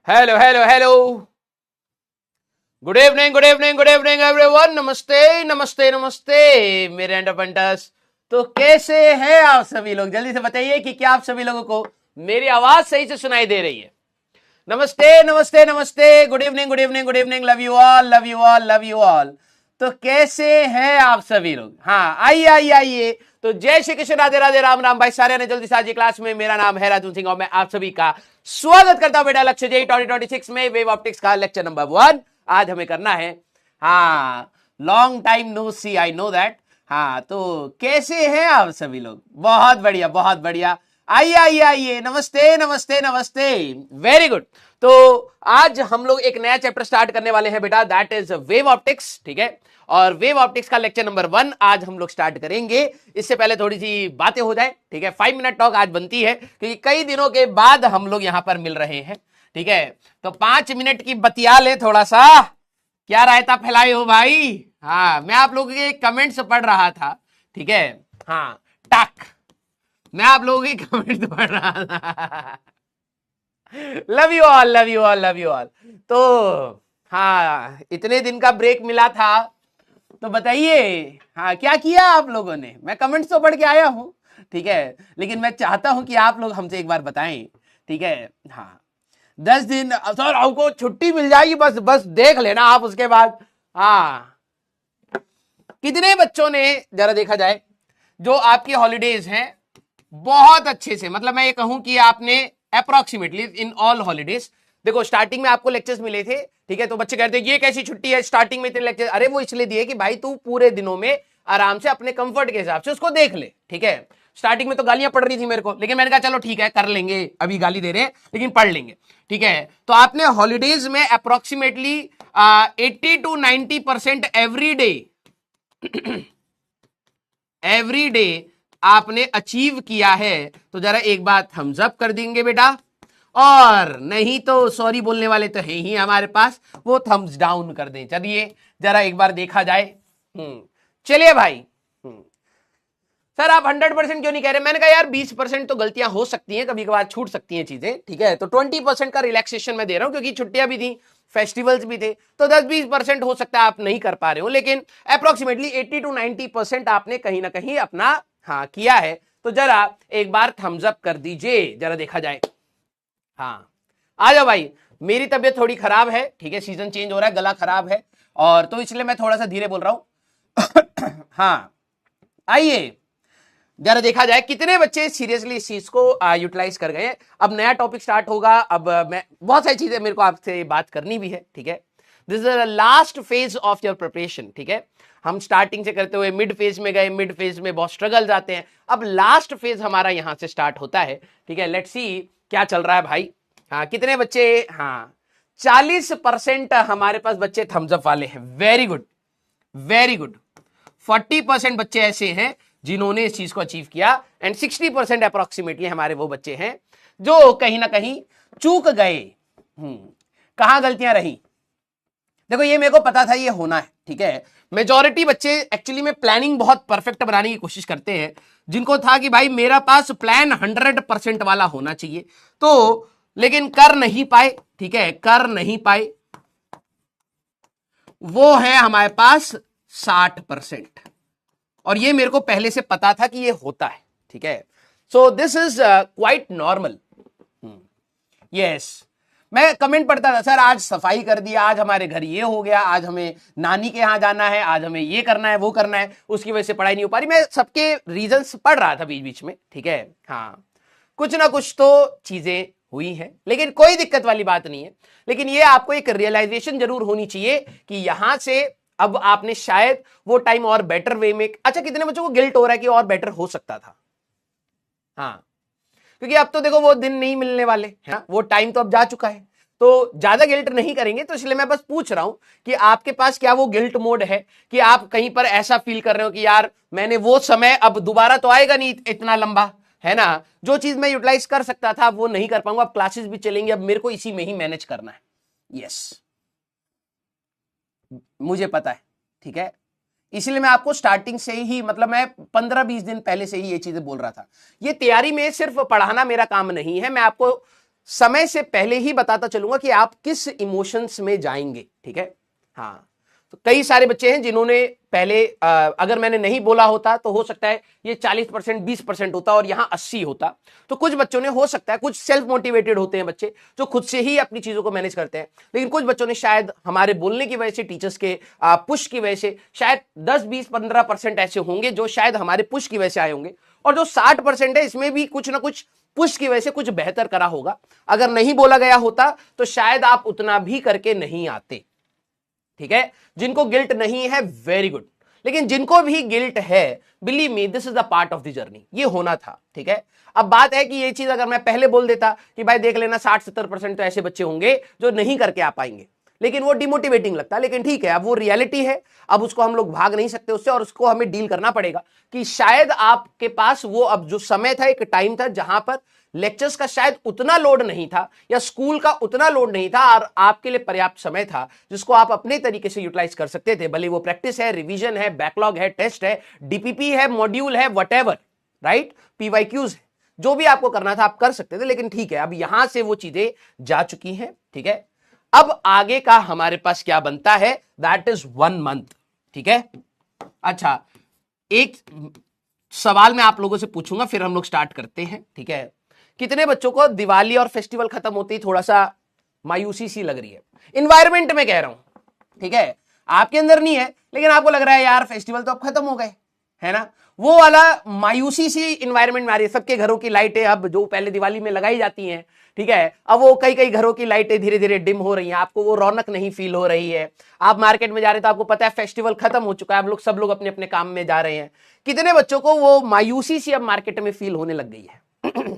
Hello hello hello. Good evening good evening good evening everyone. नमस्ते नमस्ते नमस्ते मेरे अंडरपंटर्स। तो कैसे हैं आप सभी लोग? जल्दी से बताइए कि क्या आप सभी लोगों को मेरी आवाज सही से सुनाई दे रही है? नमस्ते नमस्ते नमस्ते। Good evening good evening good evening. Love you all love you all love you all. तो कैसे हैं आप सभी लोग? हाँ, आइए आइए आइए। तो जय श्री कृष्ण, राधे राधे, राम राम। भाई सारे ने जल्दी से आज क्लास में। मेरा नाम है राजू सिंह और मैं आप सभी का स्वागत करता हूं बेटा लक्ष्य जे 2026 में वेव ऑप्टिक्स का लेक्चर नंबर 1 आज हमें करना है। हाँ, long time no see, I know that. हाँ, तो कैसे हैं आप सभी लोग? बहुत बढ़िया बहुत बढ़िया। आइए आइए आइए। नमस्ते नमस्ते नमस्ते। Very good. तो आज हम लोग एक नया चैप्टर स्टार्ट करने वाले हैं बेटा, दैट इज वेव ऑप्टिक्स। ठीक है, और वेव ऑप्टिक्स का लेक्चर नंबर 1 आज हम लोग स्टार्ट करेंगे। इससे पहले थोड़ी सी बातें हो जाए। ठीक है, 5 मिनट टॉक आज बनती है क्योंकि कई दिनों के बाद हम लोग यहां पर मिल रहे हैं। ठीक है, तो 5 मिनट की बतिया ले थोड़ा सा। क्या रायता फैलाए हो भाई? हाँ, मैं आप लोगों के कमेंट्स पढ़ रहा था। ठीक है, हाँ टक, मैं आप लोगों के कमेंट्स पढ़ रहा था। Love you all love you all love you all. तो हाँ, इतने दिन का ब्रेक मिला था तो बताइए, हाँ क्या किया आप लोगों ने? मैं कमेंट्स तो पढ़ के आया हूं, ठीक है, लेकिन मैं चाहता हूं कि आप लोग हमसे एक बार बताएं। ठीक है, हाँ 10 दिन सर आपको छुट्टी मिल जाएगी, बस बस देख लेना आप उसके बाद। हाँ, कितने बच्चों ने, जरा देखा जाए, जो आपकी हॉलीडेज हैं बहुत अच्छे से, मतलब मैं ये कहूं कि आपने अप्रोक्सीमेटली इन ऑल हॉलीडेज, देखो स्टार्टिंग में आपको लेक्चर्स मिले थे। ठीक है, तो बच्चे कहते हैं ये कैसी छुट्टी है, स्टार्टिंग में इतने लेक्चर। अरे वो इसलिए दिए कि भाई तू पूरे दिनों में आराम से अपने कंफर्ट के हिसाब से उसको देख ले। ठीक है, स्टार्टिंग में तो गालियां पड़ रही थी मेरे को, लेकिन मैंने कहा चलो ठीक है कर लेंगे, अभी गाली दे रहे हैं लेकिन पढ़ लेंगे। ठीक है, तो आपने हॉलीडेज में अप्रोक्सीमेटली 80 to 90% एवरी डे आपने अचीव किया है। तो जरा एक बात थम्स अप कर देंगे बेटा, और नहीं तो सॉरी बोलने वाले तो है ही हमारे पास, वो थम्स डाउन कर दें। चलिए जरा एक बार देखा जाए। चलिए भाई। सर आप 100% क्यों नहीं कह रहे? मैंने कहा यार 20% तो गलतियां हो सकती हैं, कभी कभार छूट सकती हैं चीजें। ठीक है, तो 20% का रिलैक्सेशन मैं दे रहा हूं क्योंकि छुट्टियां भी थी, फेस्टिवल्स भी थे, तो 10-20% हो सकता है आप नहीं कर पा रहे हो, लेकिन अप्रोक्सीमेटली 80 to 90% आपने कहीं ना कहीं अपना हाँ किया है। तो जरा एक बार थम्स अप कर दीजिए, जरा देखा जाए। हाँ आ जाओ भाई। मेरी तबीयत थोड़ी खराब है, ठीक है, सीजन चेंज हो रहा है, गला खराब है, और तो इसलिए मैं थोड़ा सा धीरे बोल रहा हूं। हाँ आइए जरा देखा जाए कितने बच्चे सीरियसली इस चीज को यूटिलाइज कर गए। अब नया टॉपिक स्टार्ट होगा। अब मैं बहुत सारी चीजें मेरे को आपसे बात करनी भी है। ठीक है, this is the last phase of your preparation. ठीक है, हम स्टार्टिंग से करते हुए मिड फेज में गए, मिड फेज में बहुत स्ट्रगल्स आते हैं, अब लास्ट फेज हमारा यहां से स्टार्ट होता है। ठीक है, लेट्स सी क्या चल रहा है भाई। हाँ कितने बच्चे? हाँ 40% हमारे पास बच्चे थम्स अप वाले हैं। Very good very good. 40% बच्चे ऐसे हैं जिन्होंने इस चीज को अचीव किया, एंड 60% अप्रोक्सीमेटली हमारे वो बच्चे हैं जो कहीं ना कहीं चूक गए। कहां गलतियां रही? देखो ये मेरे को पता था ये होना है। ठीक है, मेजॉरिटी बच्चे एक्चुअली में प्लानिंग बहुत परफेक्ट बनाने की कोशिश करते हैं, जिनको था कि भाई मेरा पास प्लान 100% वाला होना चाहिए, तो लेकिन कर नहीं पाए। ठीक है, कर नहीं पाए, वो है हमारे पास 60%, और ये मेरे को पहले से पता था कि ये होता है। ठीक है, so this is quite normal. Yes, मैं कमेंट पढ़ता था, सर आज सफाई कर दिया, आज हमारे घर ये हो गया, आज हमें नानी के यहां जाना है, आज हमें ये करना है वो करना है, उसकी वजह से पढ़ाई नहीं हो पा रही। मैं सबके रीजंस पढ़ रहा था बीच बीच में। ठीक है, हाँ कुछ ना कुछ तो चीजें हुई हैं, लेकिन कोई दिक्कत वाली बात नहीं है। लेकिन ये आपको एक रियलाइजेशन जरूर होनी चाहिए कि यहां से अब आपने शायद वो टाइम और बेटर वे में। अच्छा कितने बच्चों को गिल्ट हो रहा है कि और बेटर हो सकता था? हाँ, क्योंकि अब तो देखो वो दिन नहीं मिलने वाले है ना, वो टाइम तो अब जा चुका है, तो ज्यादा गिल्ट नहीं करेंगे। तो इसलिए मैं बस पूछ रहा हूं कि आपके पास क्या वो गिल्ट मोड है कि आप कहीं पर ऐसा फील कर रहे हो कि यार मैंने वो समय अब दोबारा तो आएगा नहीं इतना लंबा, है ना, जो चीज मैं यूटिलाइज कर सकता था वो नहीं कर पाऊंगा, अब क्लासेस भी चलेंगे, अब मेरे को इसी में ही मैनेज करना है। यस, मुझे पता है। ठीक है, इसलिए मैं आपको स्टार्टिंग से ही, मतलब मैं 15-20 दिन पहले से ही ये चीजें बोल रहा था। ये तैयारी में सिर्फ पढ़ाना मेरा काम नहीं है, मैं आपको समय से पहले ही बताता चलूंगा कि आप किस इमोशंस में जाएंगे, ठीक है। हाँ, तो कई सारे बच्चे हैं जिन्होंने पहले अगर मैंने नहीं बोला होता तो हो सकता है ये 40% 20% होता और यहां 80 होता। तो कुछ बच्चों ने, हो सकता है कुछ सेल्फ मोटिवेटेड होते हैं बच्चे जो खुद से ही अपनी चीजों को मैनेज करते हैं, लेकिन कुछ बच्चों ने शायद हमारे बोलने की वजह से, टीचर्स के पुश की वजह से, शायद 10 20 15% ऐसे होंगे जो शायद हमारे पुश की वजह से आए होंगे, और जो 60% है इसमें भी कुछ ना कुछ पुश की वजह से कुछ बेहतर करा होगा। अगर नहीं बोला गया होता तो शायद आप उतना भी करके नहीं आते, ठीक है। जिनको गिल्ट नहीं है वेरी गुड, लेकिन जिनको भी गिल्ट है, believe me this is a part of the journey, ये होना था, ठीक है। अब बात है कि ये चीज अगर मैं पहले बोल देता कि भाई देख लेना 60-70% तो ऐसे बच्चे होंगे जो नहीं करके आ पाएंगे, लेकिन वो डिमोटिवेटिंग लगता। लेकिन ठीक है, अब वो रियलिटी है, अब उसको हम लोग भाग नहीं सकते उससे, और उसको हमें डील करना पड़ेगा कि शायद आपके पास वो अब जो समय था, एक टाइम था जहां पर लेक्चर्स का शायद उतना लोड नहीं था या स्कूल का उतना लोड नहीं था, और आपके लिए पर्याप्त समय था जिसको आप अपने तरीके से यूटिलाइज कर सकते थे। भले वो प्रैक्टिस है, रिवीजन है, बैकलॉग है, टेस्ट है, डीपीपी है, मॉड्यूल है, व्हाटएवर, राइट, पीवाईक्यूज है, जो भी आपको करना था आप कर सकते थे। लेकिन ठीक है, अब यहां से वो चीजें जा चुकी हैं, ठीक है। अब आगे का हमारे पास क्या बनता है, दैट इज 1 मंथ, ठीक है। अच्छा, एक सवाल मैं आप लोगों से पूछूंगा, फिर हम लोग स्टार्ट करते हैं, ठीक है। कितने बच्चों को दिवाली और फेस्टिवल खत्म होते ही थोड़ा सा मायूसी सी लग रही है? इन्वायरमेंट में कह रहा हूं, ठीक है, आपके अंदर नहीं है, लेकिन आपको लग रहा है यार फेस्टिवल तो अब खत्म हो गए, है ना, वो वाला मायूसी सी इन्वायरमेंट में आ रही है। सबके घरों की लाइटें अब जो पहले दिवाली में लगाई जाती हैं, ठीक है, अब वो कई कई घरों की लाइटें धीरे धीरे डिम हो रही हैं, आपको वो रौनक नहीं फील हो रही है। आप मार्केट में जा रहे हैं तो आपको पता है फेस्टिवल खत्म हो चुका है, आप लोग सब लोग अपने अपने काम में जा रहे हैं। कितने बच्चों को वो मायूसी सी अब मार्केट में फील होने लग गई है?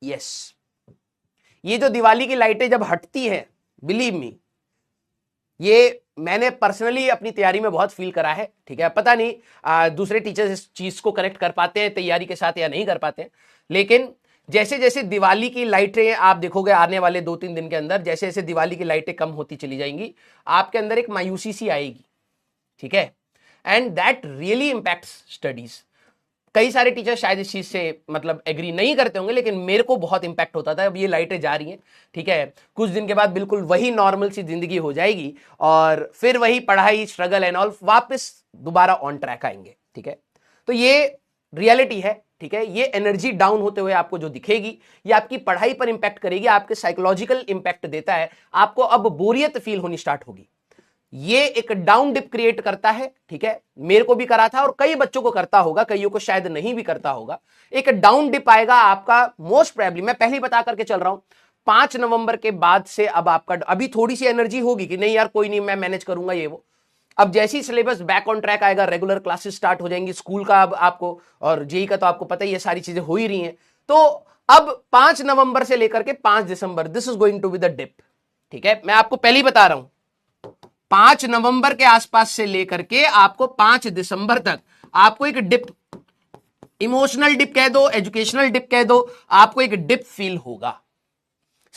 यस, ये जो दिवाली की लाइटें जब हटती है, बिलीव मी, ये मैंने पर्सनली अपनी तैयारी में बहुत फील करा है, ठीक है। पता नहीं दूसरे टीचर्स इस चीज को कनेक्ट कर पाते हैं तैयारी के साथ या नहीं कर पाते हैं, लेकिन जैसे जैसे दिवाली की लाइटें आप देखोगे आने वाले 2-3 दिन के अंदर, जैसे जैसे दिवाली की लाइटें कम होती चली जाएंगी, आपके अंदर एक मायूसी सी आएगी, ठीक है। And that really impacts studies. कई सारे टीचर शायद इस चीज से मतलब एग्री नहीं करते होंगे, लेकिन मेरे को बहुत इंपैक्ट होता था। अब ये लाइटें जा रही हैं, ठीक है, कुछ दिन के बाद बिल्कुल वही नॉर्मल सी जिंदगी हो जाएगी और फिर वही पढ़ाई, स्ट्रगल एंड ऑल वापस दोबारा ऑन ट्रैक आएंगे, ठीक है। तो ये रियलिटी है, ठीक है। ये एनर्जी डाउन होते हुए आपको जो दिखेगी, ये आपकी पढ़ाई पर इंपैक्ट करेगी, आपके साइकोलॉजिकल इंपैक्ट देता है। आपको अब बोरियत फील होनी स्टार्ट होगी, ये एक डाउन डिप क्रिएट करता है, ठीक है। मेरे को भी करा था और कई बच्चों को करता होगा, कईयों को शायद नहीं भी करता होगा। एक डाउन डिप आएगा आपका, मोस्ट प्रोबेबली मैं पहले ही बता करके चल रहा हूं, 5 नवंबर के बाद से अब आपका अभी थोड़ी सी एनर्जी होगी कि नहीं यार कोई नहीं, मैं मैनेज करूंगा ये वो। अब जैसी सिलेबस बैक ऑन ट्रैक आएगा, रेगुलर क्लासेस स्टार्ट हो जाएंगी, स्कूल का अब आपको, और जेई का तो आपको पता ही है, सारी चीजें हो ही रही हैं। तो अब 5 नवंबर से लेकर के 5 दिसंबर, this is going to be the dip, ठीक है। मैं आपको पहले ही बता रहा हूं, 5 नवंबर के आसपास से लेकर के आपको 5 दिसंबर तक आपको एक डिप, इमोशनल डिप कह दो, एजुकेशनल डिप कह दो, आपको एक डिप फील होगा।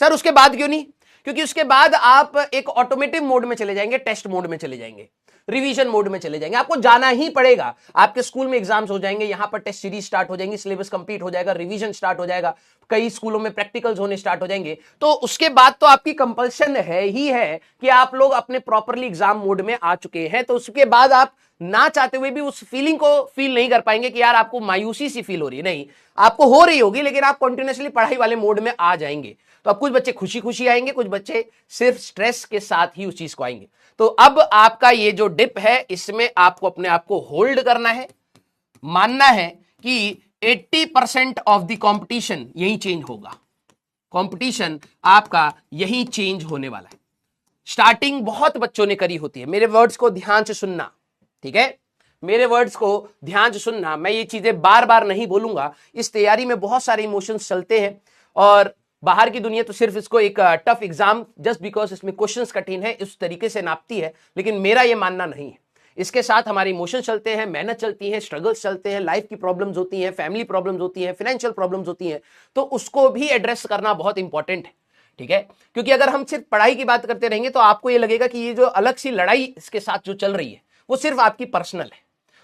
सर उसके बाद क्यों नहीं? क्योंकि उसके बाद आप एक ऑटोमेटिव मोड में चले जाएंगे, टेस्ट मोड में चले जाएंगे, रिवीजन मोड में चले जाएंगे। आपको जाना ही पड़ेगा, आपके स्कूल में एग्जाम्स हो जाएंगे, यहां पर टेस्ट सीरीज स्टार्ट हो जाएंगी, सिलेबस कंप्लीट हो जाएगा, रिवीजन स्टार्ट हो जाएगा, कई स्कूलों में प्रैक्टिकल्स होने स्टार्ट हो जाएंगे। तो उसके बाद तो आपकी कंपल्शन है ही है कि आप लोग अपने प्रॉपरली एग्जाम मोड में आ चुके हैं। तो उसके बाद आप ना चाहते हुए भी उस फीलिंग को फील नहीं कर पाएंगे कि यार आपको मायूसी सी फील हो रही है, नहीं, आपको हो रही होगी, लेकिन आप कंटिन्यूअसली पढ़ाई वाले मोड में आ जाएंगे। तो अब कुछ बच्चे खुशी खुशी आएंगे, कुछ बच्चे सिर्फ स्ट्रेस के साथ ही उस चीज को आएंगे। तो अब आपका ये जो डिप है, इसमें आपको अपने आप को होल्ड करना है, मानना है कि 80% ऑफ द कंपटीशन यही चेंज होगा, कंपटीशन आपका यही चेंज होने वाला है। स्टार्टिंग बहुत बच्चों ने करी होती है, मेरे वर्ड्स को ध्यान से सुनना, ठीक है, मेरे वर्ड्स को ध्यान से सुनना। मैं ये चीजें बार बार नहीं बोलूंगा, इस तैयारी में बहुत सारे इमोशंस चलते हैं, और बाहर की दुनिया तो सिर्फ इसको एक टफ एग्जाम जस्ट बिकॉज इसमें क्वेश्चंस कठिन है इस तरीके से नापती है, लेकिन मेरा ये मानना नहीं है। इसके साथ हमारे इमोशंस चलते हैं, मेहनत चलती है, स्ट्रगल्स चलते हैं, लाइफ की प्रॉब्लम्स होती हैं, फैमिली प्रॉब्लम्स होती हैं, फाइनेंशियल प्रॉब्लम्स होती हैं, तो उसको भी एड्रेस करना बहुत इंपॉर्टेंट है, ठीक है। क्योंकि अगर हम सिर्फ पढ़ाई की बात करते रहेंगे तो आपको ये लगेगा कि ये जो अलग सी लड़ाई इसके साथ जो चल रही है वो सिर्फ आपकी पर्सनल है,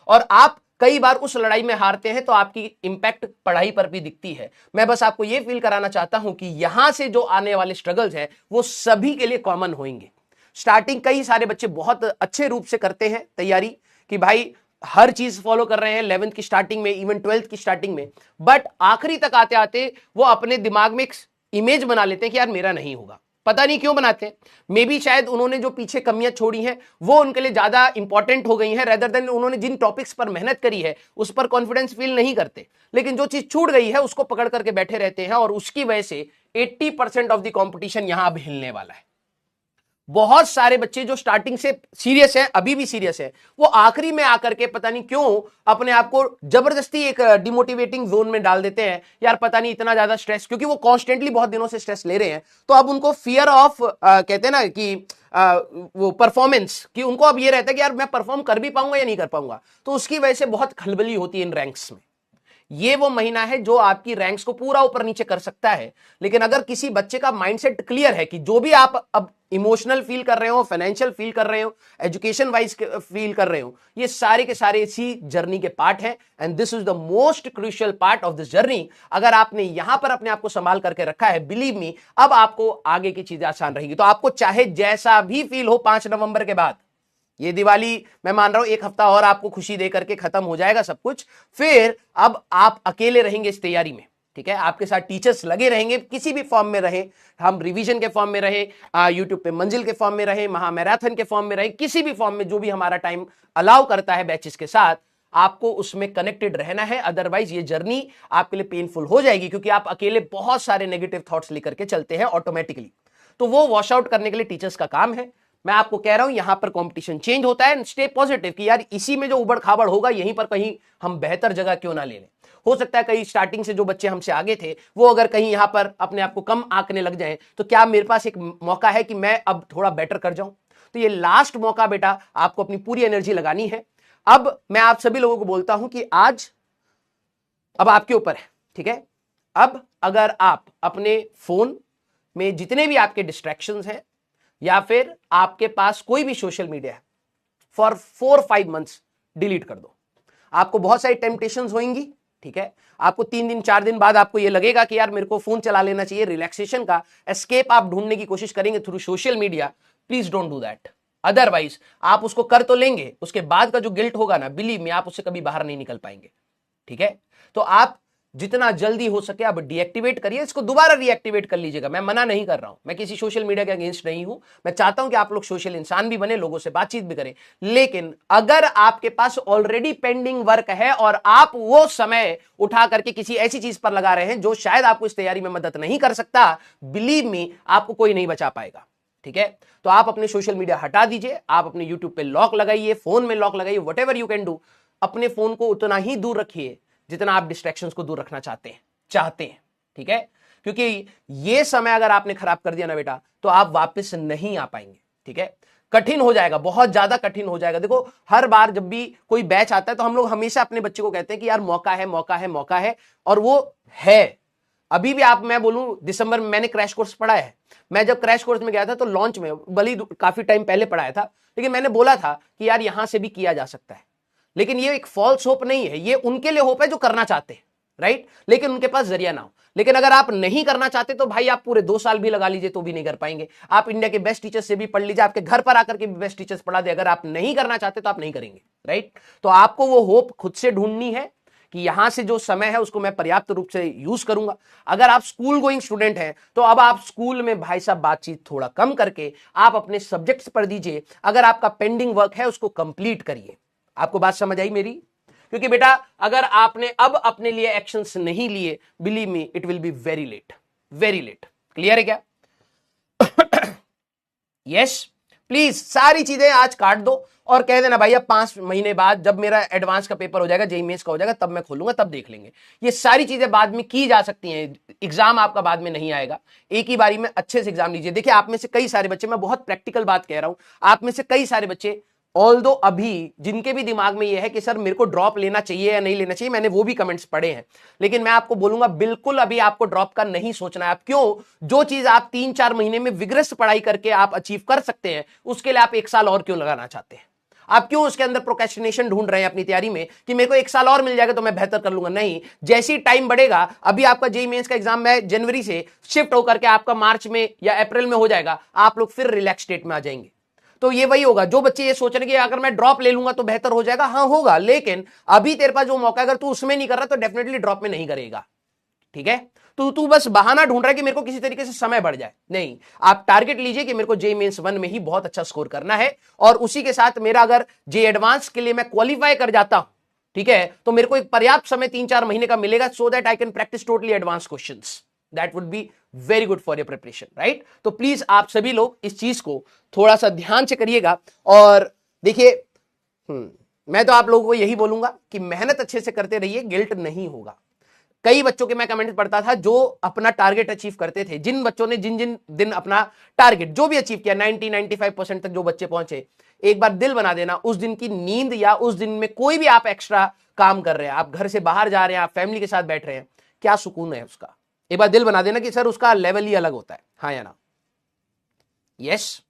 और आप कई बार उस लड़ाई में हारते हैं तो आपकी इंपैक्ट पढ़ाई पर भी दिखती है। मैं बस आपको यह फील कराना चाहता हूं कि यहां से जो आने वाले स्ट्रगल्स हैं वो सभी के लिए कॉमन होंगे। स्टार्टिंग कई सारे बच्चे बहुत अच्छे रूप से करते हैं तैयारी कि भाई हर चीज फॉलो कर रहे हैं 11th की स्टार्टिंग में, इवन 12th की स्टार्टिंग में, बट आखिरी तक आते आते वो अपने दिमाग में एक इमेज बना लेते हैं कि यार मेरा नहीं होगा। पता नहीं क्यों बनाते हैं, मे बी शायद उन्होंने जो पीछे कमियां छोड़ी हैं वो उनके लिए ज्यादा इंपॉर्टेंट हो गई हैं रेदर देन उन्होंने जिन टॉपिक्स पर मेहनत करी है उस पर कॉन्फिडेंस फील नहीं करते। लेकिन जो चीज छूट गई है उसको पकड़ करके बैठे रहते हैं और उसकी वजह से 80% ऑफ द कॉम्पिटिशन यहां अब हिलने वाला है। बहुत सारे बच्चे जो स्टार्टिंग से सीरियस है, अभी भी सीरियस है, वो आखिरी में आकर के पता नहीं क्यों अपने आप को जबरदस्ती एक डिमोटिवेटिंग जोन में डाल देते हैं। यार पता नहीं इतना ज्यादा स्ट्रेस, क्योंकि वो कॉन्स्टेंटली बहुत दिनों से स्ट्रेस ले रहे हैं, तो अब उनको फियर ऑफ कहते हैं ना कि वो परफॉर्मेंस, कि उनको अब ये रहता है कि यार मैं परफॉर्म कर भी पाऊंगा या नहीं कर पाऊंगा, तो उसकी वजह से बहुत खलबली होती है इन रैंक्स में। ये वो महीना है जो आपकी रैंक्स को पूरा ऊपर नीचे कर सकता है। लेकिन अगर किसी बच्चे का माइंडसेट क्लियर है कि जो भी आप अब इमोशनल फील कर रहे हो, फाइनेंशियल फील कर रहे हो, एजुकेशन वाइज फील कर रहे हो, ये सारे के सारे इसी जर्नी के पार्ट हैं and this is the most crucial part of this journey. अगर आपने यहां पर अपने आप को संभाल करके रखा है, बिलीव मी, अब आपको आगे की चीजें आसान रहेगी। तो आपको चाहे जैसा भी फील हो 5 नवंबर के बाद, ये दिवाली मैं मान रहा हूं 1 हफ्ता और आपको खुशी दे करके खत्म हो जाएगा सब कुछ, फिर अब आप अकेले रहेंगे इस तैयारी में, ठीक है। आपके साथ टीचर्स लगे रहेंगे, किसी भी फॉर्म में रहे, हम रिवीजन के फॉर्म में रहे, यूट्यूब पे मंजिल के फॉर्म में रहे, महामैराथन के फॉर्म में रहे, किसी भी फॉर्म में जो भी हमारा टाइम अलाउ करता है बैचेस के साथ, आपको उसमें कनेक्टेड रहना है। अदरवाइज ये जर्नी आपके लिए पेनफुल हो जाएगी, क्योंकि आप अकेले बहुत सारे नेगेटिव थॉट्स लेकर के चलते हैं ऑटोमेटिकली। तो वो वॉश आउट करने के लिए टीचर्स का काम है। मैं आपको कह रहा हूं यहां पर कंपटीशन चेंज होता है, स्टे पॉजिटिव कि यार इसी में जो उबड़ खाबड़ होगा यहीं पर कहीं हम बेहतर जगह क्यों ना ले लें। हो सकता है कहीं स्टार्टिंग से जो बच्चे हमसे आगे थे वो अगर कहीं यहां पर अपने आप को कम आंकने लग जाएं, तो क्या मेरे पास एक मौका है कि मैं अब थोड़ा बेटर कर जाऊं। तो ये लास्ट मौका बेटा, आपको अपनी पूरी एनर्जी लगानी है। अब मैं आप सभी लोगों को बोलता हूं कि आज अब आपके ऊपर है, ठीक है। अब अगर आप अपने फोन में जितने भी आपके डिस्ट्रैक्शंस हैं या फिर आपके पास कोई भी सोशल मीडिया है, फॉर 4-5 मंथ्स डिलीट कर दो। आपको बहुत सारी टेम्पटेशंस होंगी, ठीक है। आपको 3 दिन 4 दिन बाद आपको ये लगेगा कि यार मेरे को फोन चला लेना चाहिए, रिलैक्सेशन का एस्केप आप ढूंढने की कोशिश करेंगे through social media. Please don't do that. Otherwise आप उसको कर तो लेंगे, उसके बाद का जो गिल्ट होगा ना, बिलीव मी, आप उससे कभी बाहर नहीं निकल पाएंगे, ठीक है। तो आप जितना जल्दी हो सके आप डीएक्टिवेट करिए, इसको दोबारा रीएक्टिवेट कर लीजिएगा। मैं मना नहीं कर रहा हूं, मैं किसी सोशल मीडिया के अगेंस्ट नहीं हूं। मैं चाहता हूं कि आप लोग सोशल इंसान भी बने, लोगों से बातचीत भी करें। लेकिन अगर आपके पास ऑलरेडी पेंडिंग वर्क है और आप वो समय उठा करके किसी ऐसी चीज पर लगा रहे हैं जो शायद आपको इस तैयारी में मदद नहीं कर सकता, बिलीव मी, आपको कोई नहीं बचा पाएगा, ठीक है। तो आप अपने सोशल मीडिया हटा दीजिए, आप अपने यूट्यूब पे लॉक लगाइए, फोन में लॉक लगाइए, व्हाटएवर यू कैन डू। अपने फोन को उतना ही दूर रखिए जितना आप डिस्ट्रैक्शंस को दूर रखना चाहते हैं, ठीक है। क्योंकि ये समय अगर आपने खराब कर दिया ना बेटा, तो आप वापस नहीं आ पाएंगे, ठीक है। कठिन हो जाएगा, बहुत ज्यादा कठिन हो जाएगा। देखो, हर बार जब भी कोई बैच आता है तो हम लोग हमेशा अपने बच्चे को कहते हैं कि यार मौका है, मौका है, मौका है, और वो है। अभी भी मैं बोलूं, दिसंबर में मैंने क्रैश कोर्स पढ़ाया है। मैं जब क्रैश कोर्स में गया था तो लॉन्च में, भले काफी टाइम पहले पढ़ाया था, लेकिन मैंने बोला था कि यार यहां से भी किया जा सकता है। लेकिन ये एक फॉल्स होप नहीं है, ये उनके लिए होप है जो करना चाहते हैं, राइट। लेकिन उनके पास जरिया ना हो। लेकिन अगर आप नहीं करना चाहते तो भाई आप पूरे 2 साल भी लगा लीजिए तो भी नहीं कर पाएंगे। आप इंडिया के बेस्ट टीचर्स से भी पढ़ लीजिए, आपके घर पर आकर के भी बेस्ट टीचर्स पढ़ा दे, अगर आप नहीं करना चाहते तो आप नहीं करेंगे, राइट। तो आपको वो होप खुद से ढूंढनी है कि यहां से जो समय है उसको मैं पर्याप्त रूप से यूज करूंगा। अगर आप स्कूल गोइंग स्टूडेंट हैं तो अब आप स्कूल में भाई साहब बातचीत थोड़ा कम करके आप अपने सब्जेक्ट्स पढ़ दीजिए। अगर आपका पेंडिंग वर्क है उसको कंप्लीट करिए। आपको बात समझ आई मेरी? क्योंकि बेटा अगर आपने अब अपने लिए एक्शंस नहीं लिए, believe me, it will be very late, very late. Clear है क्या? यस, प्लीज सारी चीजें आज काट दो और कह देना भाई अब 5 महीने बाद जब मेरा एडवांस का पेपर हो जाएगा, जेईई मेंस का हो जाएगा, तब मैं खोलूंगा, तब देख लेंगे। ये सारी चीजें बाद में की जा सकती हैं। एग्जाम आपका बाद में नहीं आएगा, एक ही बारी में अच्छे से एग्जाम लीजिए। देखिए, आप में से कई सारे बच्चे, मैं बहुत प्रैक्टिकल बात कह रहा हूं, आप में से कई सारे बच्चे ऑल्दो अभी जिनके भी दिमाग में यह है कि सर मेरे को ड्रॉप लेना चाहिए या नहीं लेना चाहिए, मैंने वो भी कमेंट्स पढ़े हैं, लेकिन मैं आपको बोलूंगा बिल्कुल अभी आपको ड्रॉप का नहीं सोचना है। आप क्यों? जो चीज आप 3-4 महीने में विग्रस पढ़ाई करके आप अचीव कर सकते हैं, उसके लिए आप 1 साल और क्यों लगाना चाहते हैं? आप क्यों उसके अंदर प्रोक्रेस्टिनेशन ढूंढ रहे हैं अपनी तैयारी में कि मेरे को 1 साल और मिल जाएगा तो मैं बेहतर कर लूंगा? नहीं, जैसे ही टाइम बढ़ेगा, अभी आपका जेईई मेंस का एग्जाम में जनवरी से शिफ्ट होकर के आपका मार्च में या अप्रैल में हो जाएगा, आप लोग फिर रिलैक्स स्टेट में आ जाएंगे। तो ये वही होगा, जो बच्चे ये सोच रहे हैं कि अगर मैं ड्रॉप ले लूंगा तो बेहतर हो जाएगा, हाँ होगा, लेकिन अभी तेरे पास जो मौका, अगर तू उसमें नहीं कर रहा तो डेफिनेटली ड्रॉप में नहीं करेगा। ठीक है, तो तू बस बहाना ढूंढ रहा है कि मेरे को किसी तरीके से समय बढ़ जाए। नहीं, आप टारगेट लीजिए कि मेरे को जेईई मेंस 1 में ही बहुत अच्छा स्कोर करना है, और उसी के साथ मेरा अगर जेईई एडवांस के लिए मैं क्वालिफाई कर जाता हूं, ठीक है, तो मेरे को एक पर्याप्त समय 3-4 महीने का मिलेगा, so that I can practice totally advance questions. That would be very good for your preparation, right? तो प्लीज आप सभी लोग इस चीज को थोड़ा सा ध्यान से करिएगा। और देखिए, मैं तो आप लोगों को यही बोलूंगा कि मेहनत अच्छे से करते रहिए, गिल्ट नहीं होगा। कई बच्चों के मैं कमेंट पढ़ता था जो अपना टारगेट अचीव करते थे, जिन बच्चों ने जिन जिन दिन अपना टारगेट जो भी अचीव किया, 90-95% तक जो बच्चे पहुंचे, एक बार दिल बना देना, उस दिन की नींद या उस दिन में कोई भी आप एक्स्ट्रा काम कर रहे हैं, आप घर से बाहर जा रहे हैं, आप फैमिली के साथ बैठ रहे हैं, क्या सुकून है उसका, एक बार दिल बना देना कि सर उसका लेवल ही अलग होता है। हाँ या ना? यस।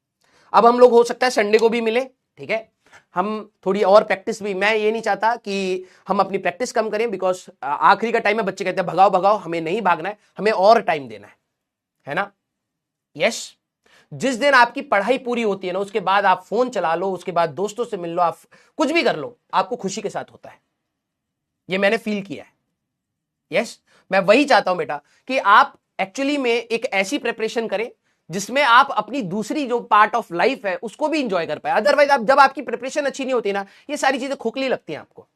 अब हम लोग हो सकता है संडे को भी मिले, ठीक है, हम थोड़ी और प्रैक्टिस भी, मैं ये नहीं चाहता कि हम अपनी प्रैक्टिस कम करें, बिकॉज आखिरी का टाइम है, बच्चे कहते हैं भगाओ भगाओ, हमें नहीं भागना है, हमें और टाइम देना है ना? यस। जिस दिन आपकी पढ़ाई पूरी होती है ना, उसके बाद आप फोन चला लो, उसके बाद दोस्तों से मिल लो, आप कुछ भी कर लो, आपको खुशी के साथ होता है, ये मैंने फील किया है। यस, मैं वही चाहता हूं बेटा कि आप एक्चुअली में एक ऐसी प्रिपरेशन करें जिसमें आप अपनी दूसरी जो पार्ट ऑफ लाइफ है उसको भी इंजॉय कर पाए। अदरवाइज आप, जब आपकी प्रिपरेशन अच्छी नहीं होती ना, ये सारी चीजें खोखली लगती हैं आपको।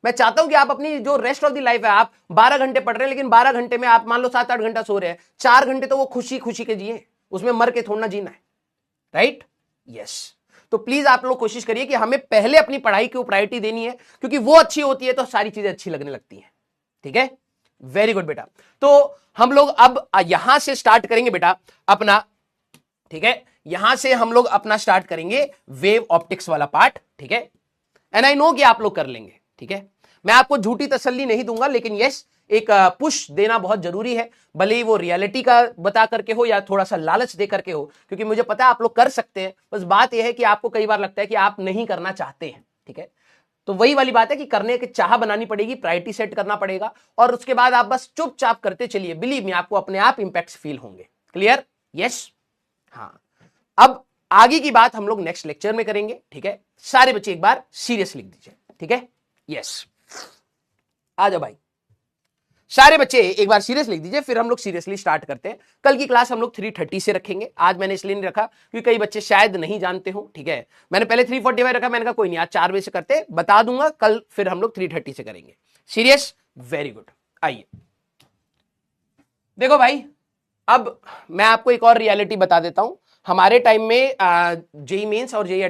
मैं चाहता हूं कि आप अपनी जो रेस्ट ऑफ द लाइफ है, आप 12 घंटे पढ़ रहे हैं, लेकिन 12 घंटे में आप मान लो 7-8 घंटा सो रहे हैं, 4 घंटे तो वो खुशी खुशी के जिए, उसमें मर के थोड़ा जीना है, राइट? यस। तो प्लीज आप लोग कोशिश करिए कि हमें पहले अपनी पढ़ाई को प्रायोरिटी देनी है, क्योंकि वो अच्छी होती है तो सारी चीजें अच्छी लगने लगती हैं। ठीक है, वेरी गुड बेटा। तो हम लोग अब यहां से स्टार्ट करेंगे बेटा अपना, ठीक है, यहां से हम लोग अपना स्टार्ट करेंगे वेव ऑप्टिक्स वाला पार्ट, ठीक है, एंड आई नो कि आप लोग कर लेंगे। ठीक है, मैं आपको झूठी तसल्ली नहीं दूंगा, लेकिन यस, एक पुश देना बहुत जरूरी है, भले ही वो रियलिटी का बता करके हो या थोड़ा सा लालच दे करके हो, क्योंकि मुझे पता है आप लोग कर सकते हैं। बस बात यह है कि आपको कई बार लगता है कि आप नहीं करना चाहते हैं। ठीक है, तो वही वाली बात है कि करने की चाह बनानी पड़ेगी, प्रायोरिटी सेट करना पड़ेगा, और उसके बाद आप बस चुपचाप करते चलिए, बिलीव मी, आपको अपने आप इंपैक्ट फील होंगे। क्लियर? यस। हाँ, अब आगे की बात हम लोग नेक्स्ट लेक्चर में करेंगे। ठीक है, सारे बच्चे एक बार सीरियस लिख दीजिए। ठीक है, यस, आ जाओ भाई, सारे बच्चे एक बार सीरियस लिख दीजिए, फिर हम लोग सीरियसली स्टार्ट करते हैं। कल की क्लास हम लोग 3:30 से रखेंगे, आज मैंने इसलिए नहीं रखा क्योंकि कई बच्चे शायद नहीं जानते हो। ठीक है, मैंने पहले 3:45 रखा, मैंने कहा कोई नहीं, आज 4 बजे से करते, बता दूंगा कल, फिर हम लोग 3:30 से करेंगे। सीरियस? Very good. आइए देखो भाई, अब मैं आपको एक और रियलिटी बता देता हूं। हमारे टाइम में जेईई मेंस और जेईई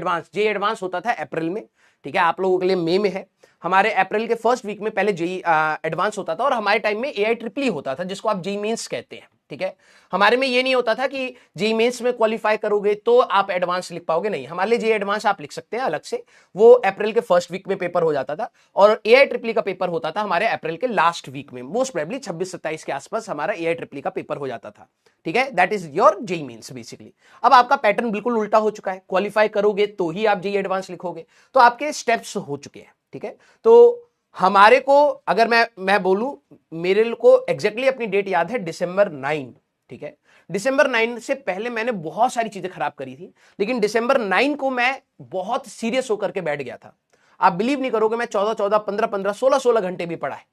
एडवांस होता था अप्रैल में। ठीक है, आप लोगों के लिए मई में है। हमारे अप्रैल के फर्स्ट वीक में पहले जेईई एडवांस होता था, और हमारे टाइम में AIEEE होता था, जिसको आप जेईई मेंस कहते हैं। ठीक है, हमारे में ये नहीं होता था कि जेईई मेंस में क्वालिफाई करोगे तो आप एडवांस लिख पाओगे, नहीं, हमारे लिए जेईई एडवांस आप लिख सकते हैं अलग से, वो अप्रैल के फर्स्ट वीक में पेपर हो जाता था, और AIEEE का पेपर होता था हमारे अप्रैल के लास्ट वीक में, मोस्ट प्रोबेबली 26-27 के आसपास हमारा AIEEE का पेपर हो जाता था। ठीक है, that is your JEE mains basically. अब आपका पैटर्न बिल्कुल उल्टा हो चुका है, क्वालिफाई करोगे तो ही आप जेईई एडवांस लिखोगे, तो आपके स्टेप्स हो चुके हैं। ठीक है, तो हमारे को, अगर मैं बोलूं, मेरे को एग्जैक्टली अपनी डेट याद है, December 9। ठीक है, December 9 से पहले मैंने बहुत सारी चीजें खराब करी थी, लेकिन December 9 को मैं बहुत सीरियस होकर के बैठ गया था। आप बिलीव नहीं करोगे, मैं 14-14, 15-15, 16-16 घंटे भी पढ़ा है।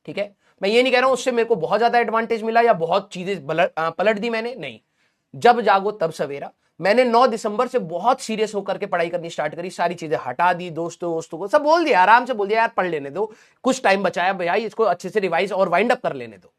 ठीक है, मैं ये नहीं कह रहा हूं उससे मेरे को बहुत ज्यादा एडवांटेज मिला या बहुत चीजें पलट दी मैंने, नहीं, जब जागो तब सवेरा। मैंने 9 दिसंबर से बहुत सीरियस होकर के पढ़ाई करनी स्टार्ट करी, सारी चीजें हटा दी, दोस्तों को सब बोल दिया, आराम से बोल दिया, यार पढ़ लेने दो, कुछ टाइम बचाया भाई, इसको अच्छे से रिवाइज और वाइंड अप कर लेने दो।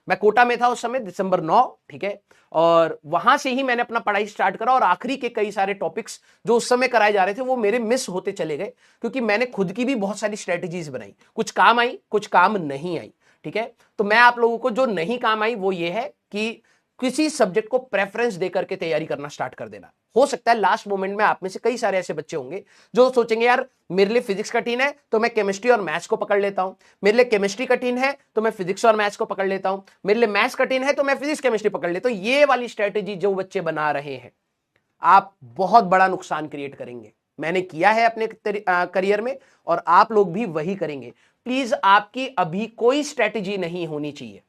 मैं कोटा में था उस समय, December 9। ठीक है, और वहां से ही मैंने अपना पढ़ाई स्टार्ट करा, और आखिरी के कई सारे टॉपिक्स जो उस समय कराए जा रहे थे वो मेरे मिस होते चले गए, क्योंकि मैंने खुद की भी बहुत सारी स्ट्रेटेजीज बनाई, कुछ काम आई, कुछ काम नहीं आई। ठीक है, तो मैं आप लोगों को जो नहीं काम आई वो ये है कि किसी सब्जेक्ट को प्रेफरेंस देकर के तैयारी करना स्टार्ट कर देना। हो सकता है लास्ट मोमेंट में आप में से कई सारे ऐसे बच्चे होंगे जो सोचेंगे, यार मेरे लिए फिजिक्स कठिन है तो मैं केमिस्ट्री और मैथ्स को पकड़ लेता हूं, मेरे लिए केमिस्ट्री कठिन है तो मैं फिजिक्स और मैथ्स को पकड़ लेता हूं, मेरे लिए मैथ्स कठिन है तो मैं फिजिक्स केमिस्ट्री पकड़ लेता हूं। ये वाली स्ट्रेटेजी जो बच्चे बना रहे हैं, आप बहुत बड़ा नुकसान क्रिएट करेंगे। मैंने किया है अपने करियर में और आप लोग भी वही करेंगे। प्लीज आपकी अभी कोई स्ट्रेटेजी नहीं होनी चाहिए,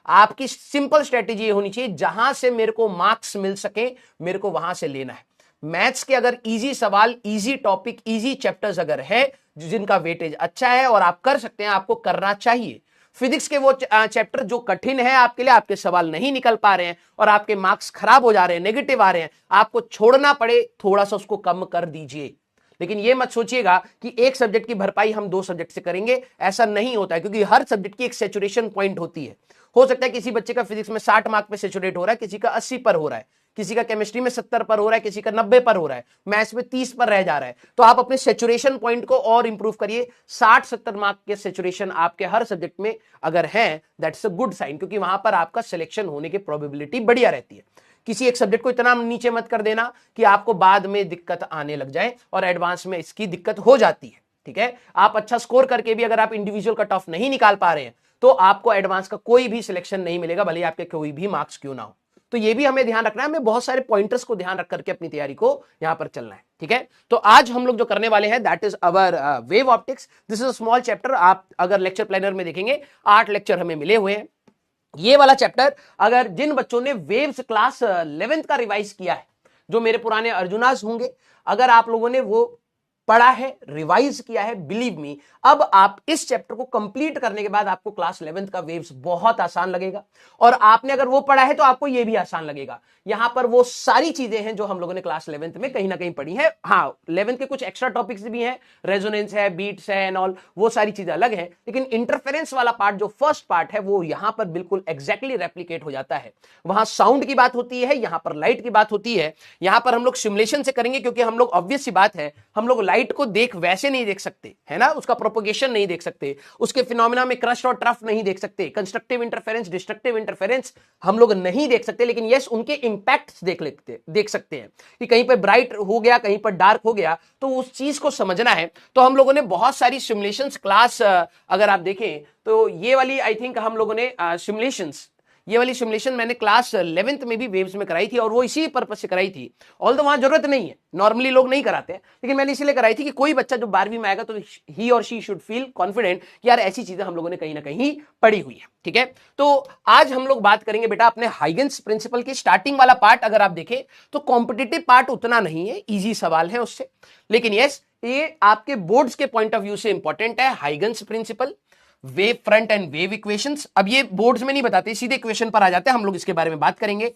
आपकी सिंपल स्ट्रेटेजी होनी चाहिए, जहां से मेरे को मार्क्स मिल सके मेरे को वहां से लेना है। मैथ्स के अगर इजी सवाल, इजी टॉपिक, इजी चैप्टर्स अगर है जिनका वेटेज अच्छा है और आप कर सकते हैं, आपको करना चाहिए। फिजिक्स के वो चैप्टर जो कठिन है आपके लिए, आपके सवाल नहीं निकल पा रहे हैं और आपके मार्क्स खराब हो जा रहे हैं, नेगेटिव आ रहे हैं, आपको छोड़ना पड़े, थोड़ा सा उसको कम कर दीजिए। लेकिन ये मत सोचिएगा कि एक सब्जेक्ट की भरपाई हम 2 सब्जेक्ट से करेंगे, ऐसा नहीं होता है, क्योंकि हर सब्जेक्ट की एक सैचुरेशन पॉइंट होती है। हो सकता है किसी बच्चे का फिजिक्स में 60 मार्क पे सैचुरेट हो रहा है, किसी का 80 पर हो रहा है, किसी का केमिस्ट्री में 70 पर हो रहा है, किसी का 90 पर हो रहा है, मैथ्स में 30 पर रह जा रहा है। तो आप अपने सैचुरेशन पॉइंट को और इंप्रूव करिए। 60-70 मार्क के सैचुरेशन आपके हर सब्जेक्ट में अगर है, दैट्स अ गुड साइन, क्योंकि वहां पर आपका सिलेक्शन होने की प्रोबेबिलिटी बढ़िया रहती है। किसी एक सब्जेक्ट को इतना नीचे मत कर देना कि आपको बाद में दिक्कत आने लग जाए, और एडवांस में इसकी दिक्कत हो जाती है। ठीक है, आप अच्छा स्कोर करके भी अगर आप इंडिविजुअल कट ऑफ नहीं निकाल पा रहे हैं तो आपको एडवांस का कोई भी सिलेक्शन नहीं मिलेगा, भले आपके कोई भी मार्क्स क्यों ना हो। तो ये भी हमें ध्यान रखना है, हमें बहुत सारे पॉइंटर्स को ध्यान रख करके अपनी तैयारी को यहां पर चलना है। ठीक है, तो आज हम लोग जो करने वाले हैं that is our wave optics. This is a small chapter. आप अगर लेक्चर प्लानर में देखेंगे 8 लेक्चर हमें मिले हुए हैं। ये वाला चैप्टर अगर जिन बच्चों ने वेव्स क्लास 11th का रिवाइज किया है, जो मेरे पुराने अर्जुनास होंगे, अगर आप लोगों ने वो पढ़ा है, रिवाइज किया है, बिलीव मी, अब आप इस चैप्टर को कंप्लीट करने के बाद आपको क्लास 11th का वेव्स बहुत आसान लगेगा। और आपने अगर वो पढ़ा है तो आपको ये भी आसान लगेगा। यहां पर वो सारी चीजें हैं जो हम लोगों ने क्लास 11th में कहीं ना कहीं पढ़ी है। हाँ, 11th के कुछ एक्स्ट्रा टॉपिक्स भी हैं, रेजोनेंस है, बीट्स है एंड ऑल, वो सारी चीजें अलग है। लेकिन इंटरफेरेंस वाला पार्ट जो फर्स्ट पार्ट है वो यहां पर बिल्कुल एग्जैक्टली रेप्लीकेट हो जाता है। वहां साउंड की बात होती है, यहां पर लाइट की बात होती है। यहां पर हम लोग सिमुलेशन से करेंगे, क्योंकि हम लोग ऑब्वियस सी बात है, हम लोग लाइट को देख वैसे नहीं देख सकते, है ना, उसका प्रोपोगेशन नहीं देख सकते, उसके फिनोमिना में क्रस्ट और ट्रफ नहीं देख सकते, कंस्ट्रक्टिव इंटरफेरेंस, डिस्ट्रक्टिव इंटरफेरेंस हम लोग नहीं देख सकते। लेकिन यस, उनके इंपैक्ट्स देख सकते हैं कि कहीं पर ब्राइट हो गया, कहीं पर डार्क हो गया, तो उस चीज को समझना है। तो हम लोगों ने बहुत सारी सिमुलेशंस क्लास अगर आप देखें तो ये वाली आई थिंक हम लोगों ने सिमुलेशंस, ये वाली सिमुलेशन मैंने क्लास 11th में भी वेव्स में कराई थी, और वो इसी पर्पस से कराई थी। ऑल तो वहां जरूरत नहीं है, नॉर्मली लोग नहीं कराते हैं, लेकिन मैंने इसीलिए कराई थी कि कोई बच्चा जो 12वीं में आएगा तो ही और शी शुड फील कॉन्फिडेंट कि यार ऐसी चीजें हम लोगों ने कहीं ना कहीं पढ़ी हुई है। ठीक है, तो आज हम लोग बात करेंगे बेटा अपने हाइगेंस प्रिंसिपल की। स्टार्टिंग वाला पार्ट अगर आप देखें तो कॉम्पिटिटिव पार्ट उतना नहीं है, ईजी सवाल है उससे, लेकिन यस, ये आपके बोर्ड्स के पॉइंट ऑफ व्यू से इंपॉर्टेंट है। Huygens principle, wave front and wave equations, अब ये बोर्ड्स में नहीं बताते, सीधे इक्वेशन पर आ जाते हैं, हम लोग इसके बारे में बात करेंगे।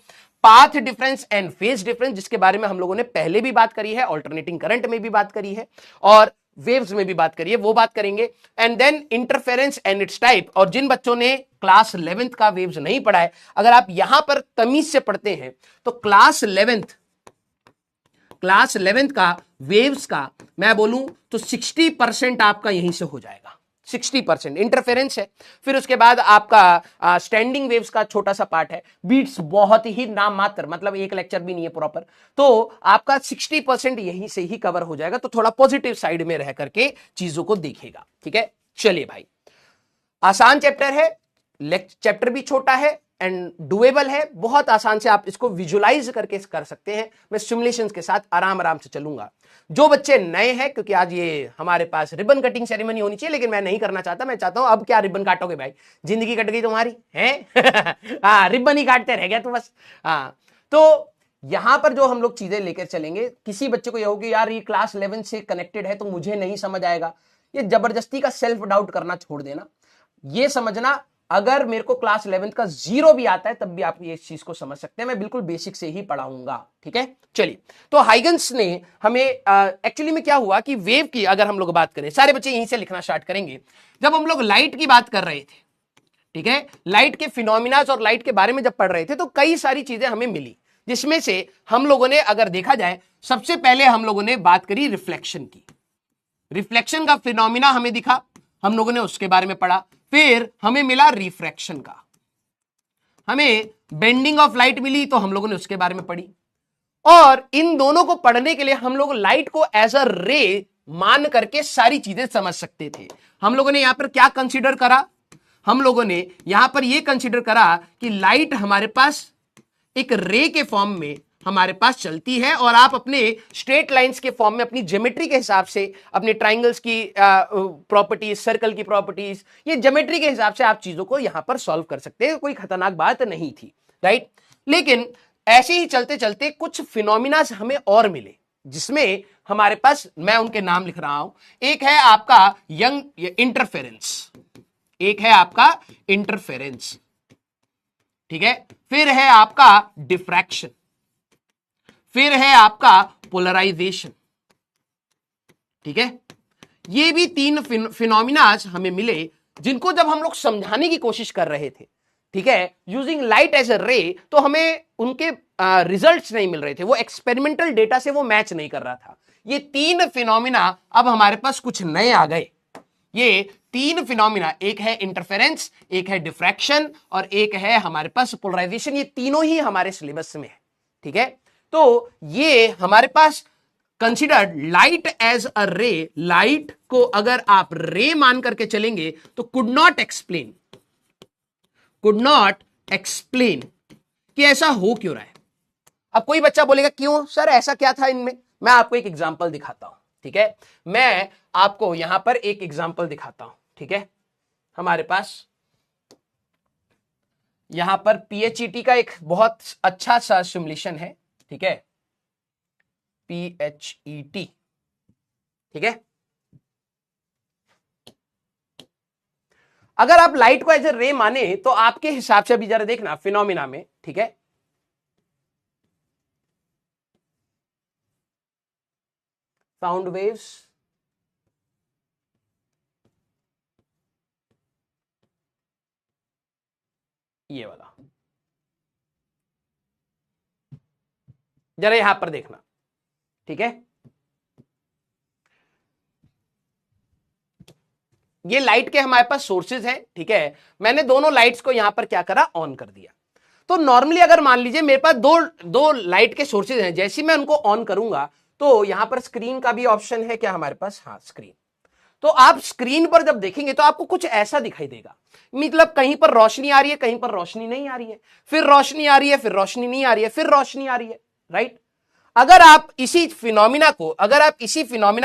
Path difference and phase difference, जिसके बारे में हम लोगों ने पहले भी बात करी है, ऑल्टरनेटिंग करंट में भी बात करी है और वेव्स में भी बात करी है, वो बात करेंगे। And then interference and its type. और जिन बच्चों ने क्लास 11th का वेव्स नहीं पढ़ा है, अगर आप यहां पर तमीज से पढ़ते हैं तो क्लास 11th का वेव्स का मैं बोलूं तो 60% आपका यहीं से हो जाएगा। 60% इंटरफेरेंस है, फिर उसके बाद आपका स्टैंडिंग वेव्स का छोटा सा पार्ट है, बीट्स बहुत ही नाम मात्र, मतलब एक लेक्चर भी नहीं है प्रॉपर, तो आपका 60% यहीं से ही कवर हो जाएगा। तो थोड़ा पॉजिटिव साइड में रह करके चीजों को देखेगा। ठीक है, चलिए भाई, आसान चैप्टर है, चैप्टर भी छोटा है एंड डुएबल है, बहुत आसान से आप इसको विजुलाइज करके कर सकते हैं। मैं सिमुलेशंस के साथ आराम आराम से चलूंगा। जो बच्चे नए हैं, क्योंकि आज ये हमारे पास रिबन कटिंग सेरेमनी होनी चाहिए, लेकिन मैं नहीं करना चाहता, मैं चाहता हूं अब क्या रिबन काटोगे भाई, जिंदगी कट गई तुम्हारी है। हाँ, रिबन ही काटते रह गया तो बस। हाँ, तो यहां पर जो हम लोग चीजें लेकर चलेंगे, किसी बच्चे को यह होगी यार ये क्लास 11 से कनेक्टेड है तो मुझे नहीं समझ आएगा, ये जबरदस्ती का सेल्फ डाउट करना छोड़ देना। ये समझना, अगर मेरे को क्लास 11th का 0 भी आता है तब भी आप ये इस चीज को समझ सकते हैं, मैं बिल्कुल बेसिक से ही पढ़ाऊंगा। ठीक है, चलिए, तो हाइगेंस ने हमें एक्चुअली में क्या हुआ कि वेव की अगर हम लोग बात करें, सारे बच्चे यहीं से लिखना स्टार्ट करेंगे। जब हम लोग लाइट की बात कर रहे थे, ठीक है, लाइट के फिनोमिनाज और लाइट के बारे में जब पढ़ रहे थे तो कई सारी चीजें हमें मिली, जिसमें से हम लोगों ने अगर देखा जाए, सबसे पहले हम लोगों ने बात करी रिफ्लेक्शन की। रिफ्लेक्शन का फिनोमिना हमें दिखा, हम लोगों ने उसके बारे में पढ़ा। फिर हमें मिला रिफ्रैक्शन का, हमें बेंडिंग ऑफ लाइट मिली तो हम लोगों ने उसके बारे में पढ़ी। और इन दोनों को पढ़ने के लिए हम लोग लाइट को एज अ रे मान करके सारी चीजें समझ सकते थे। हम लोगों ने यहां पर क्या कंसीडर करा, हम लोगों ने यहां पर यह कंसीडर करा कि लाइट हमारे पास एक रे के फॉर्म में हमारे पास चलती है और आप अपने स्ट्रेट लाइंस के फॉर्म में अपनी ज्योमेट्री के हिसाब से अपने ट्राइंगल्स की प्रॉपर्टीज, सर्कल की प्रॉपर्टीज, ये ज्योमेट्री के हिसाब से आप चीजों को यहां पर सॉल्व कर सकते हैं। कोई खतरनाक बात नहीं थी, राइट। लेकिन ऐसे ही चलते चलते कुछ फिनोमिना हमें और मिले, जिसमें हमारे पास, मैं उनके नाम लिख रहा हूं। एक है आपका यंग इंटरफेरेंस, एक है आपका इंटरफेरेंस, ठीक है। फिर है आपका डिफ्रैक्शन, फिर है आपका पोलराइजेशन, ठीक है। ये भी तीन फिनोमिनाज हमें मिले, जिनको जब हम लोग समझाने की कोशिश कर रहे थे, ठीक है, यूजिंग लाइट एज अ रे, तो हमें उनके रिजल्ट्स नहीं मिल रहे थे, वो एक्सपेरिमेंटल डेटा से वो मैच नहीं कर रहा था। ये तीन फिनोमिना अब हमारे पास कुछ नए आ गए। ये तीन फिनोमिना, एक है इंटरफेरेंस, एक है डिफ्रैक्शन और एक है हमारे पास पोलराइजेशन, ये तीनों ही हमारे सिलेबस में है, ठीक है। तो ये हमारे पास कंसिडर्ड लाइट एज अ रे, लाइट को अगर आप रे मान करके चलेंगे तो कुड नॉट एक्सप्लेन कि ऐसा हो क्यों रहा है। अब कोई बच्चा बोलेगा क्यों सर, ऐसा क्या था इनमें? मैं आपको एक एग्जांपल दिखाता हूं, ठीक है। मैं आपको यहां पर एक एग्जांपल दिखाता हूं, ठीक है। हमारे पास यहां पर PHET का एक बहुत अच्छा सा सिमुलेशन है, ठीक है, PHET, ठीक है। अगर आप लाइट को एज ए रे माने तो आपके हिसाब से अभी जरा देखना फिनोमिना में, ठीक है, साउंड वेव्स, ये वाला, जरा यहां पर देखना, ठीक है। ये लाइट के हमारे पास सोर्सेज हैं, ठीक है। मैंने दोनों लाइट्स को यहां पर क्या करा, ऑन कर दिया। तो नॉर्मली अगर मान लीजिए मेरे पास दो लाइट के सोर्सेज हैं, जैसे मैं उनको ऑन करूंगा तो यहां पर स्क्रीन का भी ऑप्शन है क्या हमारे पास, हाँ स्क्रीन। तो आप स्क्रीन पर जब देखेंगे तो आपको कुछ ऐसा दिखाई देगा, मतलब कहीं पर रोशनी आ रही है, कहीं पर रोशनी नहीं आ रही है, फिर रोशनी आ रही है, फिर रोशनी नहीं आ रही है, फिर रोशनी आ रही है, राइट। अगर आप इसी फिनोमिना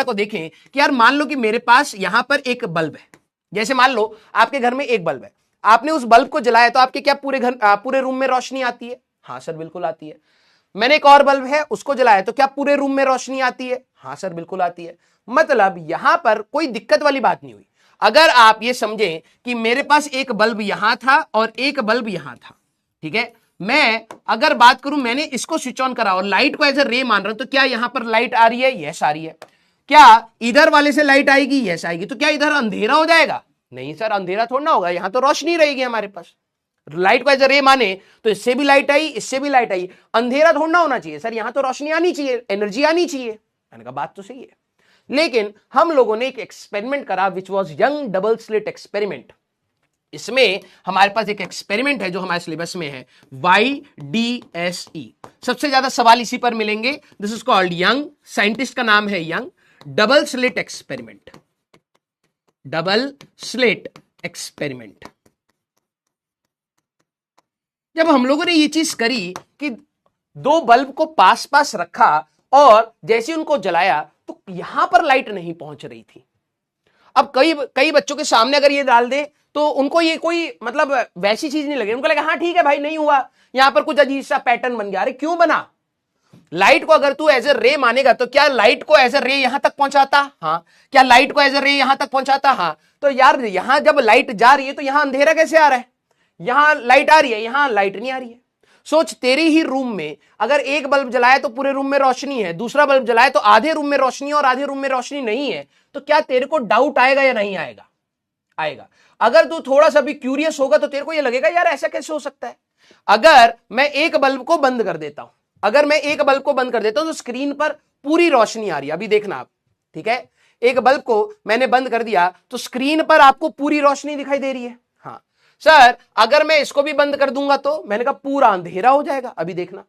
को देखें कि यार मान लो कि मेरे पास यहां पर एक बल्ब है, जैसे मान लो आपके घर में एक बल्ब है, आपने उस बल्ब को जलाया तो आपके क्या पूरे रूम में रोशनी आती है? हाँ सर बिल्कुल आती है। मैंने एक और बल्ब है उसको जलाया तो क्या पूरे रूम में रोशनी आती है? हाँ सर बिल्कुल आती है। मतलब यहां पर कोई दिक्कत वाली बात नहीं हुई। अगर आप ये समझें कि मेरे पास एक बल्ब यहां था और एक बल्ब यहां था, ठीक है, मैं अगर बात करूं, मैंने इसको स्विच ऑन करा और लाइट को एज ए रे मान रहा हूं, तो क्या यहां पर लाइट आ रही है? यस आ रही है। क्या इधर वाले से लाइट आएगी? यस आएगी। तो क्या इधर अंधेरा हो जाएगा? नहीं सर, अंधेरा थोड़ा ना होगा, यहां तो रोशनी रहेगी हमारे पास। लाइट को एज ए रे माने तो इससे भी लाइट आई, इससे भी लाइट आई, अंधेरा थोड़ा ना होना चाहिए सर, यहां तो रोशनी आनी चाहिए, एनर्जी आनी चाहिए। मैंने कहा बात तो सही है, लेकिन हम लोगों ने एक एक्सपेरिमेंट करा which was young double slit experiment. इसमें हमारे पास एक एक्सपेरिमेंट है जो हमारे सिलेबस में है, YDSE। सबसे ज्यादा सवाल इसी पर मिलेंगे। This is called young, scientist का नाम है young, double slit experiment, double slit experiment. जब हम लोगों ने ये चीज करी कि दो बल्ब को पास पास रखा और जैसे उनको जलाया तो यहां पर लाइट नहीं पहुंच रही थी। अब कई बच्चों के सामने अगर ये डाल दे तो उनको ये कोई मतलब वैसी चीज नहीं लगे, उनको लगा हाँ ठीक है भाई नहीं हुआ, यहां पर कुछ अजीब सा पैटर्न बन गया। अरे क्यों बना? लाइट को अगर तू एज ए रे मानेगा तो क्या लाइट को एज ए रे यहां तक पहुंचाता? हाँ। क्या लाइट को एज ए रे यहां तक पहुंचाता? हाँ। तो यार यहां जब लाइट जा रही है तो यहां अंधेरा कैसे आ रहा है? यहां लाइट आ रही है, यहां लाइट नहीं आ रही है। सोच, तेरे ही रूम में अगर एक बल्ब जलाए तो पूरे रूम में रोशनी है, दूसरा बल्ब जलाए तो आधे रूम में रोशनी है और आधे रूम में रोशनी नहीं है, तो क्या तेरे को डाउट आएगा या नहीं आएगा? आएगा। अगर तू थोड़ा सा भी क्यूरियस होगा तो तेरे को यह लगेगा यार ऐसा कैसे हो सकता है। अगर मैं एक बल्ब को बंद कर देता हूं, तो स्क्रीन पर पूरी रोशनी आ रही है। अभी देखना आप, ठीक है, एक बल्ब को मैंने बंद कर दिया तो स्क्रीन पर आपको पूरी रोशनी दिखाई दे रही है। हाँ सर, अगर मैं इसको भी बंद कर दूंगा तो मैंने कहा पूरा अंधेरा हो जाएगा। अभी देखना,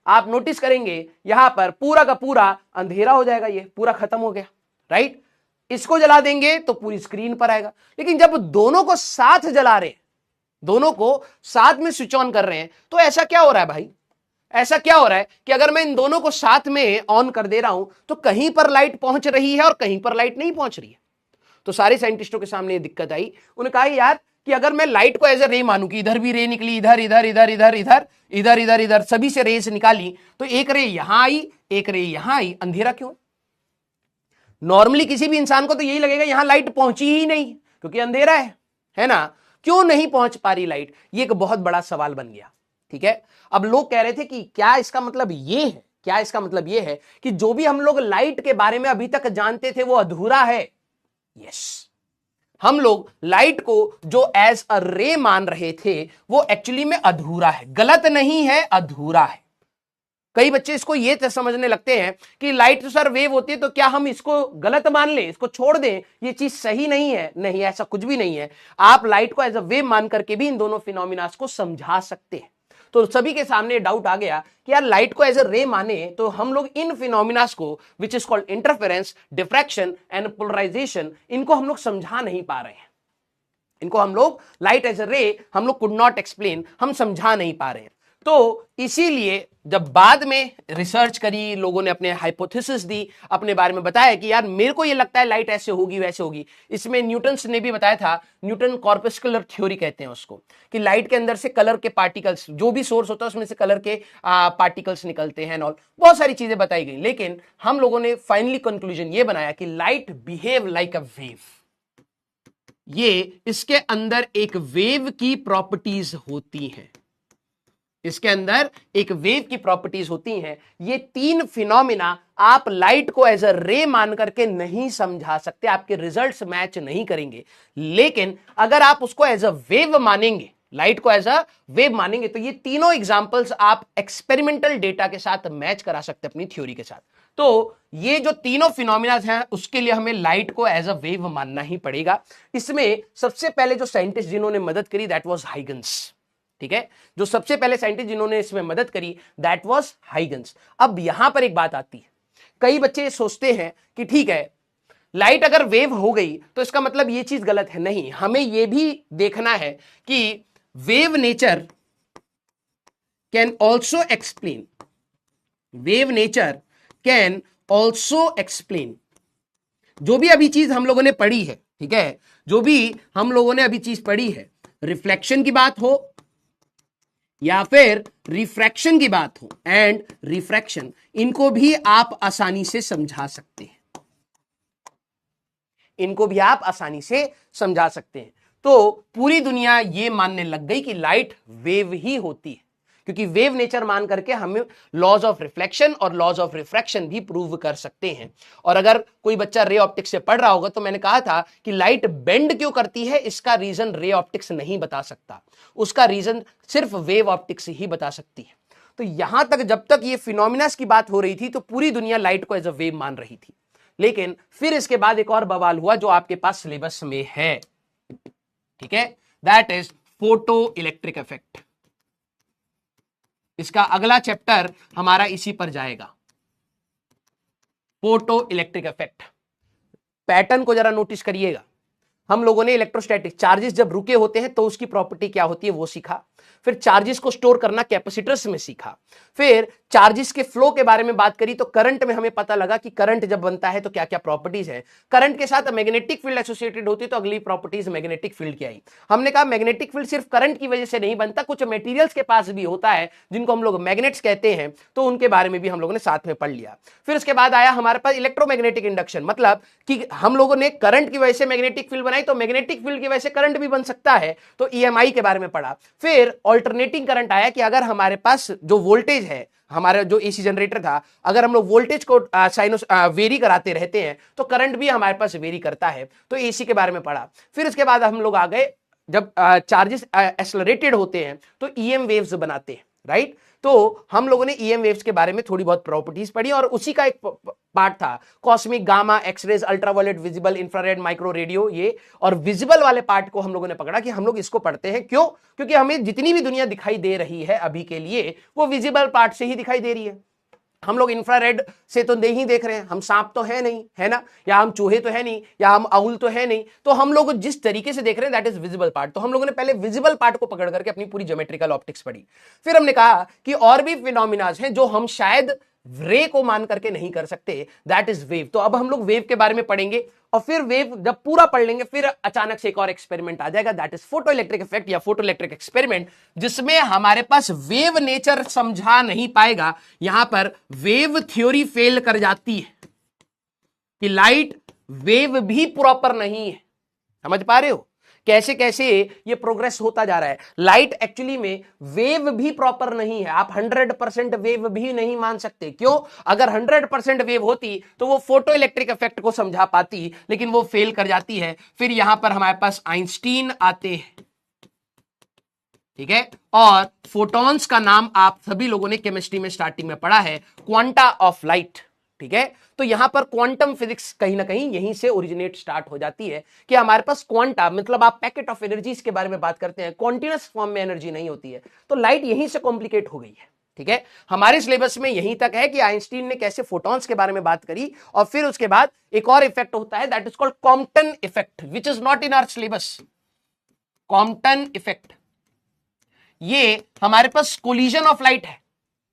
आप नोटिस करेंगे यहां पर पूरा का पूरा अंधेरा हो जाएगा, ये पूरा खत्म हो गया, राइट। इसको जला देंगे तो पूरी स्क्रीन पर आएगा। लेकिन जब दोनों को साथ जला रहे हैं, दोनों को साथ में स्विच ऑन कर रहे हैं, तो ऐसा क्या हो रहा है भाई? ऐसा क्या हो रहा है कि अगर मैं इन दोनों को साथ में ऑन कर दे रहा हूं तो कहीं पर लाइट पहुंच रही है और कहीं पर लाइट नहीं पहुंच रही है। तो सारे साइंटिस्टों के सामने ये दिक्कत आई। उन्होंने कहा यार कि अगर मैं लाइट को एज ए रे मानूं कि इधर भी रे निकली, इधर इधर इधर इधर इधर इधर इधर इधर सभी से रेस निकाली, तो एक रे यहां आई, एक रे यहां आई, अंधेरा क्यों? नॉर्मली किसी भी इंसान को तो यही लगेगा यहां लाइट पहुंची ही नहीं क्योंकि अंधेरा है ना? क्यों नहीं पहुंच पा रही लाइट? ये एक बहुत बड़ा सवाल बन गया। ठीक है, अब लोग कह रहे थे कि क्या इसका मतलब ये है, क्या इसका मतलब ये है कि जो भी हम लोग लाइट के बारे में अभी तक जानते थे वो अधूरा है? यस, हम लोग लाइट को जो एज अ रे मान रहे थे वो एक्चुअली में अधूरा है, गलत नहीं है, अधूरा है। कई बच्चे इसको ये समझने लगते हैं कि लाइट तो सर वेव होती है, तो क्या हम इसको गलत मान लें, इसको छोड़ दें, ये चीज सही नहीं है? नहीं, ऐसा कुछ भी नहीं है। आप लाइट को एज अ वेव मान करके भी इन दोनों फिनोमिनास को समझा सकते हैं। तो सभी के सामने डाउट आ गया कि यार लाइट को एज अ रे माने तो हम लोग इन फिनोमिनास को which is called interference, diffraction and polarisation, इनको हम लोग समझा नहीं पा रहे हैं। इनको हम लोग लाइट एज अ रे हम लोग कुड नॉट एक्सप्लेन, हम समझा नहीं पा रहे हैं। तो इसीलिए जब बाद में रिसर्च करी, लोगों ने अपने हाइपोथेसिस दी, अपने बारे में बताया कि यार मेरे को ये लगता है लाइट ऐसे होगी वैसे होगी। इसमें न्यूटन ने भी बताया था, न्यूटन कॉर्पस्कुलर थ्योरी कहते हैं उसको, कि लाइट के अंदर से कलर के पार्टिकल्स, जो भी सोर्स होता है उसमें से कलर के पार्टिकल्स निकलते हैं और बहुत सारी चीजें बताई गई। लेकिन हम लोगों ने फाइनली कंक्लूजन ये बनाया कि light behave like a wave. ये इसके अंदर एक वेव की प्रॉपर्टीज होती हैं, इसके अंदर एक वेव की प्रॉपर्टीज होती हैं। ये तीन फिनोमिना आप लाइट को एज अ रे मान करके नहीं समझा सकते, आपके रिजल्ट्स मैच नहीं करेंगे। लेकिन अगर आप उसको एज अ वेव मानेंगे, लाइट को एज अ वेव मानेंगे, तो ये तीनों एग्जांपल्स आप एक्सपेरिमेंटल डेटा के साथ मैच करा सकते हैं अपनी थ्योरी के साथ। तो ये जो तीनों फिनोमिना हैं उसके लिए हमें लाइट को एज अ वेव मानना ही पड़ेगा। इसमें सबसे पहले जो साइंटिस्ट जिन्होंने मदद करी दैट वाज हाइगन्स। ठीक है, जो सबसे पहले साइंटिस्ट जिन्होंने इसमें मदद करी दैट वाज हाइगन्स। अब यहां पर एक बात आती है, कई बच्चे सोचते हैं कि ठीक है लाइट अगर वेव हो गई तो इसका मतलब ये चीज गलत है। नहीं, हमें यह भी देखना है कि wave nature can also explain, wave nature can also explain जो भी अभी चीज हम लोगों ने पढ़ी है। ठीक है, जो भी हम लोगों ने अभी चीज पढ़ी है, रिफ्लेक्शन की बात हो या फिर रिफ्रैक्शन की बात हो एंड रिफ्रैक्शन, इनको भी आप आसानी से समझा सकते हैं, इनको भी आप आसानी से समझा सकते हैं। तो पूरी दुनिया ये मानने लग गई कि लाइट वेव ही होती है, क्योंकि वेव नेचर मान करके हम लॉज ऑफ रिफ्लेक्शन और लॉज ऑफ रिफ्रैक्शन भी प्रूव कर सकते हैं। और अगर कोई बच्चा रे ऑप्टिक्स से पढ़ रहा होगा तो मैंने कहा था कि लाइट बेंड क्यों करती है, इसका रीजन रे ऑप्टिक्स नहीं बता सकता, उसका रीजन सिर्फ वेव ऑप्टिक्स ही बता सकती है। तो यहां तक जब तक ये फिनोमिनास की बात हो रही थी तो पूरी दुनिया लाइट को एज अ वेव मान रही थी। लेकिन फिर इसके बाद एक और बवाल हुआ जो आपके पास सिलेबस में है, ठीक है, that is photo electric effect. इसका अगला चैप्टर हमारा इसी पर जाएगा, फोटो इलेक्ट्रिक इफेक्ट। पैटर्न को जरा नोटिस करिएगा। हम लोगों ने इलेक्ट्रोस्टैटिक चार्जेस जब रुके होते हैं तो उसकी प्रॉपर्टी क्या होती है वो सीखा, फिर चार्जेस को स्टोर करना कैपेसिटर्स में सीखा, फिर चार्जेस के फ्लो के बारे में बात करी तो करंट में हमें पता लगा कि करंट जब बनता है तो क्या क्या प्रॉपर्टीज है, करंट के साथ मैग्नेटिक फील्ड एसोसिएटेड होती है तो अगली प्रॉपर्टीज मैग्नेटिक फील्ड की आई। हमने कहा मैग्नेटिक फील्ड सिर्फ करंट की वजह से नहीं बनता, कुछ मटेरियल्स के पास भी होता है जिनको हम लोग मैग्नेट्स कहते हैं, तो उनके बारे में भी हम लोगों ने साथ में पढ़ लिया। फिर उसके बाद आया हमारे पास इलेक्ट्रोमैग्नेटिक इंडक्शन, मतलब कि हम लोगों ने करंट की वजह से मैग्नेटिक फील्ड बनाई तो मैग्नेटिक फील्ड की वजह से करंट भी बन सकता है, तो ईएमआई के बारे में पढ़ा। फिर ऑल्टरनेटिंग करंट आया कि अगर हमारे पास जो वोल्टेज है, हमारा जो एसी जनरेटर था, अगर हम लोग वोल्टेज को साइनस वेरी कराते रहते हैं तो करंट भी हमारे पास वेरी करता है, तो एसी के बारे में पढ़ा। फिर उसके बाद हम लोग आ गए जब चार्जेस एक्सेलरेटेड होते हैं तो ईएम वेव्स बनाते हैं, राइट। तो हम लोगों ने ईएम वेव्स के बारे में थोड़ी बहुत प्रॉपर्टीज पढ़ी और उसी का एक पार्ट था cosmic, gamma, X rays, ultraviolet, visible, infrared, micro radio, ये। और विजिबल वाले पार्ट को हम लोगों ने पकड़ा कि हम लोग इसको पढ़ते हैं, क्यों? क्योंकि हमें जितनी भी दुनिया दिखाई दे रही है अभी के लिए वो विजिबल पार्ट से ही दिखाई दे रही है। हम लोग इंफ्रारेड से तो नहीं देख रहे हैं, हम सांप तो है नहीं, है ना, या हम चूहे तो है नहीं, या हम आउल तो है नहीं, तो हम लोग जिस तरीके से देख रहे हैं दैट इज विजिबल पार्ट। तो हम लोगों ने पहले विजिबल पार्ट को पकड़ करके अपनी पूरी ज्योमेट्रिकल ऑप्टिक्स पढ़ी। फिर हमने कहा कि और भी फिनोमिनाज हैं जो हम शायद रे को मान करके नहीं कर सकते, दैट इज वेव। तो अब हम लोग वेव के बारे में पढ़ेंगे, और फिर वेव जब पूरा पढ़ लेंगे फिर अचानक से एक और एक्सपेरिमेंट आ जाएगा, that is photo electric effect या फोटो इलेक्ट्रिक एक्सपेरिमेंट, जिसमें हमारे पास वेव नेचर समझा नहीं पाएगा। यहां पर वेव थ्योरी फेल कर जाती है कि लाइट वेव भी प्रॉपर नहीं है। समझ पा रहे हो कैसे कैसे ये प्रोग्रेस होता जा रहा है। लाइट एक्चुअली में वेव भी प्रॉपर नहीं है, आप 100% वेव भी नहीं मान सकते। क्यों? अगर 100% वेव होती तो वो फोटो इलेक्ट्रिक इफेक्ट को समझा पाती, लेकिन वो फेल कर जाती है। फिर यहां पर हमारे पास आइंस्टीन आते हैं, ठीक है, और फोटॉन्स का नाम आप सभी लोगों ने केमिस्ट्री में स्टार्टिंग में पढ़ा है, क्वांटा ऑफ लाइट, ठीक है। तो यहां पर क्वांटम फिजिक्स कहीं ना कहीं यहीं से ओरिजिनेट स्टार्ट हो जाती है कि हमारे पास क्वांटा मतलब आप पैकेट ऑफ एनर्जीज के बारे में बात करते हैं, कॉन्टिन्यूअस फॉर्म में एनर्जी नहीं होती है, तो लाइट यहीं से कॉम्प्लिकेट हो गई है, ठीक है। हमारे सिलेबस में यहीं तक है कि आइंस्टीन ने कैसे फोटॉन्स के बारे में बात करी, और फिर उसके बाद एक और इफेक्ट होता है that is called Compton effect, which is not in our syllabus. Compton effect ये हमारे पास कोलिजन ऑफ लाइट है,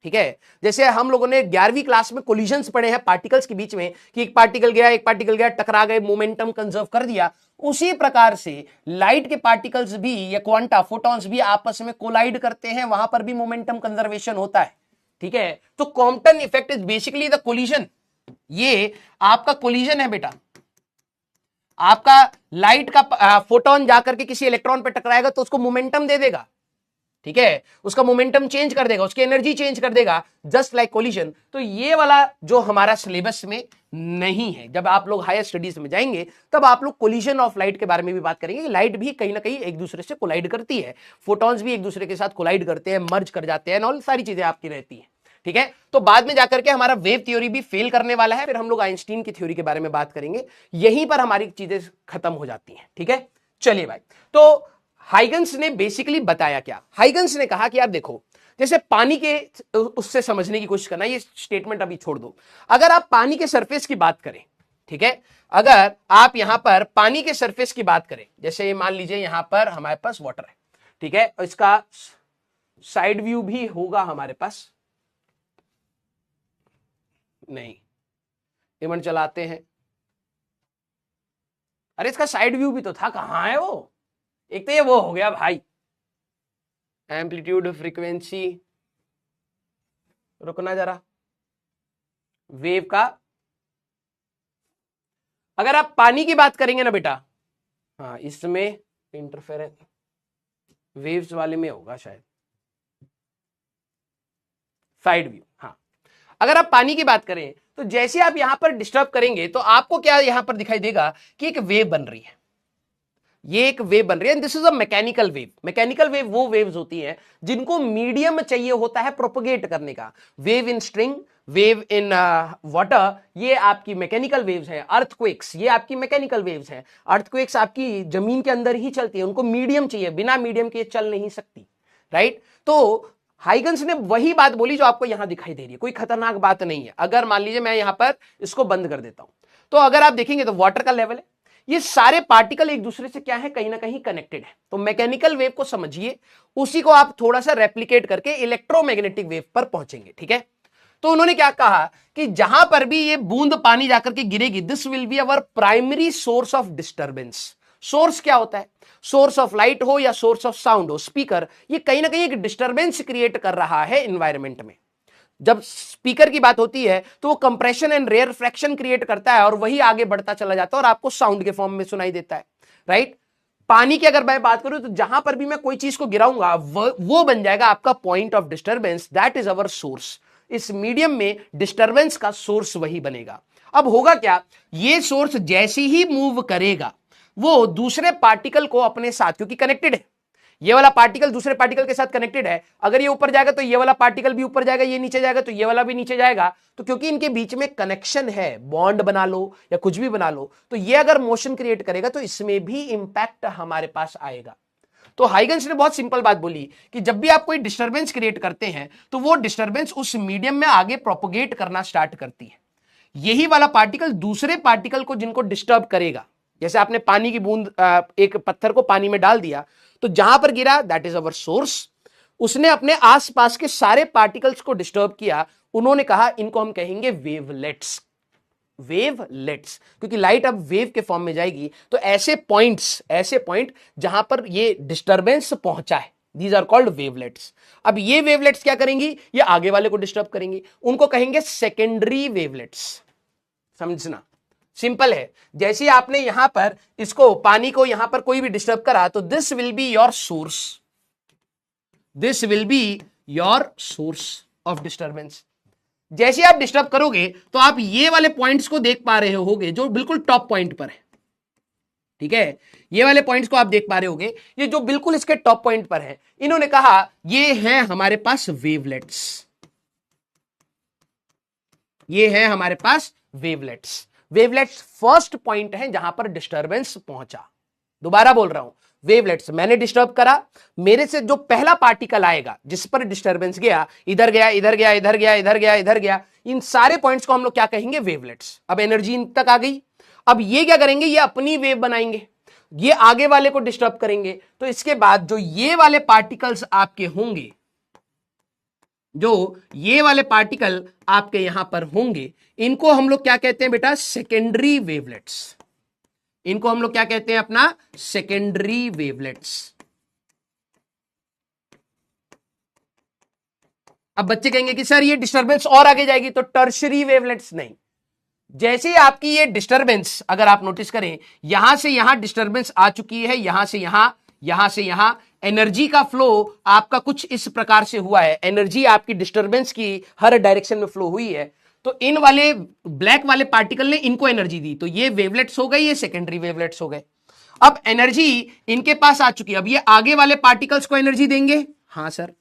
ठीक है। जैसे हम लोगों ने 11वीं क्लास में कोलिजन्स पढ़े हैं पार्टिकल्स के बीच में, कि एक पार्टिकल गया टकरा गए, मोमेंटम कंजर्व कर दिया, उसी प्रकार से लाइट के पार्टिकल्स भी या क्वांटा फोटॉन्स भी आपस में कोलाइड करते हैं, वहां पर भी मोमेंटम कंजर्वेशन होता है, ठीक है। तो Compton effect is basically the collision, ये आपका कोलिजन है बेटा। आपका लाइट का फोटोन जाकर के किसी इलेक्ट्रॉन पर टकराएगा तो उसको मोमेंटम दे देगा, ठीक है, उसका मोमेंटम चेंज कर देगा, उसकी एनर्जी चेंज कर देगा, जस्ट लाइक कोलिजन। तो ये वाला जो हमारा सिलेबस में नहीं है, जब आप लोग हायर स्टडीज में जाएंगे तब आप लोग कोलिजन ऑफ लाइट के बारे में भी बात करेंगे। लाइट भी कहीं ना कहीं एक दूसरे से कोलाइड करती है, फोटॉन्स भी एक दूसरे के साथ कोलाइड करते हैं, मर्ज कर जाते हैं, और सारी चीजें आपकी रहती है, ठीक है। तो बाद में जाकर के हमारा वेव थ्योरी भी फेल करने वाला है, फिर हम लोग आइंस्टीन की थ्योरी के बारे में बात करेंगे, यहीं पर हमारी चीजें खत्म हो जाती हैं, ठीक है। चलिए भाई, तो हाइगन्स ने बेसिकली बताया क्या? हाइगन्स ने कहा कि यार देखो, जैसे पानी के उससे समझने की कोशिश करना, ये स्टेटमेंट अभी छोड़ दो। अगर आप पानी के सरफेस की बात करें, ठीक है, अगर आप यहां पर पानी के सरफेस की बात करें, जैसे मान लीजिए यहां पर हमारे पास वाटर है, ठीक है, इसका साइड व्यू भी होगा हमारे पास, नहीं इवन चलाते हैं, अरे इसका साइड व्यू भी तो था, कहां है वो? एक तो ये वो हो गया भाई, एम्पलीट्यूड फ्रीक्वेंसी, रुकना जरा, वेव का। अगर आप पानी की बात करेंगे ना बेटा, हाँ इसमें इंटरफेरेंस वेव्स वाले में होगा शायद, साइड व्यू। हाँ, अगर आप पानी की बात करें तो जैसे आप यहां पर डिस्टर्ब करेंगे तो आपको क्या यहां पर दिखाई देगा कि एक वेव बन रही है, ये एक वेव बन रही है, this is a mechanical wave. Mechanical wave वो वेव्स होती हैं जिनको मीडियम चाहिए होता है प्रोपगेट करने का। Wave in string, wave in water, ये आपकी मैकेनिकल वेव्स हैं। अर्थक्वेक्स ये आपकी मैकेनिकल वेव्स हैं। अर्थक्वेक्स आपकी जमीन के अंदर ही चलती है, उनको मीडियम चाहिए, बिना मीडियम के चल नहीं सकती, राइट। तो हाइगन्स ने वही बात बोली जो आपको यहां दिखाई दे रही है, कोई खतरनाक बात नहीं है। अगर मान लीजिए मैं यहां पर इसको बंद कर देता हूं, तो अगर आप देखेंगे तो वाटर का लेवल है, ये सारे पार्टिकल एक दूसरे से क्या है, कहीं ना कहीं कनेक्टेड है। तो मैकेनिकल वेव को समझिए, उसी को आप थोड़ा सा रेप्लिकेट करके इलेक्ट्रोमैग्नेटिक वेव पर पहुंचेंगे, ठीक है। तो उन्होंने क्या कहा कि जहां पर भी ये बूंद पानी जाकर के गिरेगी, this will be our primary source of disturbance. Source क्या होता है? सोर्स ऑफ लाइट हो या सोर्स ऑफ साउंड हो, स्पीकर, ये कहीं ना कहीं एक डिस्टर्बेंस क्रिएट कर रहा है एनवायरमेंट में। जब स्पीकर की बात होती है तो वो compression and rarefaction create करता है, और वही आगे बढ़ता चला जाता है और आपको साउंड के फॉर्म में सुनाई देता है, राइट। पानी की अगर मैं बात करूं तो जहां पर भी मैं कोई चीज को गिराऊंगा वो बन जाएगा आपका point of disturbance, that is our source. इस मीडियम में डिस्टर्बेंस का सोर्स वही बनेगा। अब होगा क्या, ये सोर्स जैसे ही मूव करेगा वो दूसरे पार्टिकल को अपने साथ, क्योंकि कनेक्टेड है, ये वाला पार्टिकल दूसरे पार्टिकल के साथ कनेक्टेड है, अगर ये ऊपर जाएगा तो ये वाला पार्टिकल भी ऊपर जाएगा, ये नीचे जाएगा तो ये वाला भी नीचे जाएगा। तो क्योंकि इनके बीच में कनेक्शन है, बॉन्ड बना लो या कुछ भी बना लो, तो ये अगर मोशन क्रिएट करेगा तो इसमें भी इंपैक्ट हमारे पास आएगा। तो हाइगन्स ने बहुत सिंपल बात बोली कि जब भी आप कोई डिस्टर्बेंस क्रिएट करते हैं तो वो डिस्टर्बेंस उस मीडियम में आगे प्रोपोगेट करना स्टार्ट करती है। यही वाला पार्टिकल दूसरे पार्टिकल को जिनको डिस्टर्ब करेगा, जैसे आपने पानी की बूंद एक पत्थर को पानी में डाल दिया तो जहां पर गिरा दैट इज अवर सोर्स, उसने अपने आसपास के सारे पार्टिकल्स को डिस्टर्ब किया। उन्होंने कहा इनको हम कहेंगे वेवलेट्स। वेवलेट्स, क्योंकि लाइट अब वेव के फॉर्म में जाएगी तो ऐसे पॉइंट जहां पर ये डिस्टर्बेंस पहुंचा है, दीज आर कॉल्ड वेवलेट्स। अब ये वेवलेट्स क्या करेंगी, ये आगे वाले को डिस्टर्ब करेंगी, उनको कहेंगे सेकेंडरी वेवलेट्स। समझना सिंपल है, जैसे आपने यहां पर इसको पानी को यहां पर कोई भी डिस्टर्ब करा तो this will be your source, this will be your source of disturbance. जैसे आप डिस्टर्ब करोगे तो आप ये वाले पॉइंट्स को देख पा रहे होगे जो बिल्कुल टॉप पॉइंट पर है, ठीक है, ये वाले पॉइंट्स को आप देख पा रहे होगे, ये जो बिल्कुल इसके टॉप पॉइंट पर है। इन्होंने कहा ये है हमारे पास वेवलेट्स, ये है हमारे पास वेवलेट्स। वेवलेट्स फर्स्ट पॉइंट है जहां पर डिस्टर्बेंस पहुंचा। दोबारा बोल रहा हूं, वेवलेट्स मैंने डिस्टर्ब करा, मेरे से जो पहला पार्टिकल आएगा जिस पर डिस्टर्बेंस गया, इधर गया इधर गया इधर गया इधर गया इधर गया, इन सारे पॉइंट्स को हम लोग क्या कहेंगे, वेवलेट्स। अब एनर्जी इन तक आ गई, अब ये क्या करेंगे, ये अपनी वेव बनाएंगे, ये आगे वाले को डिस्टर्ब करेंगे। तो इसके बाद जो ये वाले पार्टिकल्स आपके होंगे, जो ये वाले पार्टिकल आपके यहां पर होंगे, इनको हम लोग क्या कहते हैं बेटा, सेकेंडरी वेवलेट्स। इनको हम लोग क्या कहते हैं, अपना सेकेंडरी वेवलेट्स। अब बच्चे कहेंगे कि सर ये डिस्टर्बेंस और आगे जाएगी, तो टर्शरी वेवलेट्स नहीं। जैसे आपकी ये डिस्टर्बेंस, अगर आप नोटिस करें, यहां से यहां डिस्टर्बेंस आ चुकी है, यहां से यहां, यहां से यहां, एनर्जी का फ्लो आपका कुछ इस प्रकार से हुआ है, एनर्जी आपकी डिस्टर्बेंस की हर डायरेक्शन में फ्लो हुई है। तो इन वाले ब्लैक वाले पार्टिकल ने इनको एनर्जी दी, तो ये वेवलेट्स हो गए, ये सेकेंडरी वेवलेट्स हो गए। अब एनर्जी इनके पास आ चुकी है, अब ये आगे वाले पार्टिकल्स को एनर्जी देंगे, हाँ सर,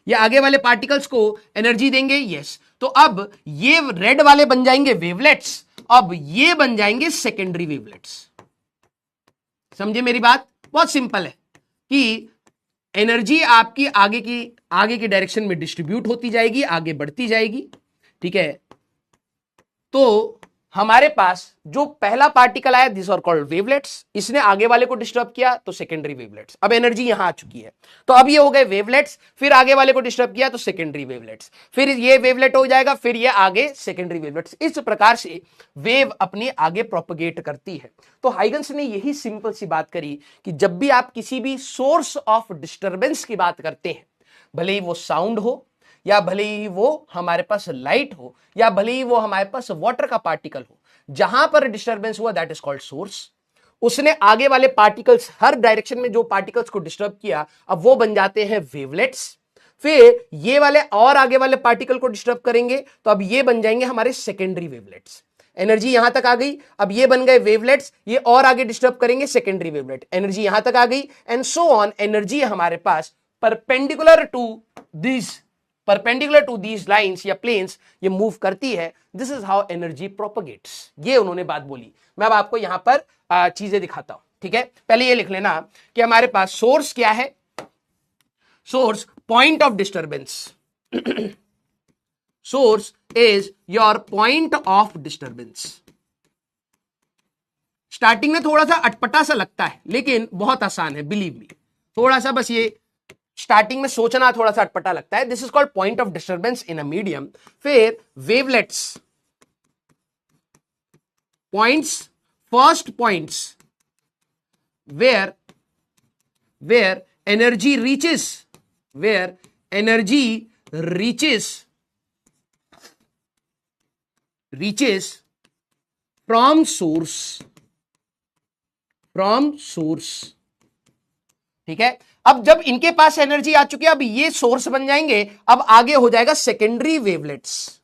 ये आगे वाले पार्टिकल्स को एनर्जी देंगे, यस। तो अब ये रेड वाले बन जाएंगे वेवलेट्स, अब ये बन जाएंगे सेकेंडरी वेवलेट्स। समझे मेरी बात, बहुत सिंपल है कि एनर्जी आपकी आगे की डायरेक्शन में डिस्ट्रीब्यूट होती जाएगी, आगे बढ़ती जाएगी, ठीक है। तो हमारे पास जो पहला पार्टिकल आया, दिस आर कॉल्ड वेवलेट्स, इसने आगे वाले को डिस्टर्ब किया तो सेकेंडरी वेवलेट्स। अब एनर्जी यहां आ चुकी है, तो अब ये हो गए वेवलेट्स, फिर आगे वाले को डिस्टर्ब किया तो सेकेंडरी वेवलेट्स, फिर ये वेवलेट हो जाएगा, फिर ये आगे सेकेंडरी वेवलेट्स। इस प्रकार से वेव अपनी आगे प्रोपगेट करती है। तो हाइगन्स ने यही सिंपल सी बात करी कि जब भी आप किसी भी सोर्स ऑफ डिस्टर्बेंस की बात करते हैं, भले ही वो साउंड हो, या भले ही वो हमारे पास लाइट हो, या भले ही वो हमारे पास वाटर का पार्टिकल हो, जहां पर डिस्टर्बेंस हुआ दैट इज कॉल्ड सोर्स। उसने आगे वाले पार्टिकल्स, हर डायरेक्शन में जो पार्टिकल्स को डिस्टर्ब किया, अब वो बन जाते हैं वेवलेट्स। फिर ये वाले और आगे वाले पार्टिकल को डिस्टर्ब करेंगे तो अब ये बन जाएंगे हमारे सेकेंडरी वेवलेट्स। एनर्जी यहां तक आ गई, अब ये बन गए वेवलेट्स, ये और आगे डिस्टर्ब करेंगे, सेकेंडरी वेवलेट। एनर्जी यहां तक आ गई एंड सो ऑन। एनर्जी हमारे पास परपेंडिकुलर टू दीज लाइन्स या प्लेन्स ये मूव करती है। This is how energy propagates. ये उन्होंने बात बोली। मैं अब आपको यहां पर चीजें दिखाता हूं, ठीक है। पहले ये लिख लेना कि हमारे पास सोर्स क्या है, source point of disturbance. Source is your point of disturbance. Starting में थोड़ा सा अटपटा सा लगता है लेकिन बहुत आसान है, बिलीव मी। थोड़ा सा बस ये स्टार्टिंग में सोचना थोड़ा सा अटपटा लगता है। This is called point of disturbance in a medium. फिर wavelets, points, first points where energy reaches from source, ठीक है। अब जब इनके पास एनर्जी आ चुकी है, अब ये सोर्स बन जाएंगे, अब आगे हो जाएगा सेकेंडरी वेवलेट्स।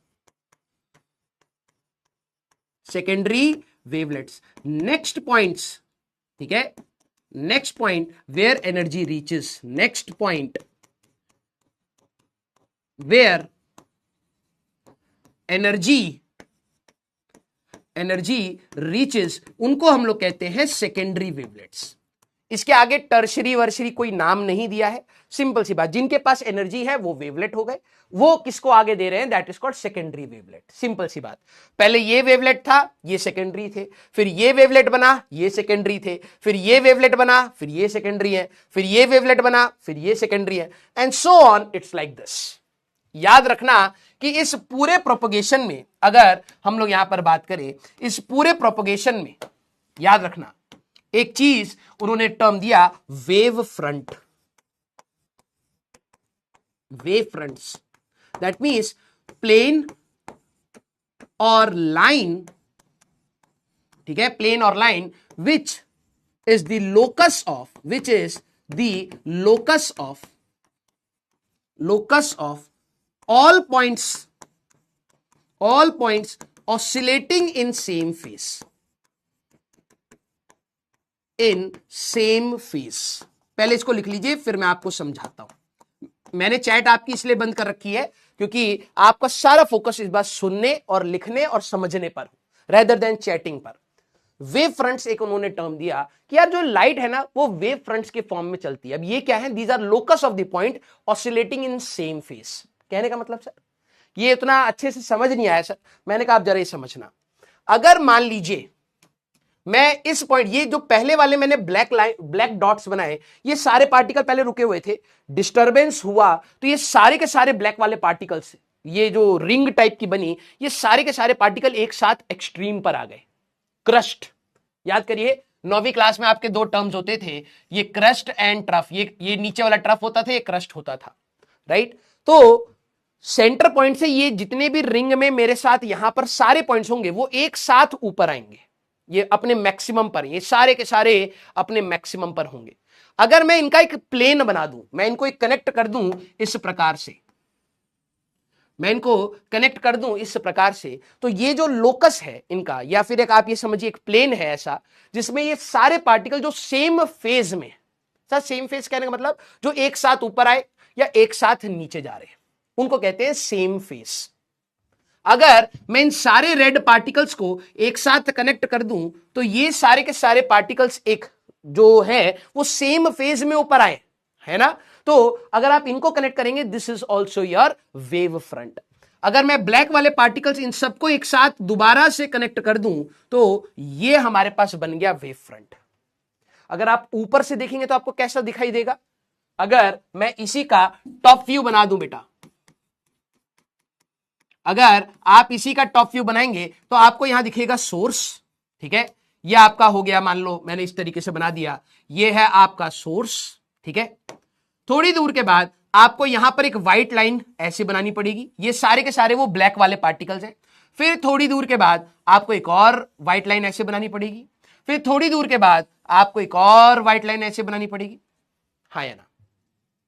नेक्स्ट पॉइंट्स, ठीक है, next point where energy reaches, next point where energy reaches, उनको हम लोग कहते हैं सेकेंडरी वेवलेट्स। इसके आगे टर्शरी वर्शरी कोई नाम नहीं दिया है, सिंपल सी बात, जिनके पास एनर्जी है वो वेवलेट हो गए, वो किसको आगे दे रहे हैं, that is called secondary wavelet. Simple सी बात, पहले ये वेवलेट था, ये सेकेंडरी थे, फिर ये वेवलेट बना, ये सेकेंडरी थे, फिर ये वेवलेट बना, फिर ये सेकेंडरी है, फिर ये वेवलेट बना, फिर ये सेकेंडरी है, and so on, it's like this. याद रखना कि इस पूरे प्रोपगेशन में, अगर हम लोग यहां पर बात करें, इस पूरे प्रोपगेशन में याद रखना एक चीज उन्होंने टर्म दिया, wave front. Wave fronts, that means plane और लाइन, ठीक है, प्लेन और line which is the locus of, which is the locus of all points oscillating in same phase, पहले इसको लिख लीजिए, फिर मैं आपको समझाता हूं। मैंने चैट आपकी इसलिए बंद कर रखी है क्योंकि आपका सारा फोकस इस बात सुनने और लिखने और समझने पर रेदर देन चैटिंग पर। वेव फ्रंट्स एक उन्होंने टर्म दिया कि यार जो लाइट है ना वो वेव फ्रंट्स के फॉर्म में चलती है। अब ये क्या है, these are locus of the point oscillating in same phase. कहने का मतलब सर ये इतना अच्छे से समझ नहीं आया सर, मैंने कहा आप जरा ये समझना। अगर मान लीजिए मैं इस पॉइंट, ये जो पहले वाले मैंने ब्लैक डॉट्स बनाए, ये सारे पार्टिकल पहले रुके हुए थे, डिस्टरबेंस हुआ तो ये सारे के सारे ब्लैक वाले पार्टिकल्स, ये जो रिंग टाइप की बनी, ये सारे के सारे पार्टिकल एक साथ एक्सट्रीम पर आ गए, क्रस्ट। याद करिए 9वीं क्लास में आपके दो टर्म्स होते थे, ये क्रस्ट एंड ट्रफ। ये नीचे वाला ट्रफ होता था, ये क्रस्ट होता था, राइट। तो सेंटर पॉइंट से ये जितने भी रिंग में मेरे साथ यहां पर सारे पॉइंट्स होंगे वो एक साथ ऊपर आएंगे, ये अपने मैक्सिमम पर, ये सारे के सारे अपने मैक्सिमम पर होंगे। अगर मैं इनका एक प्लेन बना दूं, मैं इनको एक कनेक्ट कर दूं इस प्रकार से, मैं इनको कनेक्ट कर दूं इस प्रकार से, तो ये जो लोकस है इनका, या फिर एक आप ये समझिए एक प्लेन है ऐसा जिसमें ये सारे पार्टिकल जो सेम फेज में, सर सेम फेज कहने का मतलब जो एक साथ ऊपर आए या एक साथ नीचे जा रहे हैं, उनको कहते हैं सेम फेज। अगर मैं इन सारे रेड पार्टिकल्स को एक साथ कनेक्ट कर दूं तो ये सारे के सारे पार्टिकल्स एक जो है वो सेम फेज में ऊपर आए, है ना। तो अगर आप इनको कनेक्ट करेंगे, this is also your wave front. अगर मैं ब्लैक वाले पार्टिकल्स इन सबको एक साथ दोबारा से कनेक्ट कर दूं तो ये हमारे पास बन गया वेव फ्रंट। अगर आप ऊपर से देखेंगे तो आपको कैसा दिखाई देगा, अगर मैं इसी का टॉप व्यू बना दूं बेटा, अगर आप इसी का टॉप व्यू बनाएंगे तो आपको यहां दिखेगा सोर्स, ठीक है, ये आपका हो गया, मान लो मैंने इस तरीके से बना दिया, ये है आपका सोर्स, ठीक है। थोड़ी दूर के बाद आपको यहां पर एक व्हाइट लाइन ऐसे बनानी पड़ेगी, ये सारे के सारे वो ब्लैक वाले पार्टिकल्स हैं। फिर थोड़ी दूर के बाद आपको एक और व्हाइट लाइन ऐसे बनानी पड़ेगी, फिर थोड़ी दूर के बाद आपको एक और व्हाइट लाइन ऐसे बनानी पड़ेगी, हाँ या ना,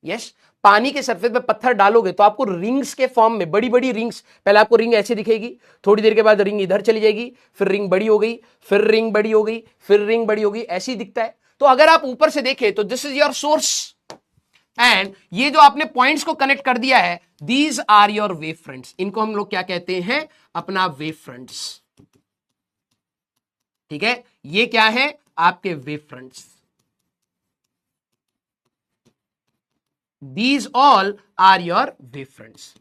यस। पानी के सरफेस पे पत्थर डालोगे तो आपको रिंग्स के फॉर्म में, बड़ी बड़ी रिंग्स, पहले आपको रिंग ऐसे दिखेगी, थोड़ी देर के बाद रिंग इधर चली जाएगी, फिर रिंग बड़ी हो गई, फिर रिंग बड़ी हो गई, फिर रिंग बड़ी हो गई, ऐसे ही दिखता है। तो अगर आप ऊपर से देखें तो this is your source, and ये जो आपने पॉइंट्स को कनेक्ट कर दिया है, these are your wave fronts. इनको हम लोग क्या कहते हैं, अपना वेव फ्रंट्स, ठीक है। ये क्या है, आपके wave fronts. These all are your wave fronts.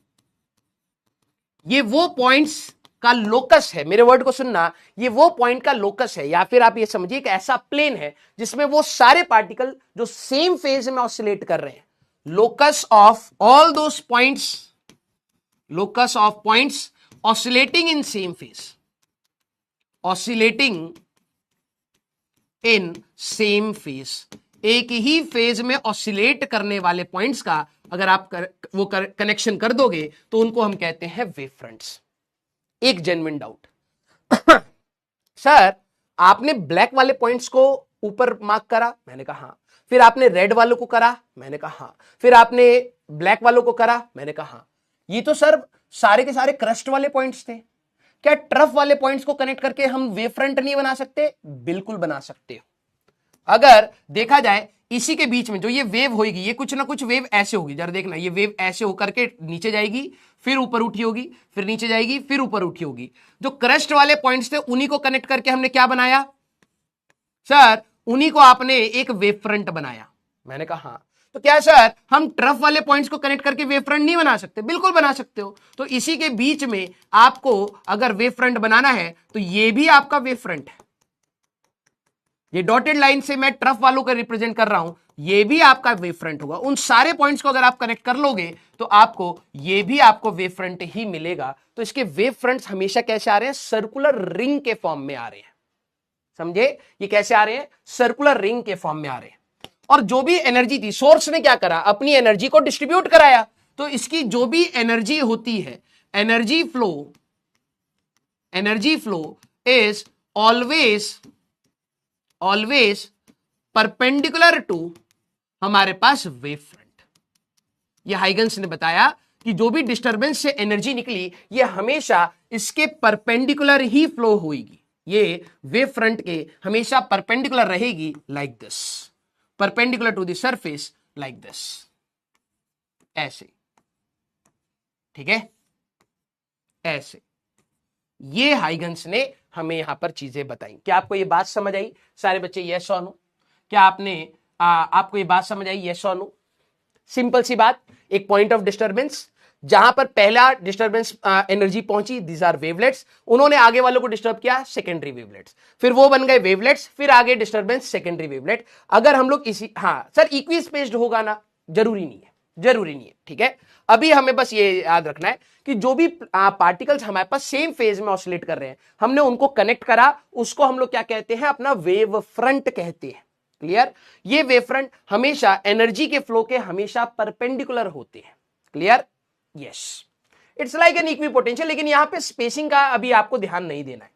ये वो पॉइंट्स का लोकस है, मेरे वर्ड को सुनना, ये वो पॉइंट का लोकस है, या फिर आप ये समझिए कि ऐसा प्लेन है जिसमें वो सारे पार्टिकल जो सेम फेज में ऑसिलेट कर रहे हैं। Locus of all those points, locus of points oscillating in same phase, oscillating in same phase, एक ही फेज में ऑसिलेट करने वाले पॉइंट्स का अगर आप कनेक्शन कर दोगे तो उनको हम कहते हैं वेव फ्रंट्स। एक जेन्युइन डाउट सर आपने ब्लैक वाले पॉइंट्स को ऊपर मार्क करा, मैंने कहा हाँ। फिर आपने रेड वालों को करा, मैंने कहा हाँ। फिर आपने ब्लैक वालों को करा, मैंने कहा हाँ। ये तो सर सारे के सारे क्रस्ट वाले पॉइंट्स थे, क्या ट्रफ वाले पॉइंट्स को कनेक्ट करके हम वेव फ्रंट नहीं बना सकते? बिल्कुल बना सकते हो। अगर देखा जाए इसी के बीच में जो ये वेव होगी, ये कुछ ना कुछ वेव ऐसे होगी, जरा देखना, ये वेव ऐसे होकर के नीचे जाएगी, फिर ऊपर उठी होगी, फिर नीचे जाएगी, फिर ऊपर उठी होगी। जो क्रस्ट वाले पॉइंट्स थे उन्हीं को कनेक्ट करके हमने क्या बनाया सर, उन्हीं को आपने एक वेव फ्रंट बनाया। मैंने कहा हाँ। तो क्या सर हम ट्रफ वाले पॉइंट्स को कनेक्ट करके वेव फ्रंट नहीं बना सकते? बिल्कुल बना सकते हो। तो इसी के बीच में आपको अगर वेव फ्रंट बनाना है तो ये भी आपका वेव फ्रंट है। ये डॉटेड लाइन से मैं ट्रफ वालों को रिप्रेजेंट कर रहा हूं, ये भी आपका वेव फ्रंट होगा। उन सारे पॉइंट्स को अगर आप कनेक्ट कर लोगे तो आपको ये भी आपको वेव फ्रंट ही मिलेगा। तो इसके वेव फ्रंट्स हमेशा कैसे आ रहे हैं? सर्कुलर रिंग के फॉर्म में आ रहे हैं। समझे? ये कैसे आ रहे हैं? सर्कुलर रिंग के फॉर्म में आ रहे हैं। और जो भी एनर्जी थी, सोर्स ने क्या करा? अपनी एनर्जी को डिस्ट्रीब्यूट कराया। तो इसकी जो भी एनर्जी होती है, energy flow is always perpendicular to हमारे पास वेव फ्रंट। ये हाइगन्स ने बताया कि जो भी डिस्टरबेंस से एनर्जी निकली ये हमेशा इसके परपेंडिकुलर ही फ्लो होगी। ये वेव फ्रंट के हमेशा परपेंडिकुलर रहेगी, like this, perpendicular to the surface, like this, ऐसे। ठीक है, ऐसे। ये हाइगन्स ने हमें यहां पर चीजें बताई। क्या आपको ये बात समझ आई सारे बच्चे? यस और नो? क्या आपको ये बात समझ आई? यस और नो? सिंपल सी बात, एक पॉइंट ऑफ डिस्टरबेंस, जहां पर पहला डिस्टरबेंस एनर्जी पहुंची, दीज आर वेवलेट्स, उन्होंने आगे वालों को डिस्टर्ब किया, सेकेंडरी वेवलेट्स, फिर वो बन गए वेवलेट्स, फिर आगे डिस्टरबेंस, सेकेंडरी वेवलेट। अगर हम लोग इसी, हाँ सर इक्वी स्पेस्ड होगा ना? जरूरी नहीं है, जरूरी नहीं है। ठीक है, अभी हमें बस ये याद रखना है कि जो भी पार्टिकल्स हमारे पास सेम फेज में ऑसिलेट कर रहे हैं, हमने उनको कनेक्ट करा, उसको हम लोग क्या कहते हैं? अपना वेव फ्रंट कहते हैं। क्लियर? ये वेव फ्रंट हमेशा एनर्जी के फ्लो के हमेशा परपेंडिकुलर होते हैं। Clear? Yes, it's like an equipotential. लेकिन यहां पे स्पेसिंग का अभी आपको ध्यान नहीं देना है।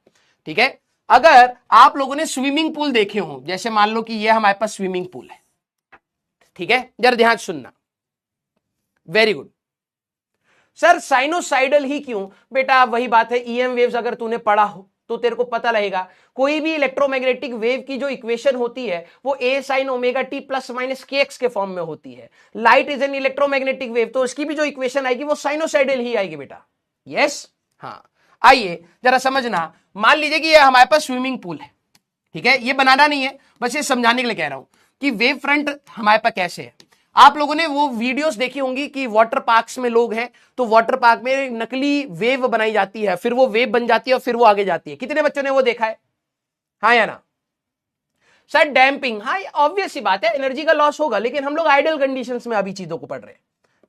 ठीक है, अगर आप लोगों ने स्विमिंग पूल देखे हो, जैसे मान लो कि ये हमारे पास स्विमिंग पूल है, ठीक है, जरा ध्यान सुनना, वेरी गुड। सर साइनोसाइडल ही क्यों? बेटा वही बात है, ईएम वेव्स अगर तूने पढ़ा हो तो तेरे को पता रहेगा, कोई भी इलेक्ट्रोमैग्नेटिक वेव की जो इक्वेशन होती है वो A sine omega t plus minus k x के फॉर्म में होती है। Light is an electromagnetic wave, तो उसकी भी जो इक्वेशन आएगी वो साइनोसाइडल ही आएगी बेटा। यस, हाँ। आइए जरा समझना, मान लीजिए कि ये हमारे पास स्विमिंग पूल है, ठीक है, ये बनाना नहीं है, बस ये समझाने के लिए कह रहा हूं कि वेव फ्रंट हमारे पास कैसे है। आप लोगों ने वो वीडियोस देखी होंगी कि वाटर पार्क्स में लोग हैं तो वाटर पार्क में नकली वेव बनाई जाती है, फिर वो वेव बन जाती है और फिर वो आगे जाती है। कितने बच्चों ने वो देखा है? हाँ या ना? सर डैम्पिंग, हाँ ऑब्वियस सी बात है, एनर्जी का लॉस होगा, लेकिन हम लोग आइडियल कंडीशंस में अभी चीजों को पढ़ रहे हैं।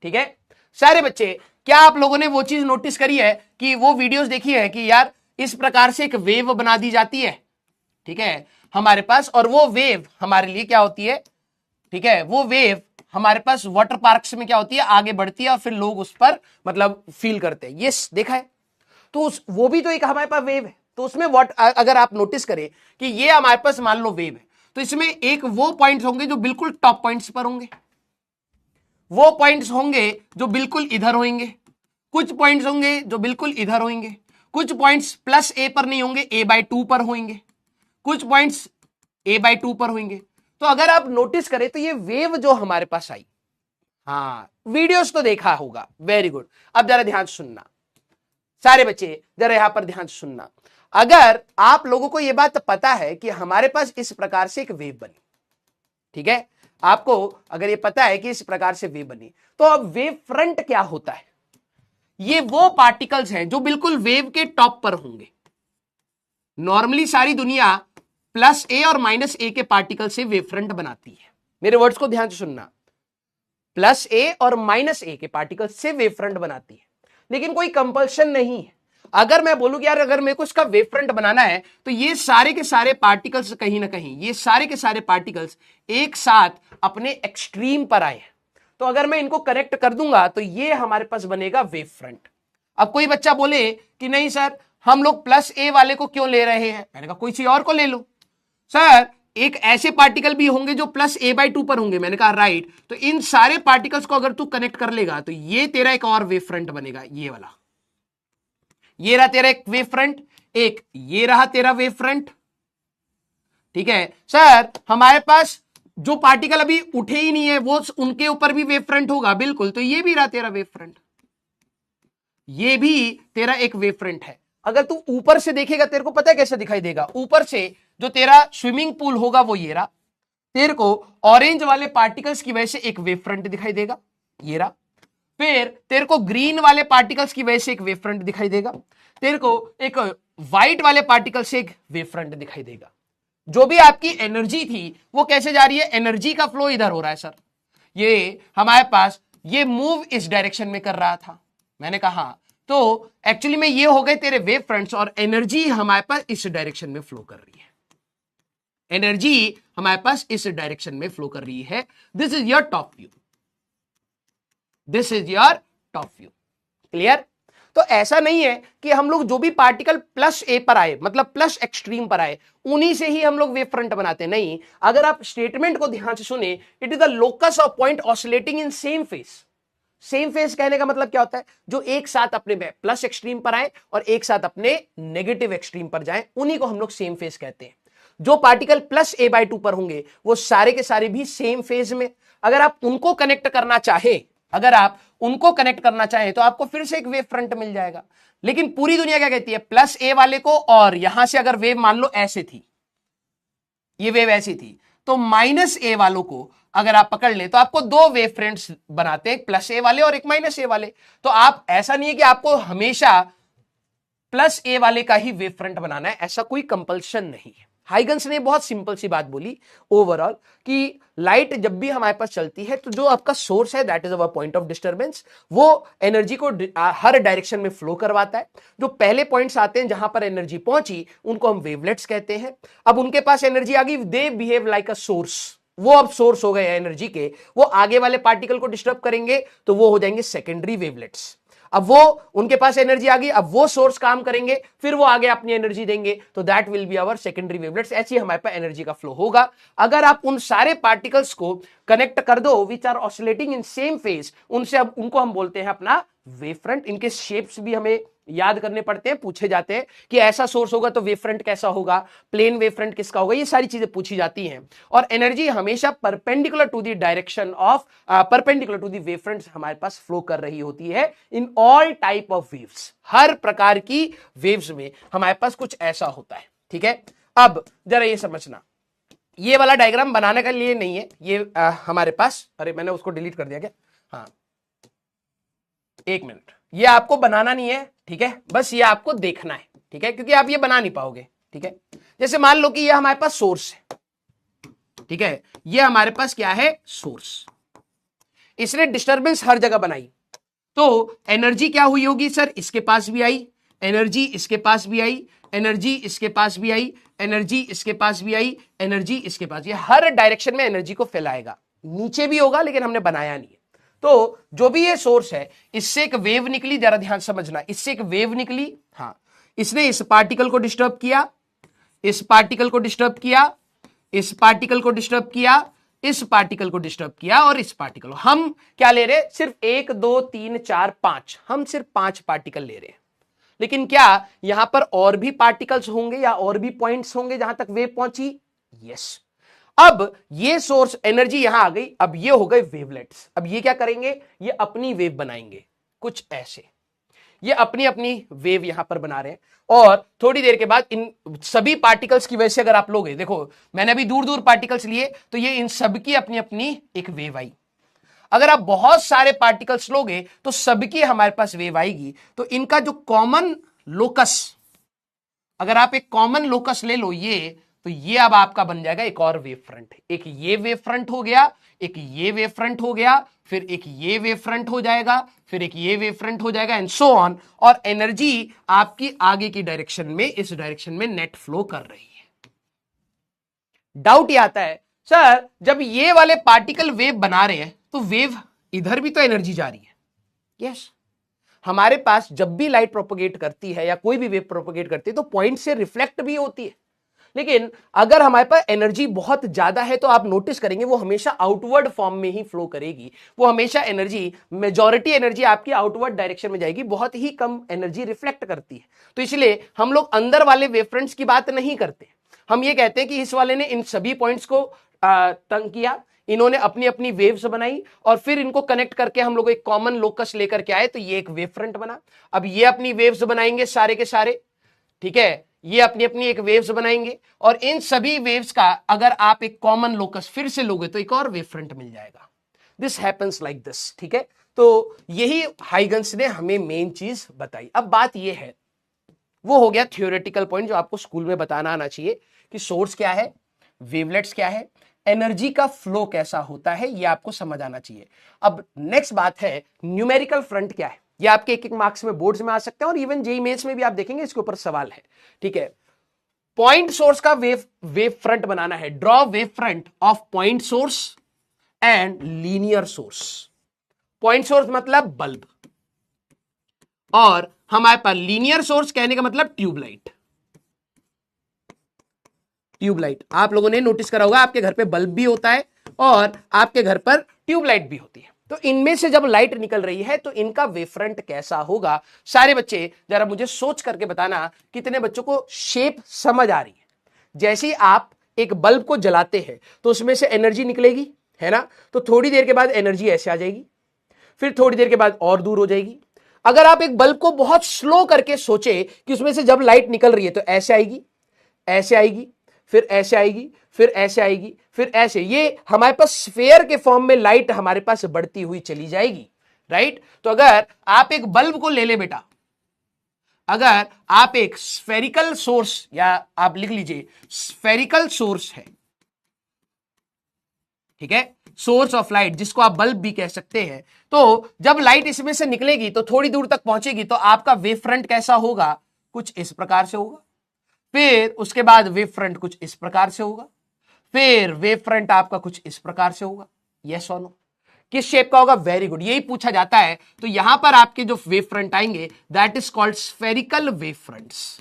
ठीक है सारे बच्चे, क्या आप लोगों ने वो चीज नोटिस करी है कि वो वीडियोस देखी है कि यार इस प्रकार से एक वेव बना दी जाती है, ठीक है, हमारे पास, और वो वेव हमारे लिए क्या होती है? ठीक है, वो वेव हमारे पास वाटर पार्क्स में क्या होती है? आगे बढ़ती है और फिर लोग उस पर मतलब फील करते हैं। यस, देखा है। तो वो भी तो एक हमारे पास वेव है। तो उसमें अगर आप नोटिस करें कि ये हमारे पास मान लो वेव है, तो इसमें एक वो पॉइंट्स होंगे जो बिल्कुल टॉप पॉइंट्स पर होंगे, वो पॉइंट्स होंगे जो बिल्कुल इधर होंगे, कुछ पॉइंट्स होंगे जो बिल्कुल इधर होंगे, कुछ पॉइंट्स प्लस ए पर नहीं होंगे, a/2 पर होंगे, कुछ पॉइंट्स a/2 पर होंगे। तो अगर आप नोटिस करें तो ये वेव जो हमारे पास आई, हाँ वीडियोस तो देखा होगा, वेरी गुड। अब जरा ध्यान सुनना सारे बच्चे, जरा यहां पर ध्यान सुनना। अगर आप लोगों को यह बात पता है कि हमारे पास इस प्रकार से एक वेव बनी, ठीक है, आपको अगर ये पता है कि इस प्रकार से वेव बनी, तो अब वेव फ्रंट क्या होता है? ये वो पार्टिकल्स हैं जो बिल्कुल वेव के टॉप पर होंगे। नॉर्मली सारी दुनिया प्लस ए और माइनस ए के पार्टिकल से वेव फ्रंट बनाती है। मेरे वर्ड्स को ध्यान से सुनना, प्लस ए और माइनस ए के पार्टिकल से वेव फ्रंट बनाती है, लेकिन कोई कंपल्शन नहीं है। अगर मैं बोलूं कि यार अगर मेरे को इसका वेव फ्रंट बनाना है तो ये सारे के सारे पार्टिकल्स कहीं ना कहीं, ये सारे के सारे पार्टिकल्स एक साथ अपने एक्सट्रीम पर आए, तो अगर मैं इनको कनेक्ट कर दूंगा तो ये हमारे पास बनेगा वेव फ्रंट। अब कोई बच्चा बोले कि नहीं सर हम लोग प्लस ए वाले को क्यों ले रहे हैं? मैंने कहा कोई चीज और को ले लो। सर एक ऐसे पार्टिकल भी होंगे जो प्लस a/2 पर होंगे। मैंने कहा राइट, तो इन सारे पार्टिकल्स को अगर तू कनेक्ट कर लेगा तो ये तेरा एक और वेव फ्रंट बनेगा, ये वाला, ये रहा तेरा एक वेव फ्रंट, एक ये रहा तेरा वेव फ्रंट। ठीक है सर, हमारे पास जो पार्टिकल अभी उठे ही नहीं है वो उनके ऊपर भी वेव फ्रंट होगा, बिल्कुल, तो ये भी रहा तेरा वेव फ्रंट, ये भी तेरा एक वेव फ्रंट है। अगर तू ऊपर से देखेगा तेरे को पता है कैसे दिखाई देगा? ऊपर से जो तेरा स्विमिंग पूल होगा वो ये रहा, तेरे को ऑरेंज वाले पार्टिकल्स की वजह से एक वेव फ्रंट दिखाई देगा, ये रहा। फिर तेरे को ग्रीन वाले पार्टिकल्स की वजह से एक वेव फ्रंट दिखाई देगा, तेरे को एक व्हाइट वाले पार्टिकल से एक वेव फ्रंट दिखाई देगा। जो भी आपकी एनर्जी थी वो कैसे जा रही है, एनर्जी का फ्लो इधर हो रहा है सर, ये हमारे पास ये मूव इस डायरेक्शन में कर रहा था, मैंने कहा तो एक्चुअली में ये हो गए तेरे वेव फ्रंट्स, और एनर्जी हमारे पास इस डायरेक्शन में फ्लो कर रही है, एनर्जी हमारे पास इस डायरेक्शन में फ्लो कर रही है। This is your top view, this is your top view, clear. तो ऐसा नहीं है कि हम लोग जो भी पार्टिकल प्लस ए पर आए, मतलब प्लस एक्सट्रीम पर आए, उन्हीं से ही हम लोग वेव फ्रंट बनाते, नहीं। अगर आप स्टेटमेंट को ध्यान से सुने, it is the locus of point oscillating in same phase. Same phase कहने का मतलब क्या होता है, जो एक साथ अपने प्लस एक्सट्रीम पर आए और एक साथ अपने नेगेटिव एक्सट्रीम पर जाए, उन्हीं को हम लोग सेम फेज कहते हैं। जो पार्टिकल प्लस ए बाई 2 पर होंगे वो सारे के सारे भी सेम फेज में। अगर आप उनको कनेक्ट करना चाहे, अगर आप उनको कनेक्ट करना चाहें तो आपको फिर से एक वेव फ्रंट मिल जाएगा। लेकिन पूरी दुनिया क्या कहती है, प्लस ए वाले को, और यहां से अगर वेव मान लो ऐसे थी, ये वेव ऐसी थी, तो माइनस ए वालों को अगर आप पकड़ ले तो आपको दो वेव फ्रंट्स बनाते हैं, एक प्लस ए वाले और एक माइनस ए वाले। तो आप, ऐसा नहीं है कि आपको हमेशा प्लस ए वाले का ही वेव फ्रंट बनाना है, ऐसा कोई कंपल्शन नहीं है। हाइगन्स ने बहुत सिंपल सी बात बोली ओवरऑल कि लाइट जब भी हमारे पास चलती है तो जो आपका सोर्स है that is our point of disturbance, वो एनर्जी को हर डायरेक्शन में फ्लो करवाता है। जो पहले पॉइंट्स आते हैं जहां पर एनर्जी पहुंची उनको हम वेवलेट्स कहते हैं। अब उनके पास एनर्जी आ गई, they behave like a source, वो अब सोर्स हो गए एनर्जी के, वो आगे वाले पार्टिकल को डिस्टर्ब करेंगे तो वो हो जाएंगे सेकेंडरी वेवलेट्स। अब वो, उनके पास एनर्जी आ गई, अब वो सोर्स काम करेंगे, फिर वो आगे अपनी एनर्जी देंगे, तो that will be our secondary wavelets. ऐसी हमारे पास एनर्जी का फ्लो होगा। अगर आप उन सारे पार्टिकल्स को कनेक्ट कर दो which are oscillating in same phase, उनसे अब उनको हम बोलते हैं अपना वेव फ्रंट। इनके शेप्स भी हमें याद करने पड़ते हैं, पूछे जाते हैं कि ऐसा सोर्स होगा तो वेव फ्रंट कैसा होगा, प्लेन वेव फ्रंट किसका होगा, ये सारी चीजें पूछी जाती हैं। और एनर्जी हमेशा perpendicular to the direction of, perpendicular to the wave fronts हमारे पास फ्लो कर रही होती है in all type of waves. हर प्रकार की वेव्स में हमारे पास कुछ ऐसा होता है, ठीक है। अब जरा ये समझना, ये वाला डायग्राम बनाने के लिए नहीं है, ये हमारे पास, अरे मैंने उसको डिलीट कर दिया क्या, हाँ एक मिनट, ये आपको बनाना नहीं है, ठीक है, बस ये आपको देखना है, ठीक है, क्योंकि आप ये बना नहीं पाओगे, ठीक है। जैसे मान लो कि ये हमारे पास सोर्स है, ठीक है, ये हमारे पास क्या है, सोर्स। इसने डिस्टरबेंस हर जगह बनाई, तो एनर्जी क्या हुई होगी सर, इसके पास भी आई एनर्जी, इसके पास भी आई एनर्जी, इसके पास भी आई एनर्जी, इसके पास भी आई एनर्जी, इसके पास, ये हर डायरेक्शन में एनर्जी को फैलाएगा। नीचे भी होगा लेकिन हमने बनाया नहीं है। तो जो भी ये सोर्स है, इससे एक वेव निकली, जरा ध्यान समझना, इससे एक वेव निकली, हाँ, इसने इस पार्टिकल को डिस्टर्ब किया, इस पार्टिकल को डिस्टर्ब किया, इस पार्टिकल को डिस्टर्ब किया, इस पार्टिकल को डिस्टर्ब किया, और इस पार्टिकल को। हम क्या ले रहे हैं, सिर्फ 1 2 3 4 5, हम सिर्फ 5 पार्टिकल ले रहे हैं। लेकिन क्या यहां पर और भी पार्टिकल्स होंगे या और भी पॉइंट्स होंगे जहां तक वेव पहुंची? यस। अब ये सोर्स एनर्जी यहां आ गई, अब ये हो गए वेवलेट्स। अब ये क्या करेंगे, ये अपनी वेव बनाएंगे कुछ ऐसे, ये अपनी अपनी वेव यहां पर बना रहे हैं। और थोड़ी देर के बाद इन सभी पार्टिकल्स की वजह से अगर आप लोगे, देखो मैंने अभी दूर दूर पार्टिकल्स लिए तो ये इन सबकी अपनी अपनी एक वेव आई। अगर आप बहुत सारे पार्टिकल्स लोगे तो सबकी हमारे पास वेव आएगी। तो इनका जो कॉमन लोकस, अगर आप एक कॉमन लोकस ले लो ये, तो ये अब आपका बन जाएगा एक और वेव फ्रंट। एक ये वेव फ्रंट हो गया, एक ये वेव फ्रंट हो गया, फिर एक ये वेव फ्रंट हो जाएगा, फिर एक ये वेव फ्रंट हो जाएगा, एंड सो ऑन। और एनर्जी आपकी आगे की डायरेक्शन में, इस डायरेक्शन में नेट फ्लो कर रही है। डाउट ये आता है, सर जब ये वाले पार्टिकल वेव बना रहे हैं तो वेव इधर भी तो एनर्जी जा रही है। यस, हमारे पास जब भी लाइट प्रोपोगेट करती है या कोई भी वेव प्रोपोगेट करती है तो पॉइंट से रिफ्लेक्ट भी होती है। लेकिन अगर हमारे पास एनर्जी बहुत ज्यादा है तो आप नोटिस करेंगे वो हमेशा आउटवर्ड फॉर्म में ही फ्लो करेगी। वो हमेशा एनर्जी, मेजॉरिटी एनर्जी आपकी आउटवर्ड डायरेक्शन में जाएगी, बहुत ही कम एनर्जी रिफ्लेक्ट करती है। तो इसलिए हम लोग अंदर वाले वेव फ्रंट्स की बात नहीं करते, हम ये कहते हैं कि इस वाले ने इन सभी पॉइंट्स को तंग किया, इन्होंने अपनी अपनी वेव्स बनाई और फिर इनको कनेक्ट करके हम लोग एक कॉमन लोकस लेकर के आए, तो ये एक वेव फ्रंट बना। अब ये अपनी वेव्स बनाएंगे सारे के सारे, ठीक है, ये अपनी अपनी एक वेव्स बनाएंगे और इन सभी वेव्स का अगर आप एक कॉमन लोकस फिर से लोगे तो एक और वेव फ्रंट मिल जाएगा। दिस हैपन्स लाइक दिस, ठीक है। तो यही हाइगन्स ने हमें मेन चीज बताई। अब बात ये है, वो हो गया थियोरेटिकल पॉइंट जो आपको स्कूल में बताना आना चाहिए कि सोर्स क्या है, वेवलेट्स क्या है, एनर्जी का फ्लो कैसा होता है, ये आपको समझ आना चाहिए। अब नेक्स्ट बात है न्यूमेरिकल फ्रंट क्या है। ये आपके एक एक मार्क्स में बोर्ड्स में आ सकते हैं और इवन जेईई मेंस में भी आप देखेंगे इसके ऊपर सवाल है, ठीक है। पॉइंट सोर्स का वेव फ्रंट बनाना है। Draw wave front of point source and linear source. Point source मतलब बल्ब और हमारे पास लीनियर सोर्स कहने का मतलब ट्यूबलाइट। ट्यूबलाइट आप लोगों ने नोटिस करा होगा, आपके घर पे बल्ब भी होता है और आपके घर पर ट्यूबलाइट भी होती है। तो इनमें से जब लाइट निकल रही है तो इनका वेवफ्रंट कैसा होगा। सारे बच्चे जरा मुझे सोच करके बताना कितने बच्चों को शेप समझ आ रही है। जैसे ही आप एक बल्ब को जलाते हैं तो उसमें से एनर्जी निकलेगी, है ना। तो थोड़ी देर के बाद एनर्जी ऐसे आ जाएगी, फिर थोड़ी देर के बाद और दूर हो जाएगी। अगर आप एक बल्ब को बहुत स्लो करके सोचे कि उसमें से जब लाइट निकल रही है तो ऐसे आएगी, ऐसे आएगी, फिर ऐसे आएगी, फिर ऐसे आएगी, फिर ऐसे, ये हमारे पास स्फेयर के फॉर्म में लाइट हमारे पास बढ़ती हुई चली जाएगी, राइट। तो अगर आप एक बल्ब को ले ले बेटा, अगर आप एक स्फेरिकल सोर्स, या आप लिख लीजिए स्फेरिकल सोर्स है, ठीक है, सोर्स ऑफ लाइट जिसको आप बल्ब भी कह सकते हैं, तो जब लाइट इसमें से निकलेगी तो थोड़ी दूर तक पहुंचेगी तो आपका वेव फ्रंट कैसा होगा, कुछ इस प्रकार से होगा। फिर उसके बाद वेव फ्रंट कुछ इस प्रकार से होगा, फिर वेव फ्रंट आपका कुछ इस प्रकार से होगा। यस और नो, किस शेप का होगा? वेरी गुड, यही पूछा जाता है। तो यहां पर आपके जो वेव फ्रंट आएंगे that is called spherical wave fronts.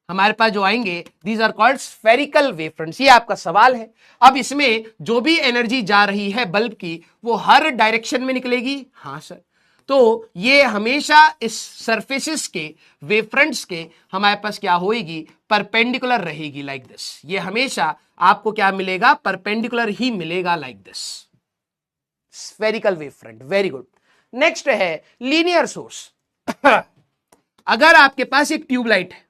हमारे पास जो आएंगे these are called spherical wave fronts. ये आपका सवाल है। अब इसमें जो भी एनर्जी जा रही है बल्ब की वो हर डायरेक्शन में निकलेगी। हाँ सर, तो ये हमेशा इस सरफेसेस के वेव फ्रंट्स के हमारे पास क्या होगी, परपेंडिकुलर रहेगी लाइक दिस। ये हमेशा आपको क्या मिलेगा, परपेंडिकुलर ही मिलेगा like this, spherical wave front. Very good. Next है लीनियर सोर्स। अगर आपके पास एक ट्यूबलाइट है,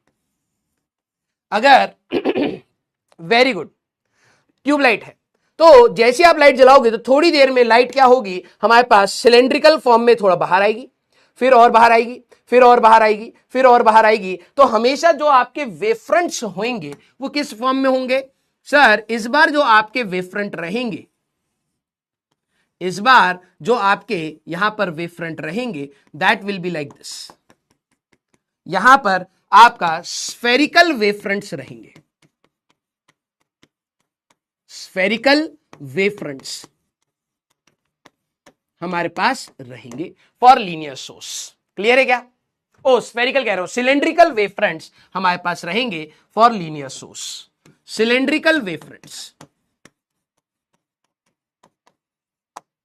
अगर वेरी गुड ट्यूबलाइट है, तो जैसे आप लाइट जलाओगे तो थोड़ी देर में लाइट क्या होगी, हमारे पास सिलेंड्रिकल फॉर्म में थोड़ा बाहर आएगी, फिर और बाहर आएगी, फिर और बाहर आएगी, फिर और बाहर आएगी। तो हमेशा जो आपके वेवफ्रंट्स होंगे वो किस फॉर्म में होंगे सर? इस बार जो आपके वेवफ्रंट रहेंगे, इस बार जो आपके यहां पर वेवफ्रंट रहेंगे that will be like this. यहां पर आपका स्फेरिकल वेवफ्रंट्स रहेंगे, स्फेरिकल वेवफ्रंट्स हमारे पास रहेंगे फॉर लीनियर सोर्स। क्लियर है क्या? ओ स्फेरिकल कह रहा हूं, सिलेंड्रिकल वेवफ्रंट्स हमारे पास रहेंगे फॉर लीनियर सोर्स। सिलेंड्रिकल वेवफ्रंट्स,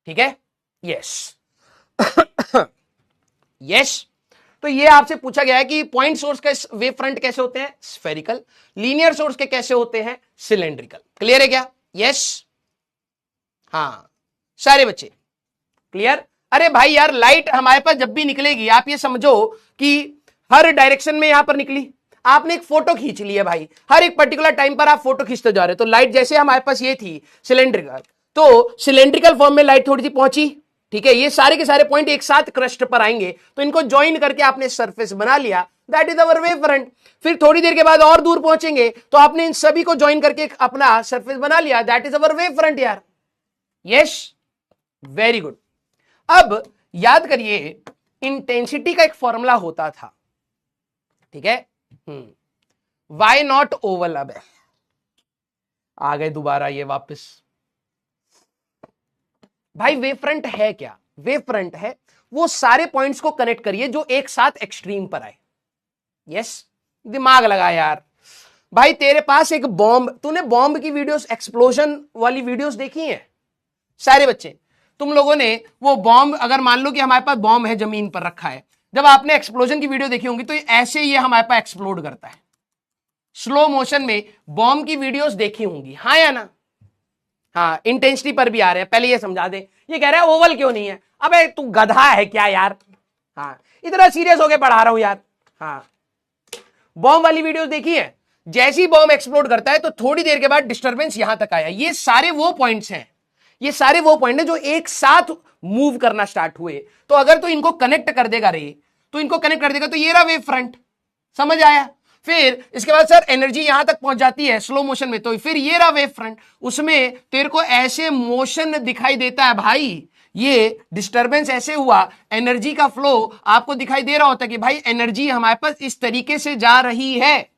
ठीक है। Yes yes. तो ये आपसे पूछा गया है कि पॉइंट सोर्स के वेव फ्रंट कैसे होते हैं, स्फेरिकल। लीनियर सोर्स के कैसे होते हैं, सिलेंड्रिकल। क्लियर है क्या? यस हाँ सारे बच्चे क्लियर। अरे भाई यार, लाइट हमारे पास जब भी निकलेगी आप ये समझो कि हर डायरेक्शन में यहां पर निकली। आपने एक फोटो खींच ली है भाई, हर एक पर्टिकुलर टाइम पर आप फोटो खींचते जा रहे हो, तो लाइट जैसे हमारे पास ये थी सिलेंड्रिकल, तो सिलेंड्रिकल फॉर्म में लाइट थोड़ी सी पहुंची, ठीक है। ये सारे के सारे पॉइंट एक साथ क्रस्ट पर आएंगे तो इनको ज्वाइन करके आपने सरफेस बना लिया, that is our wave front. फिर थोड़ी देर के बाद और दूर पहुंचेंगे तो आपने इन सभी को ज्वाइन करके अपना सरफेस बना लिया, that is our wave front यार। Yes very good. अब याद करिए इंटेंसिटी का एक फॉर्मूला होता था, ठीक है। Why not oval. अब आ गए दोबारा ये वापस। भाई वेव फ्रंट है क्या? वेव फ्रंट है वो सारे पॉइंट्स को कनेक्ट करिए जो एक साथ एक्सट्रीम पर आए। यस दिमाग लगा यार। भाई तेरे पास एक बॉम्ब, तूने बॉम्ब की वीडियोस, एक्सप्लोजन वाली वीडियोस देखी हैं सारे बच्चे? तुम लोगों ने वो बॉम्ब, अगर मान लो कि हमारे पास बॉम्ब है जमीन पर रखा है, जब आपने एक्सप्लोजन की वीडियो देखी होंगी तो ऐसे ये हमारे पास एक्सप्लोड करता है, स्लो मोशन में बॉम्ब की वीडियोस देखी होंगी, हाँ या ना? हाँ इंटेंसिटी पर भी आ रहे हैं। पहले ये समझा दे, ये कह रहा है ओवल क्यों नहीं है। अबे तू गधा है क्या यार? हाँ इतना सीरियस होके पढ़ा रहा हूं यार। हाँ बॉम्ब वाली वीडियो देखी है? जैसे ही बॉम्ब एक्सप्लोड करता है तो थोड़ी देर के बाद डिस्टर्बेंस यहां तक आया। ये सारे वो पॉइंट्स हैं, ये सारे वो पॉइंट हैं जो एक साथ मूव करना स्टार्ट हुए। तो अगर तो इनको कनेक्ट कर देगा रे, तो इनको कनेक्ट कर देगा तो ये रहा वेव फ्रंट, समझ आया? फिर इसके बाद सर एनर्जी यहां तक पहुंच जाती है स्लो मोशन में, तो फिर ये रहा वेव फ्रंट, उसमें तेरे को ऐसे मोशन दिखाई देता है भाई, ये डिस्टरबेंस ऐसे हुआ, एनर्जी का फ्लो आपको दिखाई दे रहा होता है कि भाई एनर्जी हमारे पास इस तरीके से जा रही है,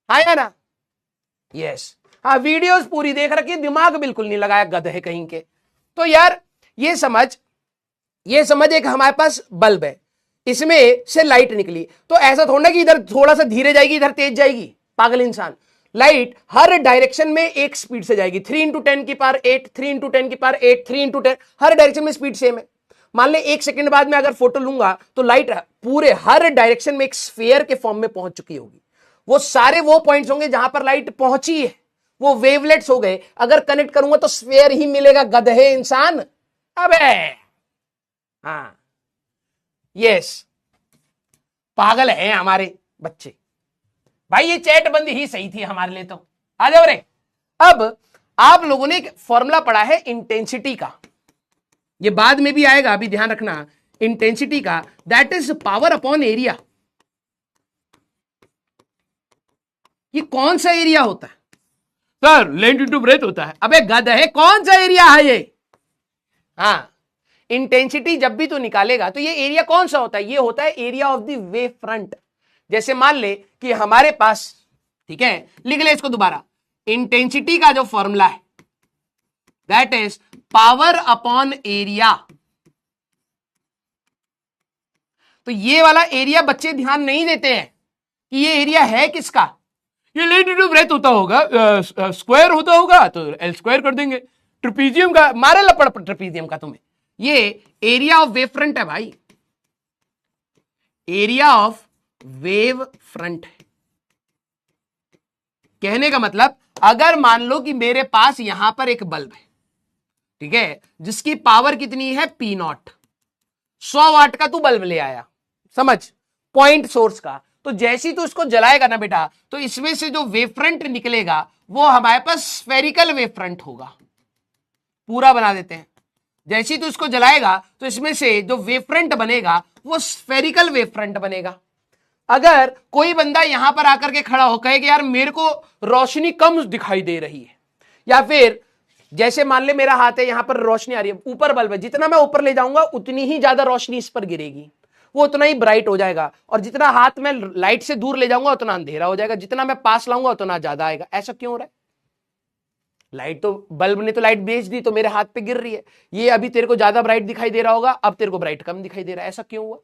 आया ना? यस। हाँ, वीडियोस पूरी देख रखी, दिमाग बिल्कुल नहीं लगाया गधे कहीं के। तो यार ये समझ एक हमारे पास बल्ब है, इसमें से लाइट निकली, तो ऐसा थोड़ा कि इधर थोड़ा सा धीरे जाएगी इधर तेज जाएगी, पागल इंसान। लाइट हर डायरेक्शन में एक स्पीड से जाएगी, 3 × 10 की पावर 8, 3 × 10 की पावर 8, 3 × 10, हर डायरेक्शन में स्पीड सेम है। मान ले 1 सेकंड बाद में अगर फोटो लूंगा तो लाइट पूरे हर डायरेक्शन में एक स्फीयर के फॉर्म में पहुंच चुकी होगी। वो सारे वो पॉइंट्स होंगे जहां पर लाइट पहुंची है, वो वेवलेट्स हो गए। अगर कनेक्ट करूंगा तो स्फीयर ही मिलेगा, गधे इंसान। अबे हाँ, यस, पागल है हमारे बच्चे भाई। ये चैट बंद ही सही थी हमारे लिए, तो आ जाओ रे। अब आप लोगों ने एक फॉर्मूला पढ़ा है इंटेंसिटी का, ये बाद में भी आएगा, अभी ध्यान रखना। इंटेंसिटी का that is power upon area. ये कौन सा एरिया होता है सर? लेंथ इनटू ब्रेथ होता है। अबे गधे, कौन सा एरिया है ये? हाँ, इंटेंसिटी जब भी तू निकालेगा तो ये एरिया कौन सा होता है? ये होता है area of the wave front. जैसे मान ले कि हमारे पास, ठीक है, लिख ले इसको दोबारा, इंटेंसिटी का जो फॉर्मूला है that is power upon area. तो ये वाला एरिया बच्चे ध्यान नहीं देते हैं कि ये एरिया है किसका। ये लेंथ इनटू ब्रेथ होता होगा, स्क्वायर होता होगा तो एल स्क्वायर कर देंगे। ट्रिपीजियम का मारे लपड़ ट्रिपीजियम का तुम्हें। ये एरिया ऑफ वेव फ्रंट है भाई, एरिया ऑफ वेव फ्रंट है। कहने का मतलब, अगर मान लो कि मेरे पास यहां पर एक बल्ब है, ठीक है, जिसकी पावर कितनी है P0, 100 वाट का तू बल्ब ले आया, समझ, पॉइंट सोर्स का। तो जैसे ही तू इसको जलाएगा ना बेटा, तो इसमें से जो वेव फ्रंट निकलेगा वो हमारे पास स्फेरिकल वेव फ्रंट होगा। पूरा बना देते हैं। जैसे ही तू इसको जलाएगा तो इसमें से जो वेव फ्रंट बनेगा वो स्फेरिकल वेव फ्रंट बनेगा। अगर कोई बंदा यहां पर आकर के खड़ा हो कहे कि यार मेरे को रोशनी कम दिखाई दे रही है, या फिर जैसे मान ले मेरा हाथ है, यहां पर रोशनी आ रही है, ऊपर बल्ब है, जितना मैं ऊपर ले जाऊंगा उतनी ही ज्यादा रोशनी इस पर गिरेगी, वो उतना ही ब्राइट हो जाएगा, और जितना हाथ में लाइट से दूर ले जाऊंगा उतना अंधेरा हो जाएगा, जितना मैं पास लाऊंगा उतना ज्यादा आएगा। ऐसा क्यों हो रहा है? लाइट तो, बल्ब ने तो लाइट भेज दी तो मेरे हाथ पे गिर रही है, ये अभी तेरे को ज्यादा ब्राइट दिखाई दे रहा होगा, अब तेरे को ब्राइट कम दिखाई दे रहा है। ऐसा क्यों हुआ?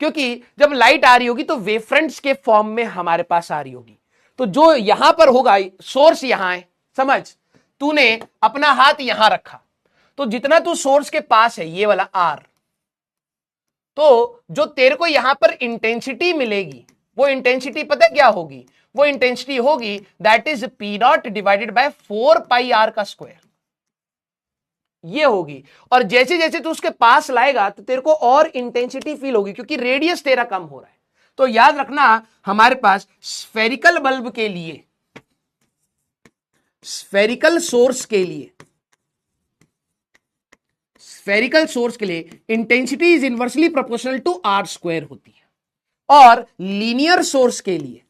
क्योंकि जब लाइट आ रही होगी तो वेव फ्रंट्स के फॉर्म में हमारे पास आ रही होगी। तो जो यहां पर होगा, सोर्स यहां है, समझ, तूने अपना हाथ यहां रखा, तो जितना तू सोर्स के पास है, ये वाला आर, तो जो तेरे को यहां पर इंटेंसिटी मिलेगी, वो इंटेंसिटी पता क्या होगी? वो इंटेंसिटी होगी that is P0 divided by 4πr का स्क्वायर, ये होगी। और जैसे जैसे तू उसके पास लाएगा तो तेरे को और इंटेंसिटी फील होगी, क्योंकि रेडियस तेरा कम हो रहा है। तो याद रखना, हमारे पास स्फेरिकल बल्ब के लिए, स्फेरिकल सोर्स के लिए, स्फेरिकल सोर्स के लिए intensity is inversely proportional to r square होती है, और लीनियर सोर्स के लिए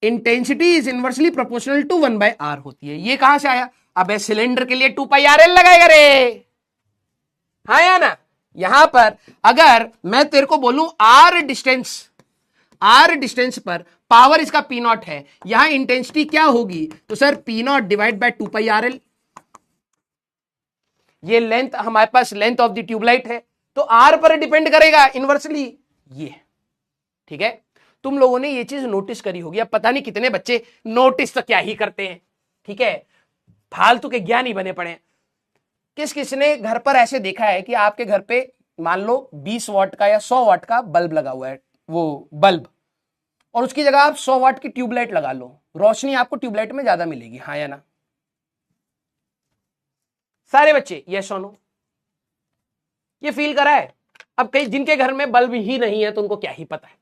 intensity is inversely proportional to 1/r होती है। ये कहां से आया? अब सिलेंडर के लिए 2πrl लगाएगा रे, हाँ या ना? यहां पर अगर मैं तेरे को बोलूं आर डिस्टेंस पर पावर इसका P0 है, यहां इंटेंसिटी क्या होगी? तो sir P0 divide by 2πrl। ये लेंथ, हमारे पास लेंथ ऑफ द ट्यूबलाइट है, तो आर पर डिपेंड करेगा इनवर्सली, ये, ठीक है। तुम लोगों ने ये चीज नोटिस करी होगी, अब पता नहीं कितने बच्चे नोटिस तो क्या ही करते हैं, ठीक है, फालतू के ज्ञानी बने पड़े हैं। किस किसने घर पर ऐसे देखा है कि आपके घर पे मान लो 20 वाट का या 100 वाट का बल्ब लगा हुआ है, वो बल्ब, और उसकी जगह आप 100 वाट की ट्यूबलाइट लगा लो, रोशनी आपको ट्यूबलाइट में ज्यादा मिलेगी, हाँ या ना? सारे बच्चे यस और नो? ये फील करा है? अब कई जिनके घर में बल्ब ही नहीं है तो उनको क्या ही पता है,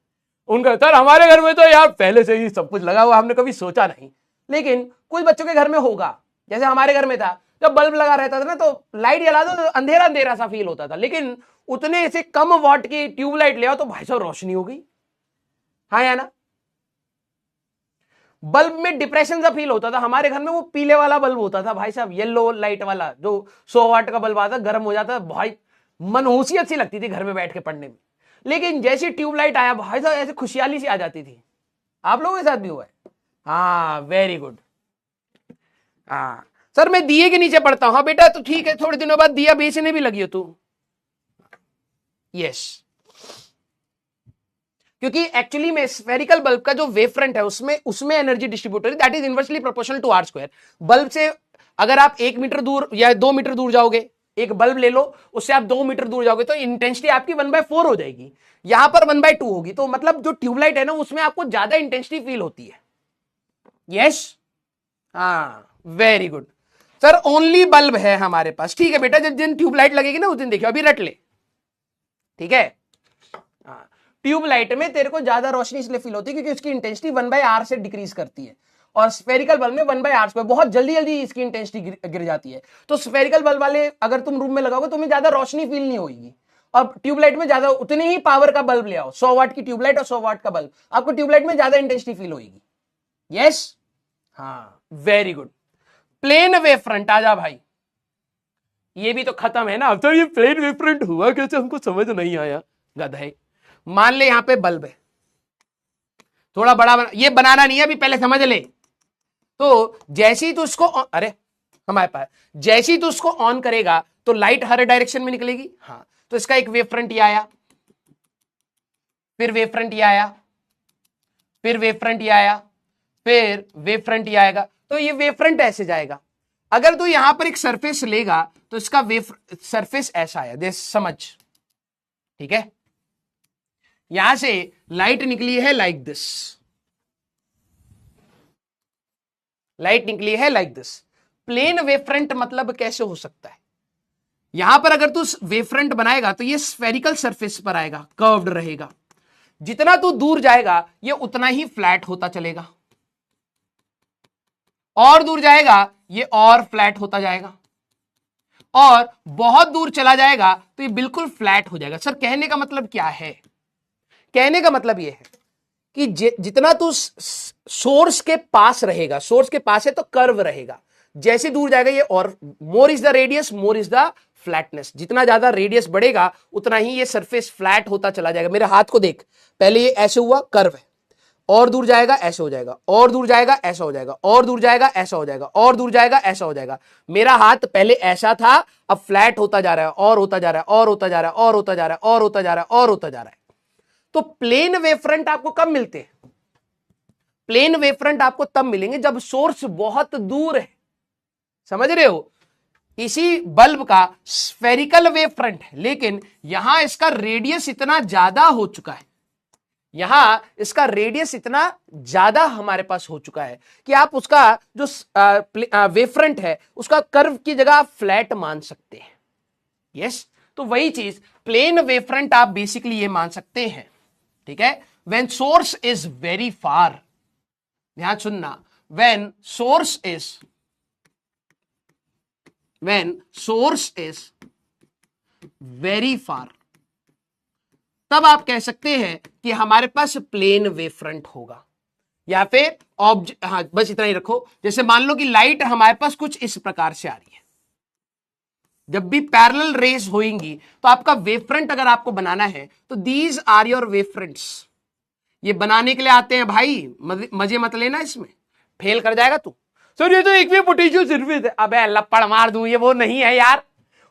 उनका सर हमारे घर में तो यार पहले से ही सब कुछ लगा हुआ, हमने कभी सोचा नहीं। लेकिन कुछ बच्चों के घर में होगा, जैसे हमारे घर में था, जब बल्ब लगा रहता था ना तो लाइट जला दो तो अंधेरा अंधेरा सा फील होता था, लेकिन उतने से कम वॉट की ट्यूबलाइट ले आओ तो भाई साहब रोशनी हो गई। हाँ या ना? बल्ब में डिप्रेशन सा फील होता था, हमारे घर में वो पीले वाला बल्ब होता था भाई साहब, येलो लाइट वाला जो 100 वाट का बल्ब आता, गर्म हो जाता भाई, मनहूसियत सी लगती थी घर में बैठ के पढ़ने में। लेकिन जैसी ट्यूबलाइट आया भाई साहब ऐसे खुशहाली सी आ जाती थी। आप लोगों के साथ भी हुआ है? हाँ वेरी गुड। हाँ सर मैं दिए के नीचे पढ़ता हूँ। हाँ बेटा तो ठीक है, थोड़े दिनों बाद दिया बेचने भी लगी हो तू। यस, क्योंकि एक्चुअली में स्फेरिकल बल्ब का जो वेवफ्रंट है उसमें energy distributor that is inversely proportional to r square. Bulb से अगर आप 1 मीटर दूर या 2 मीटर दूर जाओगे, एक बल्ब ले लो, उससे आप 2 मीटर दूर जाओगे तो इंटेंसिटी आपकी 1/4 हो जाएगी, यहां पर 1/2 होगी। तो मतलब जो ट्यूबलाइट है ना उसमें आपको ज्यादा इंटेंसिटी फील होती है। यस, हाँ very good sir. Only bulb है हमारे पास, ठीक है बेटा, जिस दिन ट्यूबलाइट लगेगी ना उस दिन देखियो, अभी रट ले, ठीक है। ट्यूबलाइट में तेरे को ज्यादा रोशनी इसलिए फील होती है क्योंकि उसकी इंटेंसिटी 1/r से डिक्रीज करती है, और स्फेरिकल बल्ब में 1/r2 बहुत जल्दी जल्दी इसकी इंटेंसिटी गिर जाती है। तो स्फेरिकल बल्ब वाले अगर तुम रूम में लगाओगे तो तुम्हें ज्यादा रोशनी फील नहीं होगी। और ट्यूबलाइट में ज्यादा उतनी ही पावर का बल्ब ले आओ, 100 वाट की ट्यूबलाइट और 100 वाट का बल्ब, आपको ट्यूबलाइट में ज्यादा इंटेंसिटी फील होगी। यस, हाँ very good. Plane wave front आ जा भाई, ये भी तो खत्म है ना। अब तो ये प्लेन वेव फ्रंट हुआ कैसे हमको समझ नहीं आया, गधे। मान ले यहां पे बल्ब है, थोड़ा बड़ा ये बनाना नहीं है अभी, पहले समझ ले। तो जैसे ही तू उसको अरे हमारे पास जैसे ही तू उसको ऑन करेगा तो लाइट हर डायरेक्शन में निकलेगी। हाँ, तो इसका एक वेव फ्रंट ये आया, फिर वेव फ्रंट ये आया, फिर वेव फ्रंट ये आया, फिर वेव फ्रंट ये आएगा। तो ये वेव फ्रंट ऐसे जाएगा। अगर तू यहां पर एक सरफेस लेगा तो इसका वेव सरफेस ऐसा आया, देख समझ, ठीक है। यहां से लाइट निकली है लाइक दिस, लाइट निकली है like this. Plane wave front मतलब कैसे हो सकता है? यहां पर अगर तू वेव फ्रंट बनाएगा तो ये स्फेरिकल सरफेस पर आएगा, कर्व्ड रहेगा। जितना तू दूर जाएगा ये उतना ही फ्लैट होता चलेगा, और दूर जाएगा ये और फ्लैट होता जाएगा, और बहुत दूर चला जाएगा तो ये बिल्कुल फ्लैट हो जाएगा। सर कहने का मतलब क्या है? कहने का मतलब यह है कि जितना तू सोर्स के पास रहेगा, सोर्स के पास है तो कर्व रहेगा, जैसे दूर जाएगा ये और more is the radius more is the flatness. जितना ज्यादा रेडियस बढ़ेगा उतना ही ये सरफेस फ्लैट होता चला जाएगा। मेरे हाथ को देख, पहले ये ऐसे हुआ कर्व है, और दूर जाएगा ऐसे हो जाएगा, और दूर जाएगा ऐसा हो जाएगा, और दूर जाएगा ऐसा हो जाएगा, और दूर जाएगा ऐसा हो जाएगा। मेरा हाथ पहले ऐसा था, अब फ्लैट होता जा रहा है, और होता जा रहा है, और होता जा रहा है, और होता जा रहा है, और होता जा रहा है, और होता जा रहा है। तो प्लेन वेव फ्रंट आपको कब मिलते हैं? प्लेन वेव फ्रंट आपको तब मिलेंगे जब सोर्स बहुत दूर है, समझ रहे हो। इसी बल्ब का स्फेरिकल वेव फ्रंट है, लेकिन यहां इसका रेडियस इतना ज्यादा हो चुका है, यहां इसका रेडियस इतना ज्यादा हमारे पास हो चुका है कि आप उसका जो वेव फ्रंट है उसका कर्व की जगह आप फ्लैट मान सकते हैं। यस, तो वही चीज प्लेन वेव फ्रंट आप बेसिकली ये मान सकते हैं, ठीक है। व्हेन सोर्स इज वेरी फार, ध्यान सुनना, व्हेन सोर्स इज वेरी फार, तब आप कह सकते हैं कि हमारे पास प्लेन वेव फ्रंट होगा, या फिर ऑब्जेक्ट। हाँ बस इतना ही रखो। जैसे मान लो कि लाइट हमारे पास कुछ इस प्रकार से आ रही है, जब भी पैरेलल रेज होंगी तो आपका वेव फ्रंट अगर आपको बनाना है तो these are your wave fronts. ये बनाने के लिए आते हैं भाई, मजे मत लेना, इसमें फेल कर जाएगा तू। सर ये तो एक भी पोटेंशियल सर्फेस है। अबे लपड़ मार दूं, ये वो नहीं है यार,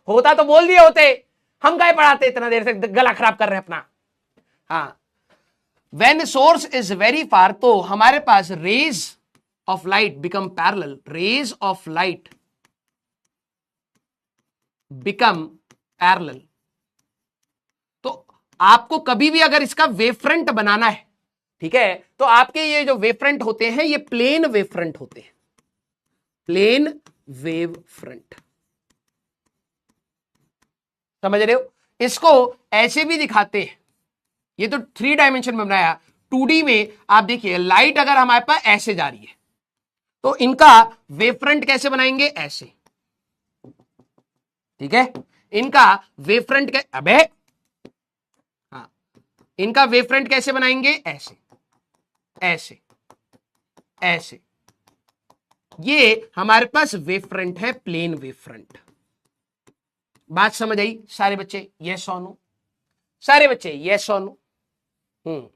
होता तो बोल दिए होते, हम काय पढ़ाते इतना देर से, गला खराब कर रहे हैं अपना। हाँ, when source is very far, तो हमारे पास rays of light become parallel, rays of light become parallel. तो आपको कभी भी अगर इसका वेव फ्रंट बनाना है, ठीक है, तो आपके ये जो वेव फ्रंट होते हैं ये प्लेन वेव फ्रंट होते हैं, प्लेन वेव फ्रंट, समझ रहे हो। इसको ऐसे भी दिखाते हैं, ये तो 3 डायमेंशन में बनाया, 2D में आप देखिए लाइट अगर हमारे पास ऐसे जा रही है तो इनका वेव फ्रंट कैसे बनाएंगे, ऐसे, ठीक है। इनका वेव फ्रंट अबे हाँ, इनका वेव फ्रंट कैसे बनाएंगे, ऐसे ऐसे ऐसे। ये हमारे पास वेव फ्रंट है, प्लेन वेव फ्रंट। बात समझ आई सारे बच्चे, यस और नो, सारे बच्चे यस और नो।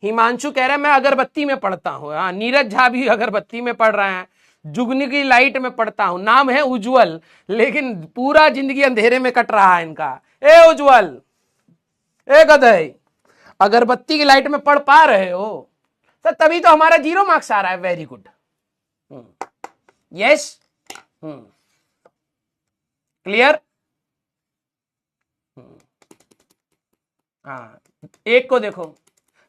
हिमांशु कह रहा है मैं अगरबत्ती में पढ़ता हूं। हाँ, नीरज झा भी अगरबत्ती में पढ़ रहे हैं, जुगनी की लाइट में पढ़ता हूं, नाम है उज्जवल, लेकिन पूरा जिंदगी अंधेरे में कट रहा है इनका। ए उज्जवल, ए गधे, अगरबत्ती की लाइट में पढ़ पा रहे हो सर, तभी तो हमारा 0 मार्क्स आ रहा है। Very good, yes, clear. हाँ, एक को देखो,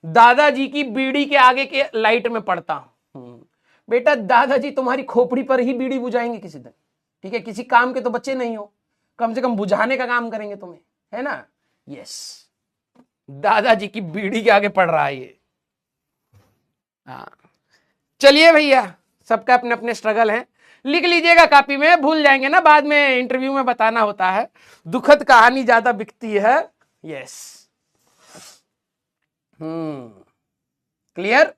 दादाजी की बीड़ी के आगे के लाइट में पढ़ता हूं। बेटा दादाजी तुम्हारी खोपड़ी पर ही बीड़ी बुझाएंगे किसी दिन, ठीक है, किसी काम के तो बच्चे नहीं हो, कम से कम बुझाने का काम करेंगे तुम्हें, है ना। यस, दादाजी की बीड़ी के आगे पढ़ रहा है ये। हाँ, चलिए भैया, सबका अपने अपने स्ट्रगल है, लिख लीजिएगा कॉपी में, भूल जाएंगे ना बाद में, इंटरव्यू में बताना होता है, दुखद कहानी ज्यादा बिकती है। Yes, clear.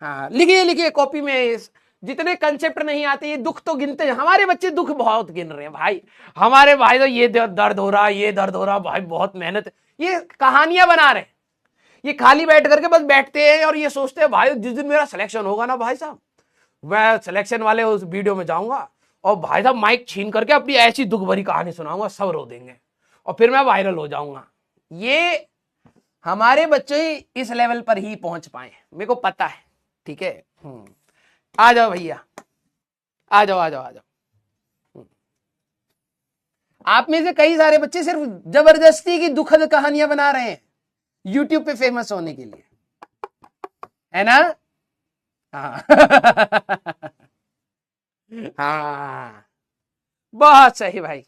हाँ, लिखिए लिखिए कॉपी में, जितने कंसेप्ट नहीं आते ये दुख तो गिनते हैं। हमारे बच्चे दुख बहुत गिन रहे हैं भाई, हमारे भाई तो ये दर्द हो रहा, ये दर्द हो रहा, भाई बहुत मेहनत, ये कहानियां बना रहे हैं। ये खाली बैठ करके बस बैठते हैं और ये सोचते हैं भाई जिस दिन मेरा सिलेक्शन होगा ना भाई साहब, मैं सिलेक्शन वाले उस वीडियो में जाऊंगा और भाई साहब माइक छीन करके अपनी ऐसी दुख भरी कहानी सुनाऊंगा, सब रो देंगे और फिर मैं वायरल हो जाऊंगा। ये हमारे बच्चे इस लेवल पर ही पहुंच पाए, मेरे को पता है, ठीक है। आ जाओ भैया, आ जाओ आ जाओ आ जाओ। आप में से कई सारे बच्चे सिर्फ जबरदस्ती की दुखद कहानियां बना रहे हैं यूट्यूब पे फेमस होने के लिए, है ना। हाँ हाँ, बहुत सही भाई।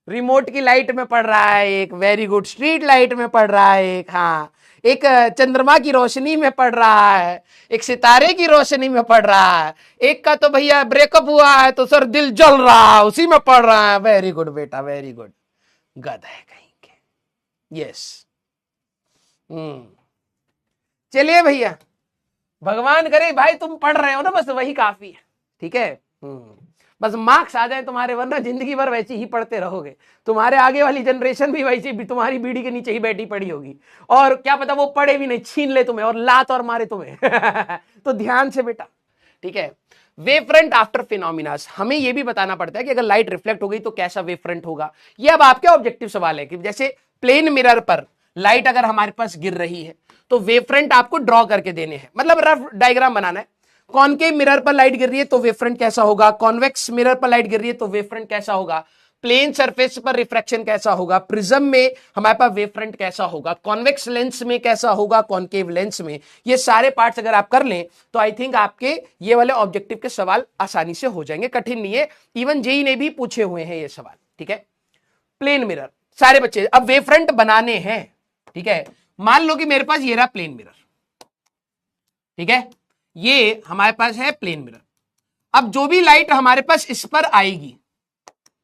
रिमोट की लाइट में पड़ रहा है एक, वेरी गुड, स्ट्रीट लाइट में पड़ रहा है एक, हाँ, एक चंद्रमा की रोशनी में पड़ रहा है, एक सितारे की रोशनी में पड़ रहा है, एक का तो भैया ब्रेकअप हुआ है तो सर दिल जल रहा है उसी में पड़ रहा है। वेरी गुड बेटा, वेरी गुड, गधा है कहीं के। यस, चलिए भैया, भगवान करे भाई तुम पढ़ रहे हो ना, बस वही काफी है, ठीक है। बस मार्क्स आ जाए तुम्हारे, वरना जिंदगी भर वैसे ही पढ़ते रहोगे, तुम्हारे आगे वाली जनरेशन भी वैसे भी तुम्हारी बीड़ी के नीचे ही बैठी पड़ी होगी, और क्या पता वो पढ़े भी नहीं, छीन ले तुम्हें और लात और मारे तुम्हें तो ध्यान से बेटा, ठीक है। वेव फ्रंट आफ्टर फिनोमिनास, हमें यह भी बताना पड़ता है कि अगर लाइट रिफ्लेक्ट हो गई तो कैसा वेव फ्रंट होगा। ये अब आपके ऑब्जेक्टिव सवाल है कि जैसे प्लेन मिरर पर लाइट अगर हमारे पास गिर रही है तो वेव फ्रंट आपको ड्रॉ करके देने हैं, मतलब रफ डायग्राम बनाना है। कॉनकेव मिरर पर लाइट गिर रही है तो वेव फ्रंट कैसा होगा, कॉन्वेक्स मिरर पर लाइट गिर रही है तो वेव फ्रंट कैसा होगा, प्लेन सरफेस पर रिफ्रैक्शन कैसा होगा, प्रिज्म में हमारे पास वेव फ्रंट कैसा होगा, कॉन्वेक्स लेंस में कैसा होगा, कॉनकेव लेंस में, ये सारे पार्ट्स अगर आप कर लें तो आई थिंक आपके ये वाले ऑब्जेक्टिव के सवाल आसानी से हो जाएंगे, कठिन नहीं है, इवन जेई ने भी पूछे हुए हैं ये सवाल, ठीक है। प्लेन मिरर, सारे बच्चे अब वेव फ्रंट बनाने हैं, ठीक है। मान लो कि मेरे पास ये रहा प्लेन मिरर, ठीक है, ये हमारे पास है प्लेन मिरर। अब जो भी लाइट हमारे पास इस पर आएगी,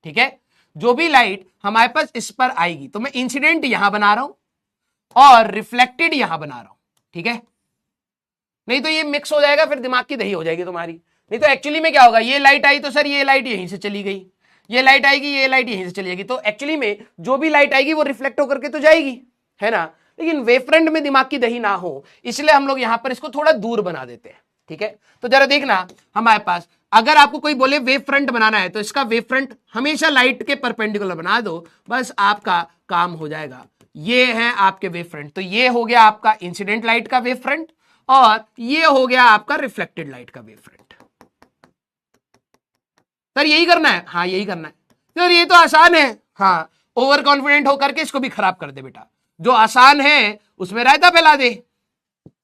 ठीक है, जो भी लाइट हमारे पास इस पर आएगी तो मैं इंसिडेंट यहां बना रहा हूं और रिफ्लेक्टेड यहां बना रहा हूं, ठीक है। नहीं तो ये मिक्स हो जाएगा, फिर दिमाग की दही हो जाएगी तुम्हारी। नहीं तो एक्चुअली में क्या होगा, ये लाइट आई तो सर ये लाइट यहीं से चली गई, ये लाइट आएगी, ये लाइट यहीं से चली जाएगी, तो एक्चुअली में जो भी लाइट आएगी वो रिफ्लेक्ट होकर के तो जाएगी, है ना। लेकिन वेव फ्रंट में दिमाग की दही ना हो इसलिए हम लोग यहां पर इसको थोड़ा दूर बना देते हैं, ठीक है। तो जरा देखना, हमारे पास अगर आपको कोई बोले वेव फ्रंट बनाना है तो इसका वेव फ्रंट हमेशा लाइट के परपेंडिकुलर बना दो, बस आपका काम हो जाएगा। ये है आपके वेव फ्रंट, तो ये हो गया आपका इंसिडेंट लाइट का वेव फ्रंट और ये हो गया आपका रिफ्लेक्टेड लाइट का वेव फ्रंट। सर यही करना है, हाँ यही करना है सर, ये तो आसान है। हाँ, ओवर कॉन्फिडेंट होकर के इसको भी खराब कर दे बेटा, जो आसान है उसमें रायता फैला दे,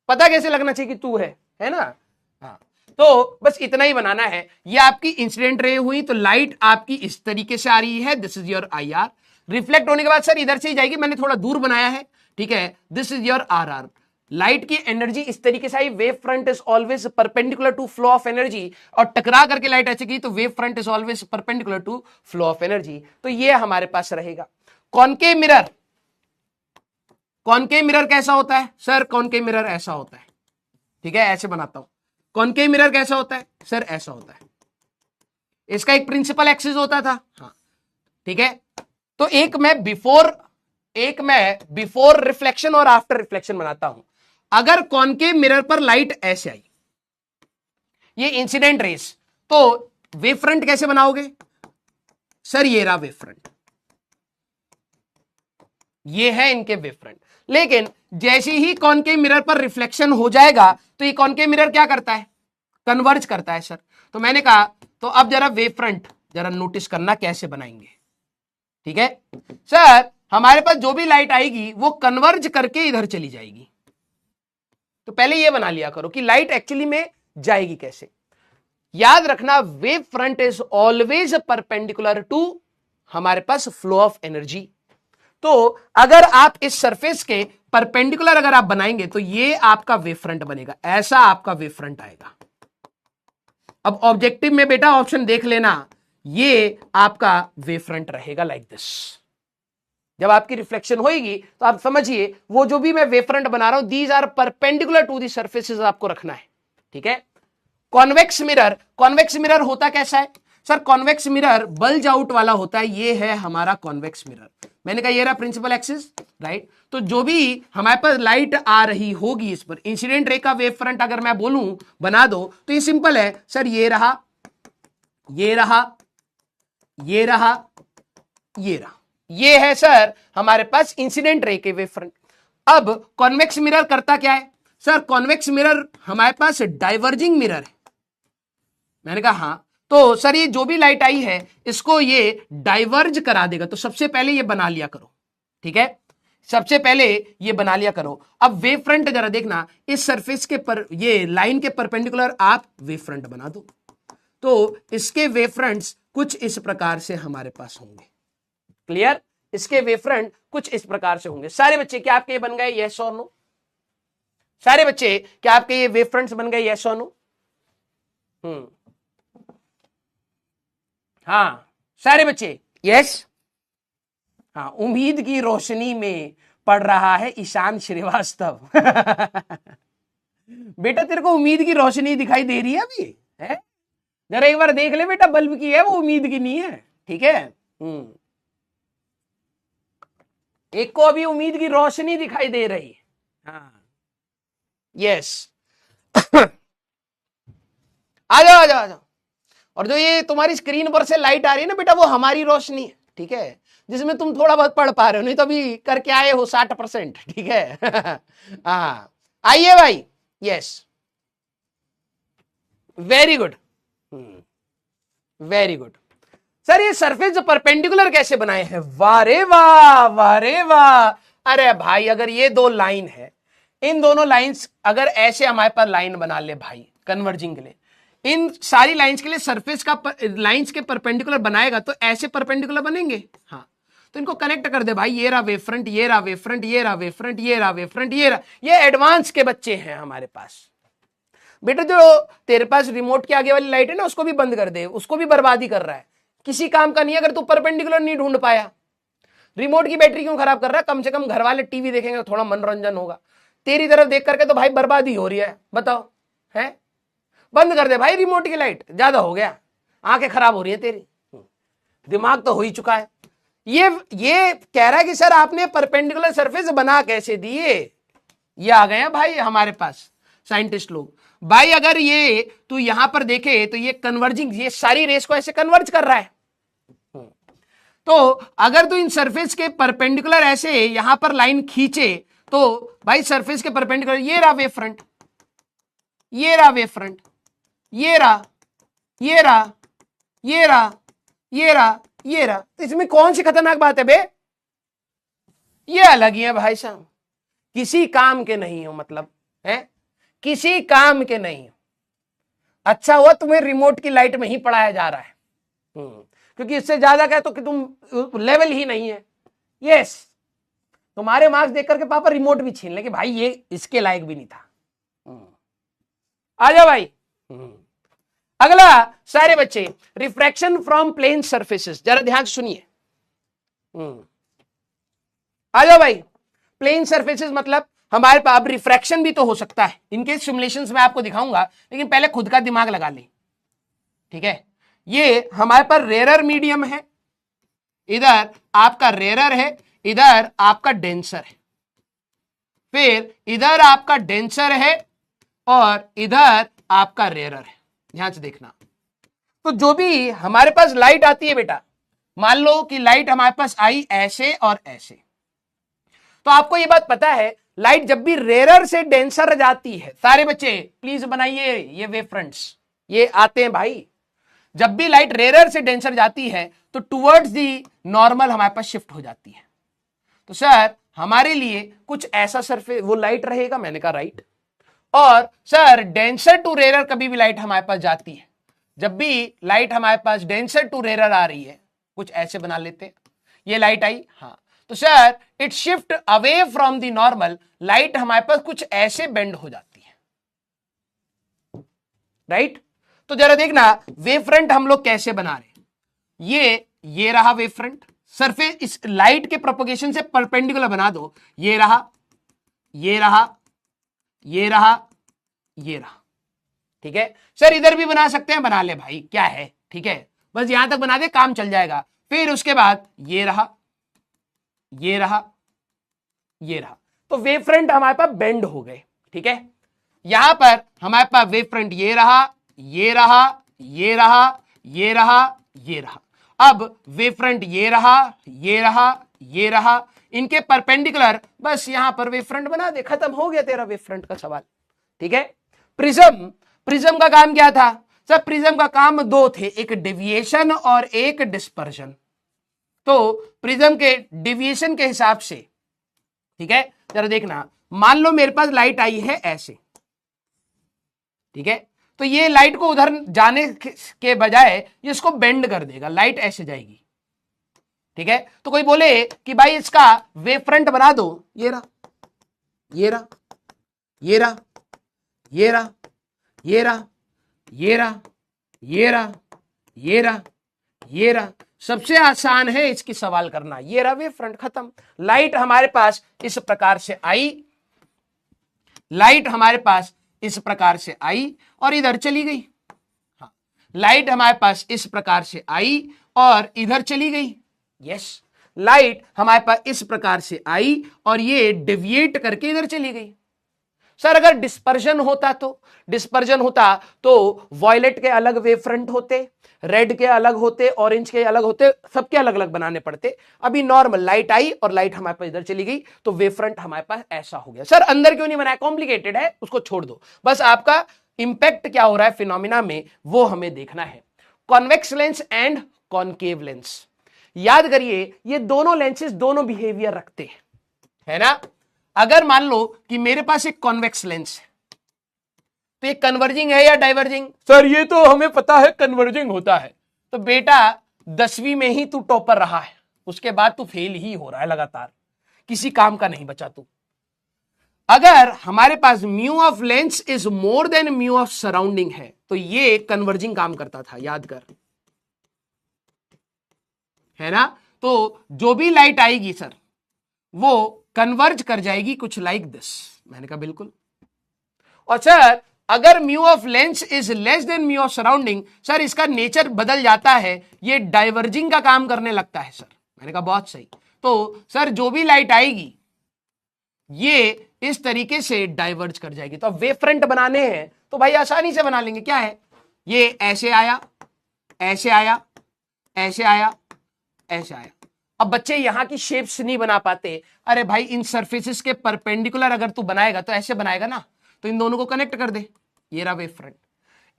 पता कैसे लगना चाहिए कि तू है ना। हाँ, तो बस इतना ही बनाना है। ये आपकी इंसिडेंट रे हुई तो लाइट आपकी इस तरीके से आ रही है, this is your IR। Reflect होने के बाद सर इधर से ही जाएगी, मैंने थोड़ा दूर बनाया है, ठीक है। This is your R R. Light की एनर्जी इस तरीके से आई, wave front is always perpendicular to flow of energy, और टकरा करके लाइट ऐसे की तो wave front is always perpendicular to flow of energy. तो ये हमारे पास रहेगा। कॉनकेव मिरर, कॉनकेव मिरर कैसा होता है सर? कॉनकेव मिरर ऐसा होता है, ठीक है, ऐसे बनाता हूं। कॉनकेव मिरर कैसा होता है सर? ऐसा होता है। इसका एक प्रिंसिपल एक्सिस होता था, हाँ, ठीक है। तो एक मैं बिफोर रिफ्लेक्शन और आफ्टर रिफ्लेक्शन बनाता हूं। अगर कॉनकेव मिरर पर लाइट ऐसे आई, ये इंसिडेंट रेस, तो वेव फ्रंट कैसे बनाओगे सर? ये रहा वेव फ्रंट, ये है इनके वेव फ्रंट। लेकिन जैसे ही कॉनकेव मिरर पर रिफ्लेक्शन हो जाएगा तो ये कॉनकेव मिरर क्या करता है? कन्वर्ज करता है सर। तो मैंने कहा तो अब जरा वेव फ्रंट जरा नोटिस करना कैसे बनाएंगे, ठीक है सर। हमारे पास जो भी लाइट आएगी वो कन्वर्ज करके इधर चली जाएगी। तो पहले ये बना लिया करो कि लाइट एक्चुअली में जाएगी कैसे। याद रखना, wave front is always perpendicular to हमारे पास फ्लो ऑफ एनर्जी। तो अगर आप इस सरफेस के परपेंडिकुलर अगर आप बनाएंगे तो ये आपका वेव फ्रंट बनेगा, ऐसा आपका वेव फ्रंट आएगा। अब ऑब्जेक्टिव में बेटा ऑप्शन देख लेना, ये आपका वेव फ्रंट रहेगा लाइक दिस। जब आपकी रिफ्लेक्शन होगी तो आप समझिए वो जो भी मैं वेव फ्रंट बना रहा हूं, these are perpendicular to the surfaces, आपको रखना है, ठीक है। कॉन्वेक्स मिरर, कॉन्वेक्स मिरर होता कैसा है sir? Convex mirror bulge out वाला होता है। ये है हमारा कॉन्वेक्स मिरर, मैंने कहा ये रहा प्रिंसिपल एक्सिस, राइट। तो जो भी हमारे पास लाइट आ रही होगी इस पर, इंसिडेंट रे का वेव फ्रंट अगर मैं बोलूं बना दो तो ये सिंपल है सर, ये रहा, ये रहा, ये रहा, ये रहा, ये है सर हमारे पास इंसिडेंट रे के वेव फ्रंट। अब कॉन्वेक्स मिरर करता क्या है सर? कॉन्वेक्स मिरर हमारे पास डाइवर्जिंग मिरर है। मैंने कहा हाँ, तो सर ये जो भी लाइट आई है इसको ये डाइवर्ज करा देगा। तो सबसे पहले ये बना लिया करो, ठीक है, सबसे पहले ये बना लिया करो। अब वेव फ्रंट जरा देखना, इस सरफेस के पर ये लाइन के परपेंडिकुलर आप वेव फ्रंट बना दो। तो इसके वेव फ्रंट्स कुछ इस प्रकार से हमारे पास होंगे। क्लियर? इसके वेव फ्रंट कुछ इस प्रकार से होंगे। सारे बच्चे क्या आपके ये बन गए यस और नो? सारे बच्चे क्या आपके ये वेव फ्रंट्स बन गए यस और नो? हाँ सारे बच्चे यस। हाँ, उम्मीद की रोशनी में पढ़ रहा है ईशान श्रीवास्तव। बेटा तेरे को उम्मीद की रोशनी दिखाई दे रही है अभी? है जरा एक बार देख ले बेटा, बल्ब की है वो, उम्मीद की नहीं है, ठीक है। एक को अभी उम्मीद की रोशनी दिखाई दे रही है। हाँ यस। आ जाओ आ जाओ आ जाओ। और जो ये तुम्हारी स्क्रीन पर से लाइट आ रही है ना बेटा, वो हमारी रोशनी है, ठीक है, जिसमें तुम थोड़ा बहुत पढ़ पा रहे हो, नहीं तो अभी करके आए हो 60%, ठीक है। हाँ आइए भाई, yes, very good, very good. Sir ये सरफेस जो परपेंडिकुलर कैसे बनाए हैं? वारे वाह, वारे वाह। अरे भाई अगर ये दो लाइन है, इन दोनों लाइंस अगर ऐसे हमारे पास लाइन बना ले भाई कन्वर्जिंग के लिए, इन सारी लाइंस के लिए सरफेस का लाइंस के परपेंडिकुलर बनाएगा तो ऐसे परपेंडिकुलर बनेंगे। हाँ तो इनको कनेक्ट कर दे भाई, ये रहा वेव फ्रंट, ये रहा वेव फ्रंट, ये रहा वेव फ्रंट, ये रहा वेव फ्रंट, ये रहा। ये एडवांस के बच्चे हैं हमारे पास। बेटा जो तेरे पास रिमोट के आगे वाली लाइट है ना, उसको भी बंद कर दे, उसको भी बर्बादी कर रहा है, किसी काम का नहीं है अगर तू परपेंडिकुलर नहीं ढूंढ पाया। रिमोट की बैटरी क्यों खराब कर रहा है? कम से कम घर वाले टीवी देखेंगे, थोड़ा मनोरंजन होगा। तेरी तरफ देख करके तो भाई बर्बादी हो रही है, बताओ है। बंद कर दे भाई रिमोट की लाइट, ज्यादा हो गया, आंखें खराब हो रही है तेरी, दिमाग तो हो ही चुका है। ये कह रहा है कि सर आपने परपेंडिकुलर सरफेस बना कैसे दिए? ये आ गया भाई हमारे पास साइंटिस्ट लोग। भाई अगर ये तू यहां पर देखे तो ये कन्वर्जिंग, ये सारी रेस को ऐसे कन्वर्ज कर रहा है। तो अगर तू इन सरफेस के परपेंडिकुलर ऐसे यहां पर लाइन खींचे तो भाई सरफेस के परपेंडिकुलर ये रहा वेव फ्रंट, ये रहा वेव फ्रंट, ये रहा, ये रहा, ये रहा, ये रहा, ये रहा। तो इसमें कौन सी खतरनाक बात है बे? ये अलग ही है भाई साहब, किसी काम के नहीं हो, मतलब है किसी काम के नहीं हो। अच्छा हुआ तुम्हें रिमोट की लाइट में ही पढ़ाया जा रहा है, क्योंकि इससे ज्यादा क्या तो कि तुम लेवल ही नहीं है, यस, तुम्हारे मार्क्स देख करके पापा रिमोट भी छीन ले कि भाई ये इसके लायक भी नहीं था। आ जाओ भाई। अगला सारे बच्चे, रिफ्रैक्शन फ्रॉम प्लेन सरफेसेस, जरा ध्यान से सुनिए। आ जाओ भाई। प्लेन सरफेसेस मतलब हमारे पास अब रिफ्रैक्शन भी तो हो सकता है, इनके सिमुलेशंस में आपको दिखाऊंगा, लेकिन पहले खुद का दिमाग लगा ले, ठीक है। ये हमारे पास रेरर मीडियम है, इधर आपका रेरर है, इधर आपका डेंसर है, फिर इधर आपका डेंसर है और इधर आपका रेरर है। ध्यान से देखना। तो जो भी हमारे पास लाइट आती है बेटा, मान लो कि लाइट हमारे पास आई ऐसे और ऐसे, तो आपको ये बात पता है लाइट जब भी रेरर से डेंसर जाती है, सारे बच्चे प्लीज बनाइए ये वेव फ्रंट्स, ये आते हैं भाई। जब भी लाइट रेरर से डेंसर जाती है तो टुवर्ड्स दी नॉर्मल हमारे पास शिफ्ट हो जाती है। तो सर हमारे लिए कुछ ऐसा सरफेस वो लाइट रहेगा, मैंने कहा राइट। और सर डेंसर टू रेरर कभी भी लाइट हमारे पास जाती है, जब भी लाइट हमारे पास डेंसर टू रेरर आ रही है, कुछ ऐसे बना लेते हैं, ये लाइट आई, हाँ, तो sir it shift away from the normal, light हमारे पास कुछ ऐसे बेंड हो जाती है, राइट। तो जरा देखना वेव फ्रंट हम लोग कैसे बना रहे हैं। ये रहा वेव फ्रंट, सरफेस इस लाइट के प्रोपगेशन से परपेंडिकुलर बना दो, ये रहा, ये रहा, ये रहा, ये रहा, ठीक है। सर इधर भी बना सकते हैं, बना ले भाई, क्या है, ठीक है, बस यहां तक बना दे, काम चल जाएगा। फिर उसके बाद ये रहा, ये रहा, ये रहा, तो वेव फ्रंट हमारे पास बेंड हो गए, ठीक है। यहां पर हमारे पास वेव फ्रंट ये रहा, ये रहा, ये रहा, ये रहा, ये रहा। अब वेव फ्रंट ये रहा, ये रहा, ये रहा, इनके परपेंडिकुलर बस यहां पर वेव फ्रंट बना दे, खत्म हो गया तेरा वेव फ्रंट का सवाल, ठीक है। प्रिज्म, प्रिज्म का काम क्या था सर? प्रिज्म का काम दो थे, एक डेविएशन और एक डिस्पर्जन। तो प्रिज्म के डेविएशन के हिसाब से, ठीक है, जरा देखना, मान लो मेरे पास लाइट आई है ऐसे, ठीक है, तो ये लाइट को उधर जाने के बजाय ये इसको बेंड कर देगा, लाइट ऐसे जाएगी, ठीक है। तो कोई बोले कि भाई इसका वेव फ्रंट बना दो, ये रहा, ये रहा, ये रहा, ये रहा, ये रहा, ये रहा, ये रहा, ये रहा, ये रहा। सबसे आसान है इसकी सवाल करना, ये रहा वेव फ्रंट, खत्म। लाइट हमारे पास इस प्रकार से आई, लाइट हमारे पास इस प्रकार से आई और इधर चली गई, हाँ, लाइट हमारे पास इस प्रकार से आई और इधर चली गई, यस, लाइट हमारे पास इस प्रकार से आई और ये डेविएट करके इधर चली गई। सर अगर डिस्पर्जन होता तो, डिस्पर्जन होता तो वॉयलेट के अलग वेव फ्रंट होते, रेड के अलग होते, ऑरेंज के अलग होते, सबके अलग अलग बनाने पड़ते। अभी नॉर्मल लाइट आई और लाइट हमारे पास इधर चली गई, तो वेव फ्रंट हमारे पास ऐसा हो गया। सर अंदर क्यों नहीं बनाया? कॉम्प्लिकेटेड है, उसको छोड़ दो, बस आपका इंपैक्ट क्या हो रहा है फिनोमिना में वो हमें देखना है। Convex lens and concave lens, याद करिए ये दोनों लेंसेज दोनों बिहेवियर रखते हैं, है ना। अगर मान लो कि मेरे पास एक कॉन्वेक्स लेंस है तो ये कन्वर्जिंग है या डाइवर्जिंग? सर ये तो हमें पता है कन्वर्जिंग होता है। तो बेटा 10वीं में ही तू टॉपर रहा है, उसके बाद तू फेल ही हो रहा है लगातार, किसी काम का नहीं बचा तू। अगर हमारे पास mu of lens is more than mu of surrounding है तो ये कन्वर्जिंग काम करता था, याद कर, है ना। तो जो भी लाइट आएगी सर वो कन्वर्ज कर जाएगी कुछ लाइक दिस, मैंने कहा बिल्कुल। और सर अगर mu of lens is less than mu of surrounding, sir इसका नेचर बदल जाता है, ये डाइवर्जिंग का काम करने लगता है सर, मैंने कहा बहुत सही। तो सर जो भी लाइट आएगी ये इस तरीके से डाइवर्ज कर जाएगी। तो अब वेव फ्रंट बनाने हैं तो भाई आसानी से बना लेंगे, क्या है, ये ऐसे आया, ऐसे आया, ऐसे आया, ऐसे आया। अब बच्चे यहां की शेप्स नहीं बना पाते, अरे भाई इन सरफेसेस के परपेंडिकुलर अगर तू बनाएगा तो ऐसे बनाएगा ना, तो इन दोनों को कनेक्ट कर दे, ये रहा वेव फ्रंट।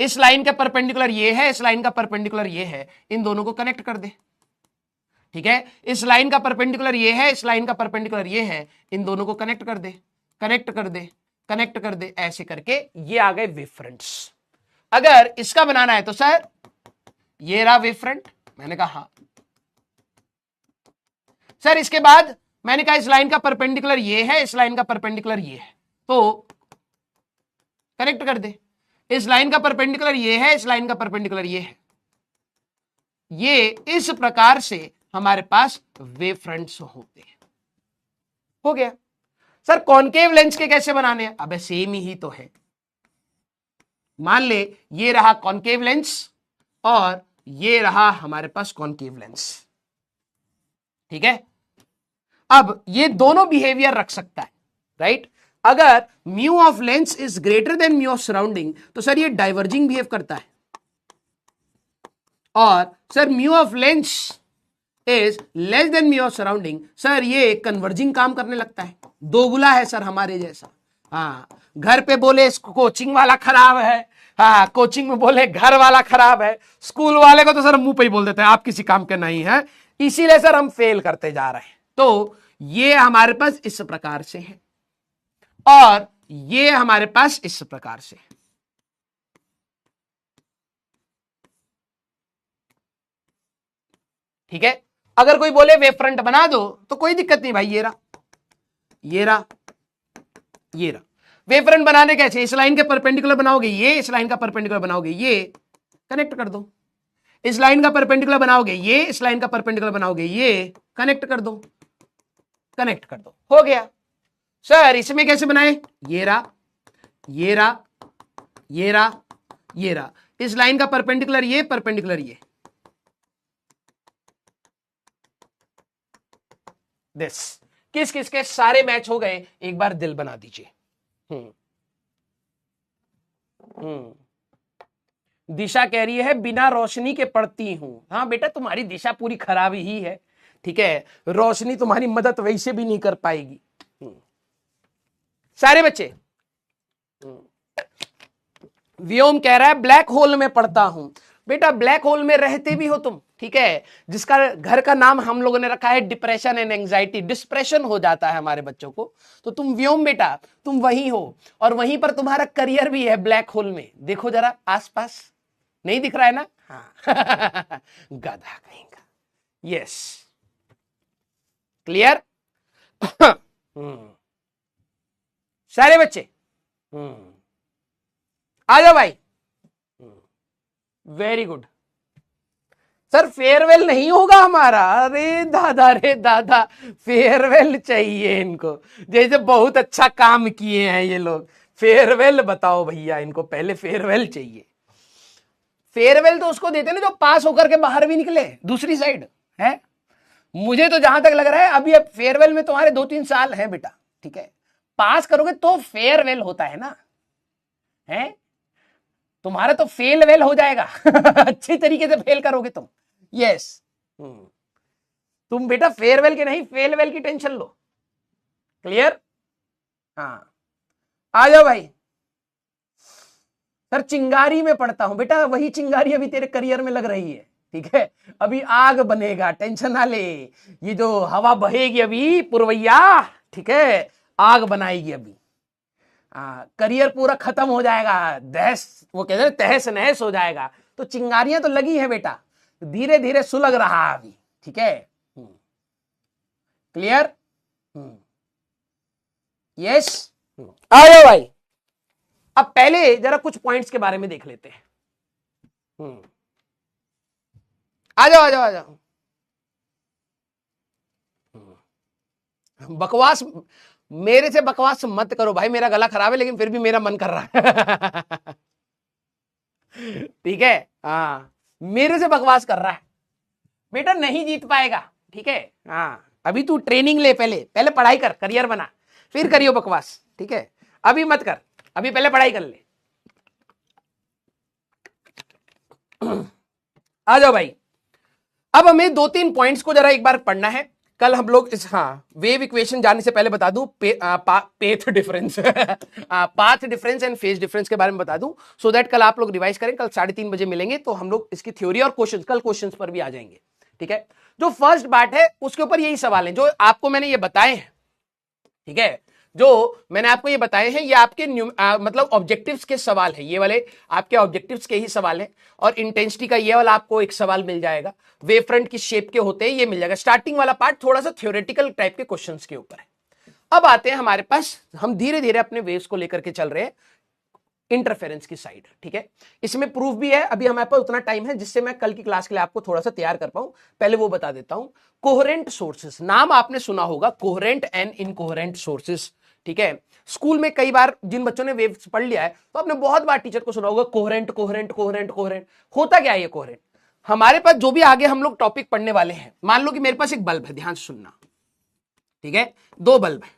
इस लाइन का परपेंडिकुलर ये है, इस लाइन का परपेंडिकुलर ये है, इन दोनों को कनेक्ट कर दे, ठीक है। इस लाइन का परपेंडिकुलर ये है, इस लाइन का परपेंडिकुलर ये है, इन दोनों को कनेक्ट कर दे, कनेक्ट कर दे, कनेक्ट कर दे, ऐसे करके ये आ गए वेव फ्रंट्स। अगर इसका बनाना है तो सर ये रहा वेव फ्रंट, मैंने कहा हाँ। सर इसके बाद मैंने कहा इस लाइन का परपेंडिकुलर ये है, इस लाइन का परपेंडिकुलर ये है, तो कनेक्ट कर दे। इस लाइन का परपेंडिकुलर ये है, इस लाइन का परपेंडिकुलर ये है। ये इस प्रकार से हमारे पास वेव फ्रंट्स होते हैं। हो गया। सर कॉनकेव लेंस के कैसे बनाने हैं? अबे सेम ही तो है। मान ले ये रहा कॉनकेव लेंस और ये रहा हमारे पास कॉनकेव लेंस, ठीक है। अब ये दोनों बिहेवियर रख सकता है, राइट। अगर mu of lens is greater than mu of surrounding तो सर ये डाइवर्जिंग बिहेव करता है, और sir mu of lens is less than mu of surrounding, sir ये कन्वर्जिंग काम करने लगता है। दोगुला है सर हमारे जैसा। हाँ, घर पे बोले कोचिंग वाला खराब है, हाँ कोचिंग में बोले घर वाला खराब है, स्कूल वाले को तो सर मुंह पे ही बोल देते हैं आप किसी काम के नहीं है, इसीलिए सर हम फेल करते जा रहे हैं। तो ये हमारे पास इस प्रकार से है और ये हमारे पास इस प्रकार से है। ठीक है। अगर कोई बोले वेव फ्रंट बना दो तो कोई दिक्कत नहीं भाई, ये रहा ये रहा ये रहा। वेव फ्रंट बनाने कैसे? इस लाइन के परपेंडिकुलर बनाओगे ये, इस लाइन का परपेंडिकुलर बनाओगे ये, कनेक्ट कर दो। इस लाइन का परपेंडिकुलर बनाओगे ये, इस लाइन का परपेंडिकुलर बनाओगे ये, कनेक्ट कर दो, कनेक्ट कर दो, हो गया। सर इसमें कैसे बनाए? ये रहा ये रहा ये रहा ये रहा। इस लाइन का परपेंडिकुलर ये, परपेंडिकुलर ये, दिस। किस किस के सारे मैच हो गए? एक बार दिल बना दीजिए। दिशा कह रही है बिना रोशनी के पढ़ती हूं। हाँ बेटा तुम्हारी दिशा पूरी खराब ही है, ठीक है, रोशनी तुम्हारी मदद वैसे भी नहीं कर पाएगी। सारे बच्चे। व्योम कह रहा है ब्लैक होल में पढ़ता हूं। बेटा ब्लैक होल में रहते भी हो तुम, ठीक है, जिसका घर का नाम हम लोगों ने रखा है डिप्रेशन एंड एंजाइटी, डिस्प्रेशन हो जाता है हमारे बच्चों को, तो तुम व्योम बेटा तुम वहीं हो, और वहीं पर तुम्हारा करियर भी है ब्लैक होल में। देखो जरा आसपास, नहीं दिख रहा है ना? हाँ गधा कहीं का। Yes, clear. सारे बच्चे आ जाओ भाई। Very good. सर फेयरवेल नहीं होगा हमारा? अरे दादा रे दादा, फेयरवेल चाहिए इनको, जैसे बहुत अच्छा काम किए हैं ये लोग। फेयरवेल बताओ भैया इनको, पहले फेयरवेल चाहिए। फेयरवेल तो उसको देते ना जो पास होकर के बाहर भी निकले दूसरी साइड है। मुझे तो जहां तक लग रहा है अभी अब फेयरवेल में तुम्हारे 2-3 साल है बेटा, ठीक है, पास करोगे तो फेयरवेल होता है ना, है तुम्हारा तो फेल वेल हो जाएगा। अच्छी तरीके से फेल करोगे तुम। यस, तुम बेटा फेयरवेल के नहीं फेलवेल की टेंशन लो। क्लियर? हाँ आ जाओ भाई। सर चिंगारी में पढ़ता हूं। बेटा वही चिंगारी अभी तेरे करियर में लग रही है, ठीक है, अभी आग बनेगा, टेंशन ना ले। ये जो हवा बहेगी अभी पुरवैया, ठीक है, आग बनाएगी अभी। करियर पूरा खत्म हो जाएगा, दहस, वो कहते हैं तहस नहस हो जाएगा। तो चिंगारियां तो लगी है बेटा, धीरे धीरे सुलग रहा अभी, ठीक है। क्लियर? यस, आ जाओ भाई। अब पहले जरा कुछ पॉइंट्स के बारे में देख लेते हैं। आ जाओ आ जाओ आ जाओ। बकवास मेरे से बकवास मत करो भाई, मेरा गला खराब है लेकिन फिर भी मेरा मन कर रहा है। ठीक है, हाँ मेरे से बकवास कर रहा है बेटा, नहीं जीत पाएगा, ठीक है। हाँ अभी तू ट्रेनिंग ले, पहले पहले पढ़ाई कर, करियर बना, फिर करियो बकवास, ठीक है। अभी मत कर, अभी पहले पढ़ाई कर ले। आ जाओ भाई। अब हमें 2-3 पॉइंट्स को जरा एक बार पढ़ना है। कल हम लोग इस वेव इक्वेशन जाने से पहले बता दूं faith difference path difference and phase difference के बारे में बता दूं, सो दैट कल आप लोग रिवाइज करें। कल 3:30 बजे मिलेंगे तो हम लोग इसकी थ्योरी और क्वेश्चंस, कल क्वेश्चंस पर भी आ जाएंगे, ठीक है। जो फर्स्ट पार्ट है उसके ऊपर यही सवाल है जो आपको मैंने ये बताए हैं, ठीक है। जो मैंने आपको ये बताए हैं ये आपके मतलब ऑब्जेक्टिव्स के सवाल है, ये वाले आपके ऑब्जेक्टिव्स के ही सवाल है। और इंटेंसिटी का ये वाला आपको एक सवाल मिल जाएगा, वेव फ्रंट की शेप के होते हैं ये मिल जाएगा। स्टार्टिंग वाला पार्ट थोड़ा सा थ्योरेटिकल टाइप के क्वेश्चंस के ऊपर है। अब आते हैं हमारे पास, हम धीरे धीरे अपने वेव्स को लेकर के चल रहे हैं इंटरफेरेंस की साइड, ठीक है। इसमें प्रूफ भी है, अभी हमारे पास उतना टाइम है जिससे मैं कल की क्लास के लिए आपको थोड़ा सा तैयार कर पाऊं, पहले वो बता देता हूं। कोहेरेंट सोर्सेस, नाम आपने सुना होगा, कोहेरेंट एंड इनकोहेरेंट सोर्सेस, ठीक है। स्कूल में कई बार जिन बच्चों ने वेव्स पढ़ लिया है तो आपने बहुत बार टीचर को सुना होगा कोहेरेंट कोहेरेंट कोहेरेंट कोहेरेंट। होता क्या है ये कोहेरेंट? हमारे पास जो भी आगे हम लोग टॉपिक पढ़ने वाले हैं, मान लो कि मेरे पास एक बल्ब है, ध्यान से सुनना, ठीक है, दो बल्ब है।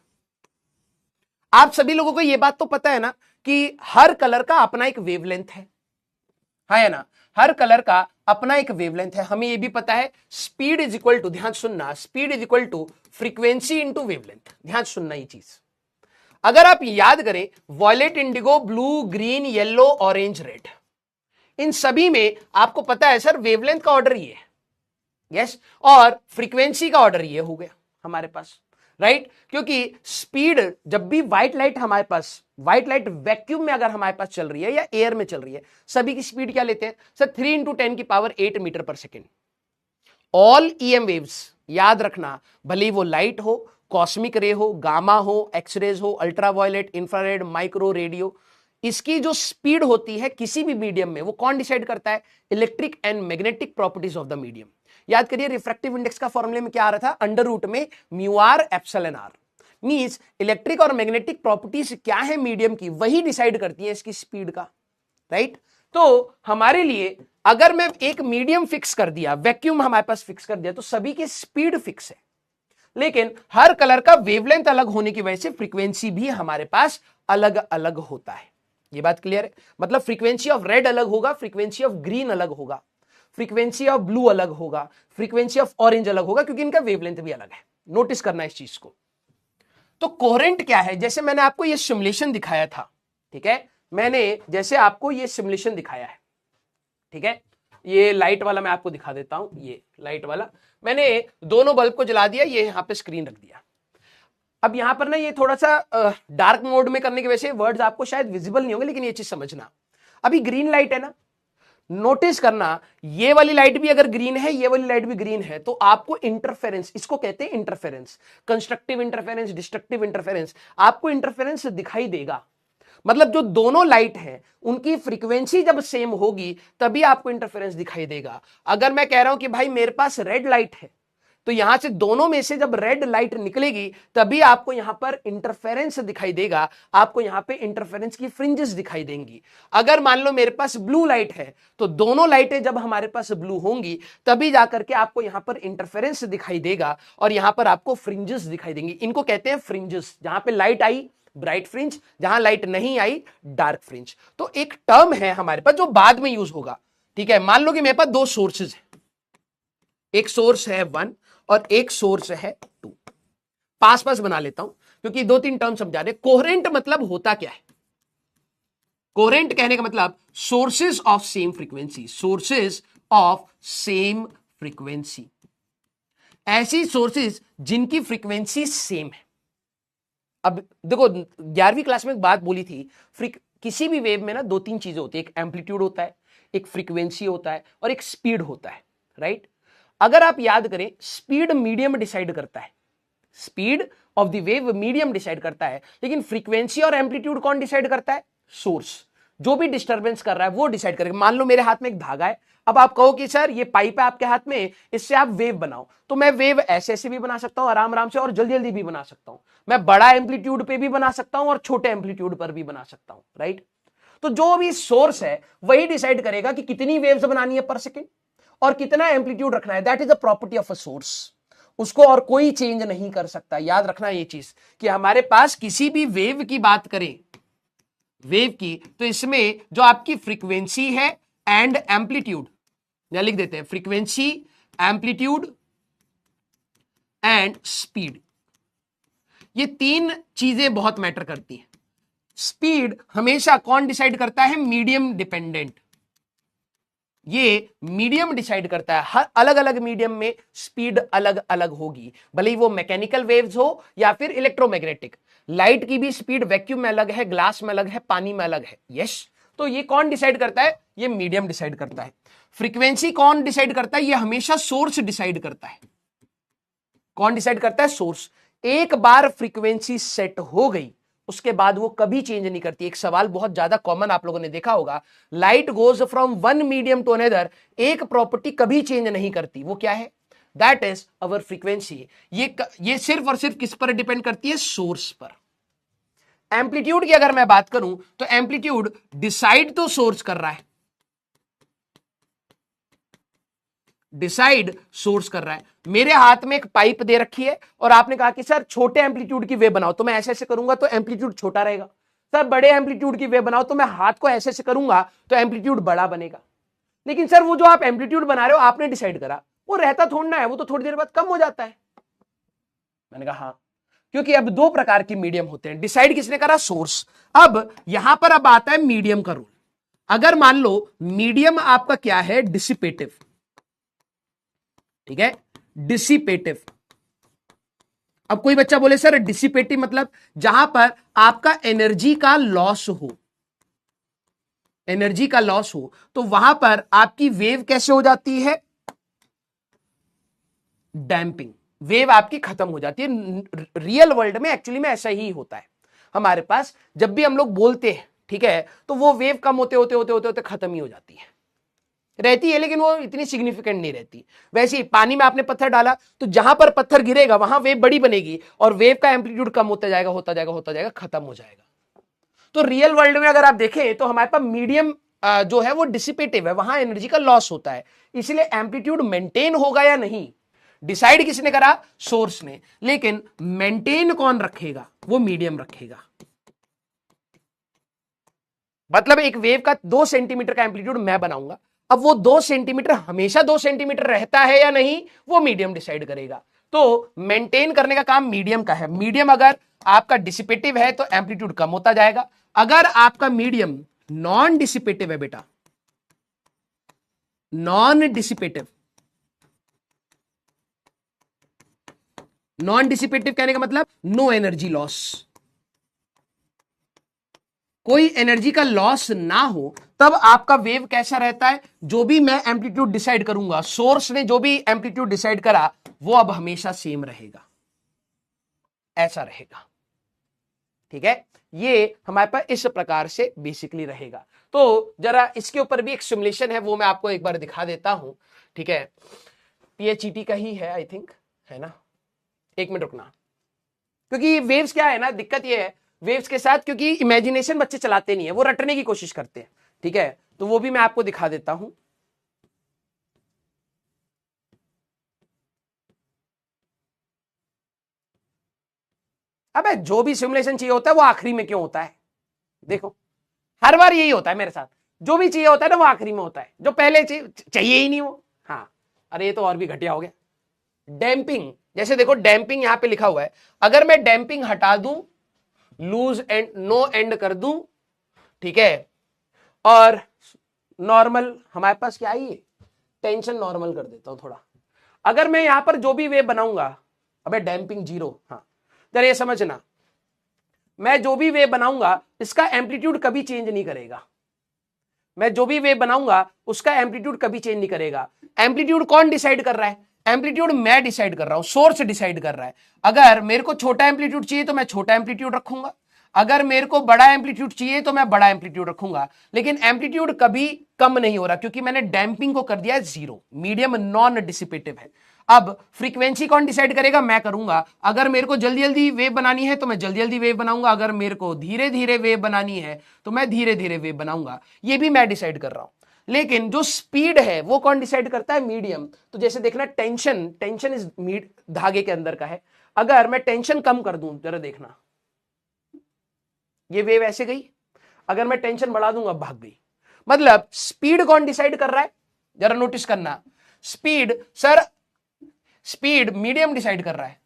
आप सभी लोगों को यह बात तो पता है ना कि हर कलर का अपना एक वेवलेंथ है ना, हर कलर का अपना एक वेवलेंथ है। हमें यह भी पता है स्पीड इज इक्वल टू, ध्यान सुनना, speed is equal to frequency into wavelength. ध्यान सुनना ये चीज, अगर आप याद करें, violet, indigo, blue, green, yellow, orange, red, इन सभी में आपको पता है सर वेवलेंथ का ऑर्डर ये है, यस, और फ्रीक्वेंसी का ऑर्डर ये हो गया हमारे पास, राइट। क्योंकि स्पीड, जब भी व्हाइट लाइट हमारे पास, व्हाइट लाइट वैक्यूम में अगर हमारे पास चल रही है या एयर में चल रही है, सभी की स्पीड क्या लेते हैं सर? 3 × 10⁸ मीटर पर सेकेंड। ऑल ईएम वेव्स, याद रखना, भले वो लाइट हो, कॉस्मिक रे हो, गामा हो, एक्सरेज हो, अल्ट्रावायलेट, इंफ्रारेड, माइक्रो, रेडियो, इसकी जो स्पीड होती है किसी भी मीडियम में, वो कौन डिसाइड करता है? Electric and magnetic properties of the medium. याद करिए, रिफ्रैक्टिव इंडेक्स का फॉर्मूले में क्या आ रहा था? अंडर रूट में mu r epsilon r. Means electric और मैग्नेटिक प्रॉपर्टीज क्या है मीडियम की, वही डिसाइड करती है इसकी स्पीड का, राइट। तो हमारे लिए अगर मैं एक मीडियम फिक्स कर दिया, वैक्यूम हमारे पास फिक्स कर दिया, तो सभी की स्पीड फिक्स है, लेकिन हर कलर का वेवलेंथ अलग होने की वजह से फ्रीक्वेंसी भी हमारे पास अलग अलग होता है। ये बात क्लियर है? मतलब फ्रीक्वेंसी ऑफ रेड अलग होगा, फ्रीक्वेंसी ऑफ ग्रीन अलग होगा, फ्रीक्वेंसी ऑफ ब्लू अलग होगा, फ्रीक्वेंसी ऑफ ऑरेंज अलग होगा, क्योंकि इनका वेवलेंथ भी अलग है। नोटिस करना इस चीज को। तो कोहेरेंट क्या है? जैसे मैंने आपको ये सिमुलेशन दिखाया था, ठीक है, मैंने जैसे आपको ये सिमुलेशन दिखाया है, ठीक है, ये लाइट वाला मैं आपको दिखा देता हूं, ये लाइट वाला, मैंने दोनों बल्ब को जला दिया, ये यहां पे स्क्रीन रख दिया। अब यहां पर ना ये थोड़ा सा डार्क मोड में करने की वजह से वर्ड्स आपको शायद विजिबल नहीं होंगे, लेकिन ये चीज समझना, अभी ग्रीन लाइट है ना, नोटिस करना, ये वाली लाइट भी अगर ग्रीन है, ये वाली लाइट भी ग्रीन है, तो आपको इंटरफेरेंस, इसको कहते हैं interference, constructive interference, destructive interference, आपको इंटरफेरेंस दिखाई देगा। मतलब जो दोनों लाइट है उनकी फ्रीक्वेंसी जब सेम होगी तभी आपको इंटरफेरेंस दिखाई देगा। अगर मैं कह रहा हूं कि भाई मेरे पास रेड लाइट है, तो यहां से दोनों में से जब रेड लाइट निकलेगी तभी आपको यहां पर इंटरफेरेंस दिखाई देगा, आपको यहां पे इंटरफेरेंस की फ्रिंजेस दिखाई देंगी। अगर मान लो मेरे पास ब्लू लाइट है, तो दोनों लाइटें जब हमारे पास ब्लू होंगी तभी जाकर के आपको यहां पर इंटरफेरेंस दिखाई देगा और यहां पर आपको फ्रिंजेस दिखाई देंगी। इनको कहते हैं फ्रिंजेस। जहां पे लाइट आई ब्राइट फ्रिंज, जहां लाइट नहीं आई डार्क फ्रिंज। तो एक टर्म है हमारे पास जो बाद में यूज होगा, ठीक है। मान लो कि मेरे पास दो सोर्सेज है, एक सोर्स है 1 और एक सोर्स है 2, पास पास बना लेता हूं क्योंकि 2-3 टर्म समझा रहे। कोहेरेंट मतलब होता क्या है? कोहेरेंट कहने का मतलब sources of same frequency, sources of same frequency, ऐसी सोर्सेज जिनकी फ्रीक्वेंसी सेम है। अब देखो 11वीं क्लास में एक बात बोली थी, किसी भी वेव में ना 2-3 चीजें होती है, एक एम्पलीट्यूड होता है, एक फ्रीक्वेंसी होता है और एक स्पीड होता है, राइट। अगर आप याद करें, स्पीड मीडियम डिसाइड करता है, speed of the wave medium decide करता है, लेकिन फ्रीक्वेंसी और एम्पलीट्यूड कौन डिसाइड करता है? सोर्स। जो भी डिस्टर्बेंस कर रहा है वो डिसाइड करेगा। मान लो मेरे हाथ में एक धागा है, अब आप कहो कि सर ये पाइप है आपके हाथ में, इससे आप वेव बनाओ, तो मैं वेव ऐसे ऐसे भी बना सकता हूं आराम आराम से और जल्दी जल्दी भी बना सकता हूं। मैं बड़ा एम्पलीट्यूड पे भी बना सकता हूं और छोटे एम्पलीट्यूड पर भी बना सकता हूं, राइट। तो जो भी सोर्स है वही डिसाइड करेगा कि कितनी वेव्स बनानी है पर सेकेंड और कितना एम्पलीट्यूड रखना है। That is the property of a source, उसको और कोई चेंज नहीं कर सकता। याद रखना ये चीज कि हमारे पास किसी भी वेव की बात करें, वेव की, तो इसमें जो आपकी फ्रीक्वेंसी है एंड एम्पलीट्यूड, या लिख देते हैं फ्रीक्वेंसी, एम्पलीट्यूड एंड स्पीड, ये 3 चीजें बहुत मैटर करती हैं। स्पीड हमेशा कौन डिसाइड करता है? मीडियम डिपेंडेंट, ये मीडियम डिसाइड करता है। हर अलग अलग मीडियम में स्पीड अलग अलग होगी, भले ही वो मैकेनिकल वेव्स हो या फिर इलेक्ट्रोमैग्नेटिक। लाइट की भी स्पीड वैक्यूम में अलग है, ग्लास में अलग है, पानी में अलग है। यस, तो ये कौन डिसाइड करता है? ये मीडियम डिसाइड करता है। फ्रीक्वेंसी कौन डिसाइड करता है? ये हमेशा सोर्स डिसाइड करता है। कौन डिसाइड करता है? सोर्स। एक बार फ्रीक्वेंसी सेट हो गई उसके बाद वो कभी चेंज नहीं करती। एक सवाल बहुत ज्यादा कॉमन आप लोगों ने देखा होगा, light goes from one medium to another, एक प्रॉपर्टी कभी चेंज नहीं करती, वो क्या है? That is our frequency. ये सिर्फ और सिर्फ किस पर डिपेंड करती है? सोर्स पर। एम्पलीट्यूड की अगर मैं बात करूं तो एम्पलीट्यूड डिसाइड तो सोर्स कर रहा है, डिसाइड सोर्स कर रहा है। मेरे हाथ में एक पाइप दे रखी है और आपने कहा कि सर छोटे एम्पलीट्यूड की वेव बनाओ, तो मैं ऐसे ऐसे करूंगा तो एम्पलीट्यूड छोटा रहेगा। सर बड़े एम्पलीट्यूड की वेव बनाओ, तो मैं हाथ को ऐसे ऐसे करूंगा तो एम्पलीट्यूड बड़ा बनेगा। लेकिन सर वो जो आप एम्पलीट्यूड बना रहे हो आपने डिसाइड करा, वो रहता थोड़ा है, वो तो थोड़ी देर बाद कम हो जाता है। मैंने कहा हाँ, क्योंकि अब दो प्रकार के मीडियम होते हैं। डिसाइड किसने करा? सोर्स। अब यहां पर अब आता है मीडियम का रूल। अगर मान लो मीडियम आपका क्या है? डिसिपेटिव, ठीक है, डिसिपेटिव। अब कोई बच्चा बोले सर डिसिपेटिव मतलब जहां पर आपका एनर्जी का लॉस हो, एनर्जी का लॉस हो, तो वहां पर आपकी वेव कैसे हो जाती है? डैंपिंग। वेव आपकी खत्म हो जाती है। रियल वर्ल्ड में एक्चुअली में ऐसा ही होता है। हमारे पास जब भी हम लोग बोलते हैं, ठीक है, तो वो वेव कम होते होते होते होते होते खत्म ही हो जाती है। रहती है लेकिन वो इतनी सिग्निफिकेंट नहीं रहती। वैसे ही पानी में आपने पत्थर डाला तो जहां पर पत्थर गिरेगा वहां वेव बड़ी बनेगी और वेव का एम्पलीट्यूड कम होता जाएगा, होता जाएगा, होता जाएगा, खत्म हो जाएगा। तो रियल वर्ल्ड में अगर आप देखें तो हमारे पास मीडियम जो है वो डिसिपेटिव है, वहां एनर्जी का लॉस होता है, इसलिए एम्पलीट्यूड मेंटेन होगा या नहीं डिसाइड किसने करा? सोर्स ने। लेकिन मेंटेन कौन रखेगा? वो मीडियम रखेगा। मतलब एक वेव का 2 सेंटीमीटर का एम्पलीट्यूड मैं बनाऊंगा, अब वो 2 सेंटीमीटर हमेशा 2 सेंटीमीटर रहता है या नहीं वो मीडियम डिसाइड करेगा। तो मेंटेन करने का काम मीडियम का है। मीडियम अगर आपका डिसिपेटिव है तो एम्पलीट्यूड कम होता जाएगा। अगर आपका मीडियम नॉन डिसिपेटिव है बेटा, नॉन डिसिपेटिव, नॉन डिसिपेटिव कहने का मतलब नो एनर्जी लॉस, कोई एनर्जी का लॉस ना हो, तब आपका वेव कैसा रहता है? जो भी मैं एम्पलीट्यूड डिसाइड करूंगा, सोर्स ने जो भी एम्पलीट्यूड डिसाइड करा वो अब हमेशा सेम रहेगा, ऐसा रहेगा। ठीक है, ये हमारे पास इस प्रकार से बेसिकली रहेगा। तो जरा इसके ऊपर भी एक सिमुलेशन है, वो मैं आपको एक बार दिखा देता हूं। ठीक है, पीएचईटी का ही है आई थिंक, है ना? एक मिनट रुकना, क्योंकि वेव्स क्या है ना, दिक्कत ये है वेव्स के साथ, क्योंकि इमेजिनेशन बच्चे चलाते नहीं है, वो रटने की कोशिश करते हैं। ठीक है, तो वो भी मैं आपको दिखा देता हूं। अबे जो भी सिमुलेशन चाहिए होता है वो आखिरी में क्यों होता है? देखो हर बार यही होता है मेरे साथ, जो भी चाहिए होता है ना वो आखिरी में होता है, जो पहले चाहिए ही नहीं वो। हाँ, अरे ये तो और भी घटिया हो गया। डैम्पिंग, जैसे देखो डैम्पिंग यहां पे लिखा हुआ है, अगर मैं डैम्पिंग हटा दूं, लूज एंड नो एंड कर दूं, ठीक है, और नॉर्मल हमारे पास क्या आई, टेंशन नॉर्मल कर देता हूं थोड़ा। अगर मैं यहां पर जो भी वेव बनाऊंगा, अबे डैम्पिंग 0, हाँ जरा ये समझना, मैं जो भी वेव बनाऊंगा इसका एम्पलीट्यूड कभी चेंज नहीं करेगा। मैं जो भी वेव बनाऊंगा उसका एम्पलीट्यूड कभी चेंज नहीं करेगा। एम्पलीट्यूड कौन डिसाइड कर रहा है? एम्पलीट्यूड मैं डिसाइड कर रहा हूं, सोर्स डिसाइड कर रहा है। अगर मेरे को छोटा एम्पलीट्यूड चाहिए तो मैं छोटा एम्पलीट्यूड रखूंगा, अगर मेरे को बड़ा एम्पलीट्यूड चाहिए तो मैं बड़ा एम्पलीट्यूड रखूंगा, लेकिन एम्पलीट्यूड कभी कम नहीं हो रहा क्योंकि मैंने डैम्पिंग को कर दिया है 0। मीडियम नॉन डिसिपेटिव है। अब फ्रीक्वेंसी कौन डिसाइड करेगा? मैं करूंगा। अगर मेरे को जल्दी जल्दी वेव बनानी है तो मैं जल्दी जल्दी वेव बनाऊंगा, अगर मेरे को धीरे धीरे वेव बनानी है तो मैं धीरे धीरे वेव बनाऊंगा, ये भी मैं डिसाइड कर रहा हूं। लेकिन जो स्पीड है वो कौन डिसाइड करता है? मीडियम। तो जैसे देखना, टेंशन इस धागे के अंदर का है, अगर मैं टेंशन कम कर दूं, जरा देखना ये वेव ऐसे गई, अगर मैं टेंशन बढ़ा दूंगा भाग गई। मतलब स्पीड कौन डिसाइड कर रहा है? जरा नोटिस करना, speed sir, speed medium decide कर रहा है,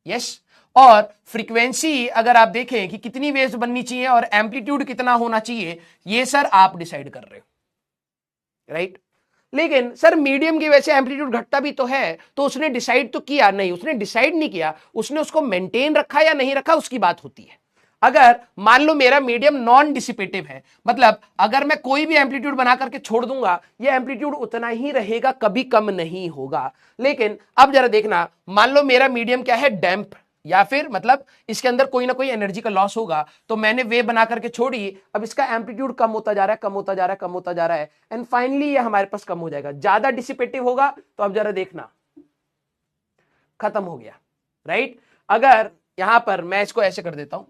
यस। और फ्रीक्वेंसी अगर आप देखें कि कितनी वेव्स बननी चाहिए और एम्पलीट्यूड कितना होना चाहिए, ये सर आप डिसाइड कर रहे हो, राइट? लेकिन सर मीडियम की वजह से एम्पलीट्यूड घटता भी तो है, तो उसने डिसाइड तो किया नहीं, उसने डिसाइड नहीं किया, उसने उसको मेंटेन रखा या नहीं रखा उसकी बात होती है। अगर मान लो मेरा मीडियम नॉन डिसिपेटिव है, मतलब अगर मैं कोई भी एम्पलीट्यूड बना करके छोड़ दूंगा ये एम्पलीट्यूड उतना ही रहेगा, कभी कम नहीं होगा। लेकिन अब जरा देखना, मान लो मेरा मीडियम क्या है, डैम्प, या फिर मतलब इसके अंदर कोई ना कोई एनर्जी का लॉस होगा, तो मैंने वेव बना करके छोड़ी, अब इसका एम्पलीट्यूड कम होता जा रहा है, कम होता जा रहा है, कम होता जा रहा है, एंड फाइनली ये हमारे पास कम हो जाएगा, ज्यादा डिसिपेटिव होगा। तो अब जरा देखना खत्म हो गया, राइट। अगर यहां पर मैं इसको ऐसे कर देता हूं,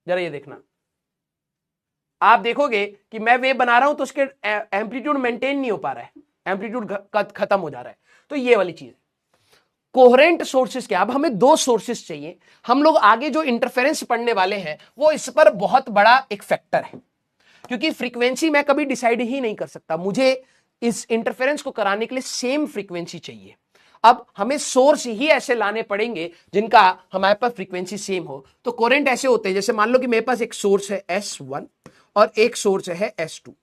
जरा ये देखना, आप देखोगे कि मैं वेव बना रहा हूं तो उसके एम्पलीट्यूड मेंटेन नहीं हो पा रहा है, एम्पलीट्यूड खत्म हो जा रहा है। तो ये वाली चीज कोहेरेंट सोर्सेस क्या, अब हमें दो सोर्सेस चाहिए। हम लोग आगे जो इंटरफेरेंस पढ़ने वाले हैं वो इस पर बहुत बड़ा एक फैक्टर है, क्योंकि फ्रीक्वेंसी मैं कभी डिसाइड ही नहीं कर सकता, मुझे इस इंटरफेरेंस को कराने के लिए सेम फ्रीक्वेंसी चाहिए। अब हमें सोर्स ही ऐसे लाने पड़ेंगे जिनका हमारे पास फ्रीक्वेंसी सेम हो। तो कोहेरेंट ऐसे होते हैं, जैसे मान लो कि मेरे पास एक सोर्स है S1 और एक सोर्स है S2,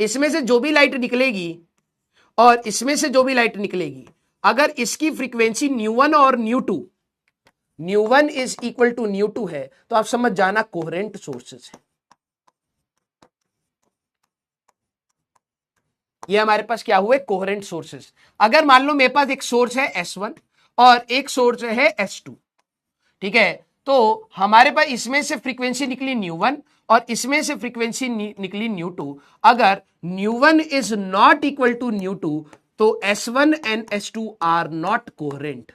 इसमें से जो भी लाइट निकलेगी और इसमें से जो भी लाइट निकलेगी, अगर इसकी फ्रीक्वेंसी ν1 और ν2, ν1 इज इक्वल टू ν2 है, तो आप समझ जाना कोहेरेंट सोर्सेस है। ये हमारे पास क्या हुए, कोहेरेंट सोर्सेस। अगर मान लो मेरे पास एक सोर्स है S1 और एक सोर्स है S2, ठीक है, तो हमारे पास इसमें से फ्रीक्वेंसी निकली ν1 और इसमें से फ्रीक्वेंसी निकली ν2। अगर ν1 इज नॉट इक्वल टू ν2 तो S1 and S2 are not coherent,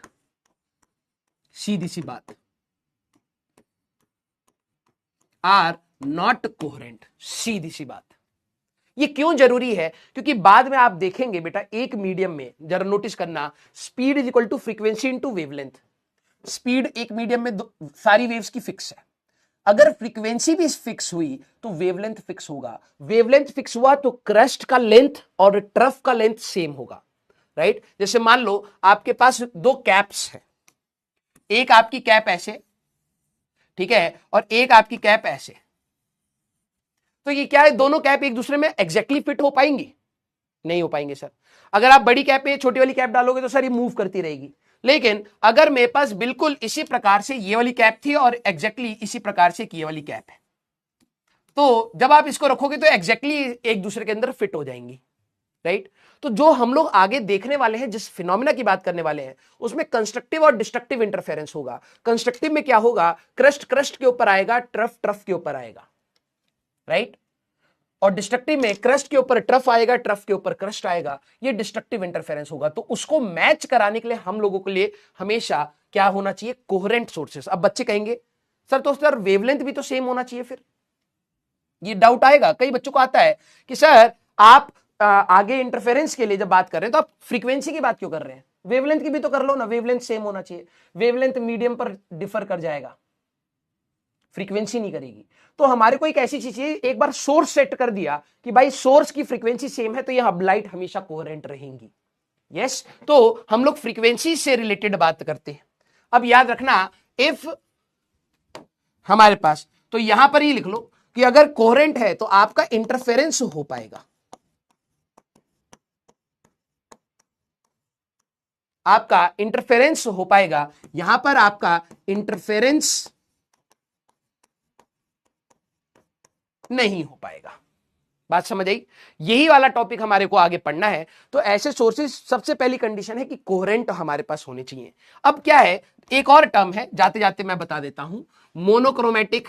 सीधी सी बात, आर नॉट कोहेरेंट, सीधी सी बात। ये क्यों जरूरी है, क्योंकि बाद में आप देखेंगे बेटा एक मीडियम में, जरा नोटिस करना, speed is equal to frequency into wavelength. Speed एक मीडियम में सारी वेव्स की फिक्स है, अगर फ्रीक्वेंसी भी फिक्स हुई तो वेवलेंथ फिक्स होगा, वेवलेंथ फिक्स हुआ तो क्रस्ट का लेंथ और ट्रफ का लेंथ सेम होगा, राइट। जैसे मान लो आपके पास दो कैप्स है, एक आपकी कैप ऐसे, ठीक है, और एक आपकी कैप ऐसे, तो ये क्या है, दोनों कैप एक दूसरे में एग्जैक्टली फिट हो पाएंगी, नहीं हो पाएंगे सर। अगर आप बड़ी कैप पे छोटी वाली कैप डालोगे तो सर ये मूव करती रहेगी। लेकिन अगर मेरे पास बिल्कुल इसी प्रकार से ये वाली कैप थी और एग्जैक्टली इसी प्रकार से ये वाली कैप है, तो जब आप इसको रखोगे तो एग्जैक्टली एक दूसरे के अंदर फिट हो जाएंगी, राइट। तो जो हम लोग आगे देखने वाले हैं, जिस फिनोमिना की बात करने वाले हैं, उसमें कंस्ट्रक्टिव और डिस्ट्रक्टिव इंटरफेरेंस होगा। कंस्ट्रक्टिव में क्या होगा, क्रस्ट क्रस्ट के ऊपर आएगा, ट्रफ ट्रफ के ऊपर आएगा, राइट। और डिस्ट्रक्टिव में क्रस्ट के ऊपर ट्रफ आएगा, ट्रफ के ऊपर क्रस्ट आएगा, ये डिस्ट्रक्टिव इंटरफेरेंस होगा। तो उसको मैच कराने के लिए हम लोगों के लिए हमेशा क्या होना चाहिए, कोहेरेंट सोर्सेस। अब बच्चे कहेंगे सर तो सर वेवलेंथ भी तो सेम होना चाहिए, फिर ये डाउट आएगा, कई बच्चों को आता है कि सर आप आगे इंटरफेरेंस के लिए जब बात कर रहे हैं तो आप फ्रीक्वेंसी की बात क्यों कर रहे हैं, वेवलेंथ की भी तो कर लो ना, वेवलेंथ सेम होना चाहिए। वेवलेंथ मीडियम पर डिफर कर जाएगा, फ्रीक्वेंसी नहीं करेगी। तो हमारे को एक ऐसी चीज है, एक बार सोर्स सेट कर दिया कि भाई सोर्स की फ्रीक्वेंसी सेम है तो यह लाइट हमेशा कोहेरेंट रहेंगी। यस, तो हम लोग फ्रीक्वेंसी से रिलेटेड बात करते हैं। अब याद रखना, इफ हमारे पास, तो यहां पर ही लिख लो कि अगर कोहेरेंट है तो आपका इंटरफेरेंस हो पाएगा, आपका इंटरफेरेंस हो पाएगा, यहां पर आपका इंटरफेरेंस नहीं हो पाएगा। बात समझ आई, यही वाला टॉपिक हमारे को आगे पढ़ना है। तो ऐसे सोर्सेस, सबसे पहली कंडीशन है कि कोहेरेंट हमारे पास होने चाहिए। अब क्या है, एक और टर्म है, जाते जाते मैं बता देता हूं, मोनोक्रोमेटिक,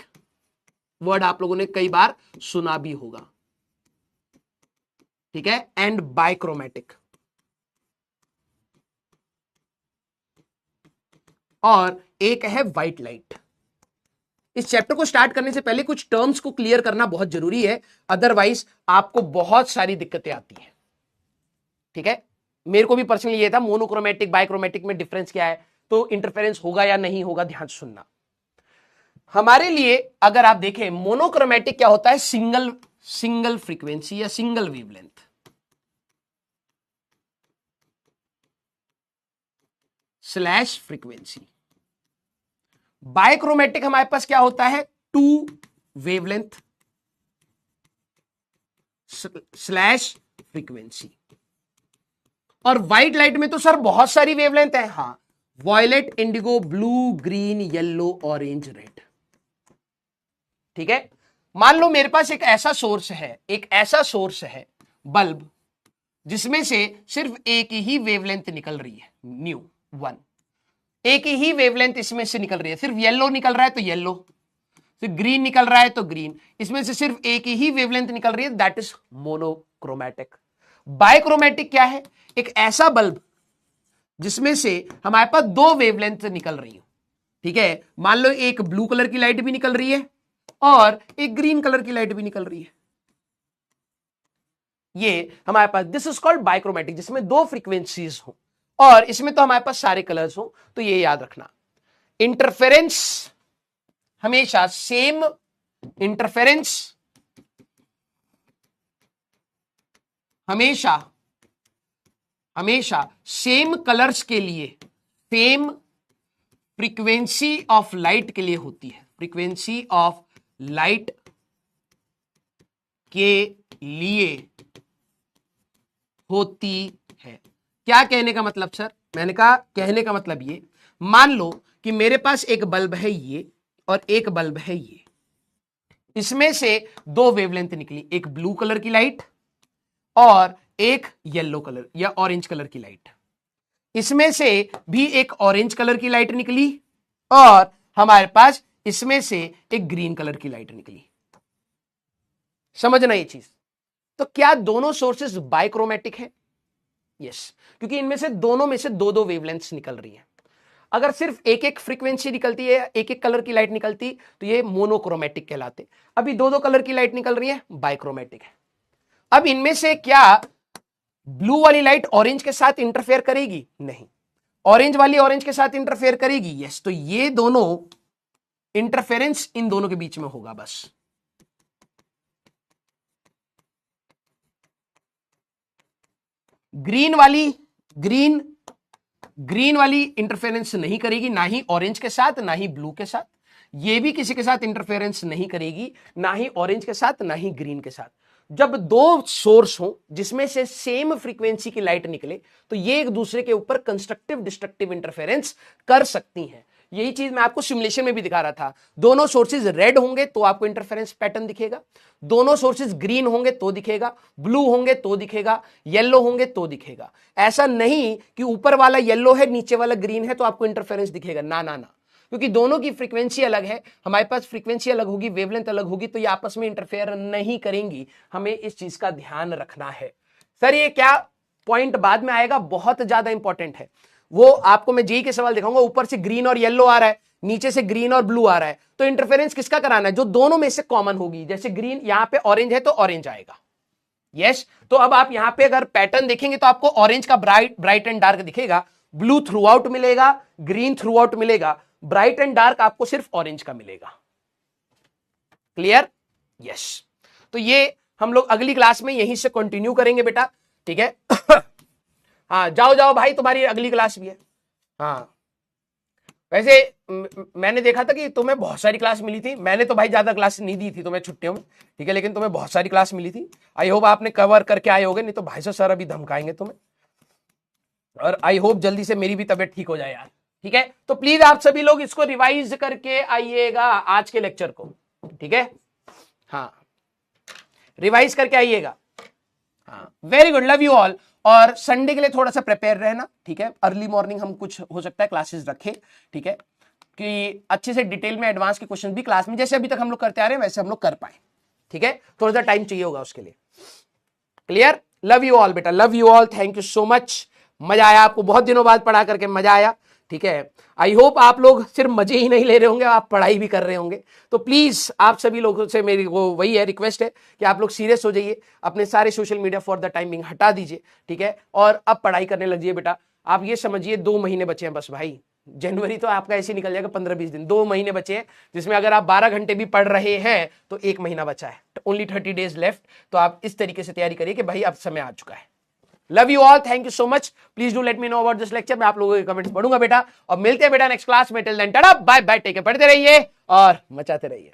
वर्ड आप लोगों ने कई बार सुना भी होगा, ठीक है, एंड बाइक्रोमेटिक, और एक है व्हाइट लाइट। इस चैप्टर को स्टार्ट करने से पहले कुछ टर्म्स को क्लियर करना बहुत जरूरी है, अदरवाइज आपको बहुत सारी दिक्कतें आती हैं, ठीक है। मेरे को भी पर्सनली ये था, मोनोक्रोमेटिक बाइक्रोमेटिक में डिफरेंस क्या है, तो इंटरफेरेंस होगा या नहीं होगा, ध्यान से सुनना। हमारे लिए अगर आप देखें, मोनोक्रोमेटिक क्या होता है, सिंगल फ्रीक्वेंसी या single wavelength, slash frequency. Bichromatic हमारे पास क्या होता है, टू वेवलेंथ स्लैश फ्रीक्वेंसी। और व्हाइट लाइट में तो सर बहुत सारी वेवलेंथ है, हाँ, violet, indigo, blue, green, yellow, orange, red. ठीक है, मान लो मेरे पास एक ऐसा सोर्स है बल्ब, जिसमें से सिर्फ एक ही वेवलेंथ निकल रही है, न्यू 1, एक ही वेवलेंथ इसमें से निकल रही है, सिर्फ येलो निकल रहा है तो येलो, सिर्फ ग्रीन निकल रहा है तो ग्रीन, इसमें से सिर्फ एक ही वेवलेंथ निकल रही है, दैट इज मोनोक्रोमैटिक। बायक्रोमैटिक क्या है? एक ऐसा बल्ब जिसमें से हमारे पास दो वेवलेंथ निकल रही हो। ठीक है, मान लो एक ब्लू कलर की लाइट भी निकल रही है और एक ग्रीन कलर की लाइट भी निकल रही है, ये हमारे पास, दिस इज कॉल्ड बायक्रोमैटिक, जिसमें दो फ्रीक्वेंसीज हो और इसमें तो हमारे पास सारे कलर्स हो। तो ये याद रखना, इंटरफेरेंस हमेशा सेम, इंटरफेरेंस हमेशा सेम कलर्स के लिए, सेम फ्रीक्वेंसी ऑफ लाइट के लिए होती है, फ्रीक्वेंसी ऑफ लाइट के लिए होती है। क्या कहने का मतलब सर? मैंने कहा कहने का मतलब ये, मान लो कि मेरे पास एक बल्ब है ये और एक बल्ब है ये, इसमें से दो वेवलेंथ निकली, एक ब्लू कलर की लाइट और एक येलो कलर या ऑरेंज कलर की लाइट, इसमें से भी एक ऑरेंज कलर की लाइट निकली और हमारे पास इसमें से एक ग्रीन कलर की लाइट निकली। समझना ये चीज। तो क्या दोनों सोर्सेस बायक्रोमैटिक है? यस, क्योंकि इनमें से दोनों में से दो दो वेवलेंथ्स निकल रही हैं। अगर सिर्फ एक एक फ्रीक्वेंसी निकलती है, एक एक कलर की लाइट निकलती, तो ये मोनोक्रोमैटिक कहलाते। अभी दो दो कलर की लाइट निकल रही है, बायक्रोमैटिक है। अब इनमें से क्या ब्लू वाली लाइट ऑरेंज के साथ इंटरफेयर करेगी? नहीं। ऑरेंज वाली ऑरेंज के साथ इंटरफेयर करेगी? यस। तो ये दोनों इंटरफेरेंस इन दोनों के बीच में होगा बस। ग्रीन वाली इंटरफेरेंस नहीं करेगी, ना ही ऑरेंज के साथ ना ही ब्लू के साथ। ये भी किसी के साथ इंटरफेरेंस नहीं करेगी, ना ही ऑरेंज के साथ ना ही ग्रीन के साथ। जब दो सोर्स हो जिसमें से सेम फ्रीक्वेंसी की लाइट निकले, तो ये एक दूसरे के ऊपर कंस्ट्रक्टिव डिस्ट्रक्टिव इंटरफेरेंस कर सकती हैं। यही चीज मैं आपको सिमुलेशन में भी दिखा रहा था। दोनों सोर्सेज रेड होंगे तो आपको इंटरफेरेंस पैटर्न दिखेगा, दोनों सोर्सेज ग्रीन होंगे तो दिखेगा, ब्लू होंगे तो दिखेगा, येलो होंगे तो दिखेगा। ऐसा नहीं कि ऊपर वाला येलो है नीचे वाला ग्रीन है तो आपको इंटरफेरेंस दिखेगा, ना ना ना, क्योंकि दोनों की फ्रीक्वेंसी अलग है, हमारे पास फ्रीक्वेंसी अलग होगी, वेवलेंथ अलग होगी, तो ये आपस में इंटरफेयर नहीं करेंगी। हमें इस चीज का ध्यान रखना है। सर ये क्या पॉइंट बाद में आएगा, बहुत ज्यादा इंपॉर्टेंट है, वो आपको मैं जेई के सवाल दिखाऊंगा। ऊपर से ग्रीन और येलो आ रहा है, नीचे से ग्रीन और ब्लू आ रहा है, तो इंटरफेरेंस किसका कराना है? जो दोनों में से कॉमन होगी। जैसे ग्रीन यहां पे ऑरेंज है तो ऑरेंज आएगा, यस। तो अब आप यहां पे अगर पैटर्न देखेंगे तो आपको ऑरेंज का ब्राइट एंड डार्क दिखेगा, ब्लू थ्रू आउट मिलेगा, ग्रीन थ्रू आउट मिलेगा, ब्राइट एंड डार्क आपको सिर्फ ऑरेंज का मिलेगा। क्लियर? यस। तो ये हम लोग अगली क्लास में यहीं से कंटिन्यू करेंगे बेटा, ठीक है। हाँ जाओ जाओ भाई, तुम्हारी अगली क्लास भी है। हाँ वैसे मैंने देखा था कि तुम्हें बहुत सारी क्लास मिली थी। मैंने तो भाई ज्यादा क्लास नहीं दी थी तुम्हें छुट्टियों में, ठीक है, लेकिन तुम्हें बहुत सारी क्लास मिली थी। आई होप आपने कवर करके आए होगे, नहीं तो भाई साहब सर अभी धमकाएंगे तुम्हें। और आई होप जल्दी से मेरी भी तबीयत ठीक हो जाए यार, ठीक है। तो प्लीज आप सभी लोग इसको रिवाइज करके आइएगा आज के लेक्चर को, ठीक है। हाँ रिवाइज करके आइएगा। हाँ very good, love you all. और संडे के लिए थोड़ा सा प्रिपेयर रहना, ठीक है। अर्ली मॉर्निंग हम कुछ हो सकता है क्लासेस रखें, ठीक है, कि अच्छे से डिटेल में एडवांस के क्वेश्चन भी क्लास में जैसे अभी तक हम लोग करते आ रहे हैं वैसे हम लोग कर पाए, ठीक है। थोड़ा सा टाइम चाहिए होगा उसके लिए। क्लियर? लव यू ऑल बेटा, love you all, thank you so much. मजा आया आपको, बहुत दिनों बाद पढ़ा करके मजा आया, ठीक है। आई होप आप लोग सिर्फ मजे ही नहीं ले रहे होंगे, आप पढ़ाई भी कर रहे होंगे। तो प्लीज आप सभी लोगों से मेरी वो वही है रिक्वेस्ट है कि आप लोग सीरियस हो जाइए, अपने सारे social media for the timing हटा दीजिए, ठीक है, और अब पढ़ाई करने लगिए बेटा। आप ये समझिए 2 महीने बचे हैं बस भाई, जनवरी तो आपका ऐसे निकल जाएगा, 15-20 दिन, 2 महीने बचे हैं, जिसमें अगर आप 12 घंटे भी पढ़ रहे हैं तो 1 महीना बचा है, ओनली 30 डेज लेफ्ट। तो आप इस तरीके से तैयारी करिए कि भाई अब समय आ चुका है। Love you all, thank you so much. Please do let me know about this lecture. मैं आप लोगों के कमेंट्स पढ़ूंगा बेटा, और मिलते हैं बेटा नेक्स्ट क्लास में। Till then tata bye bye, take care, पढ़ते रहिए और मचाते रहिए।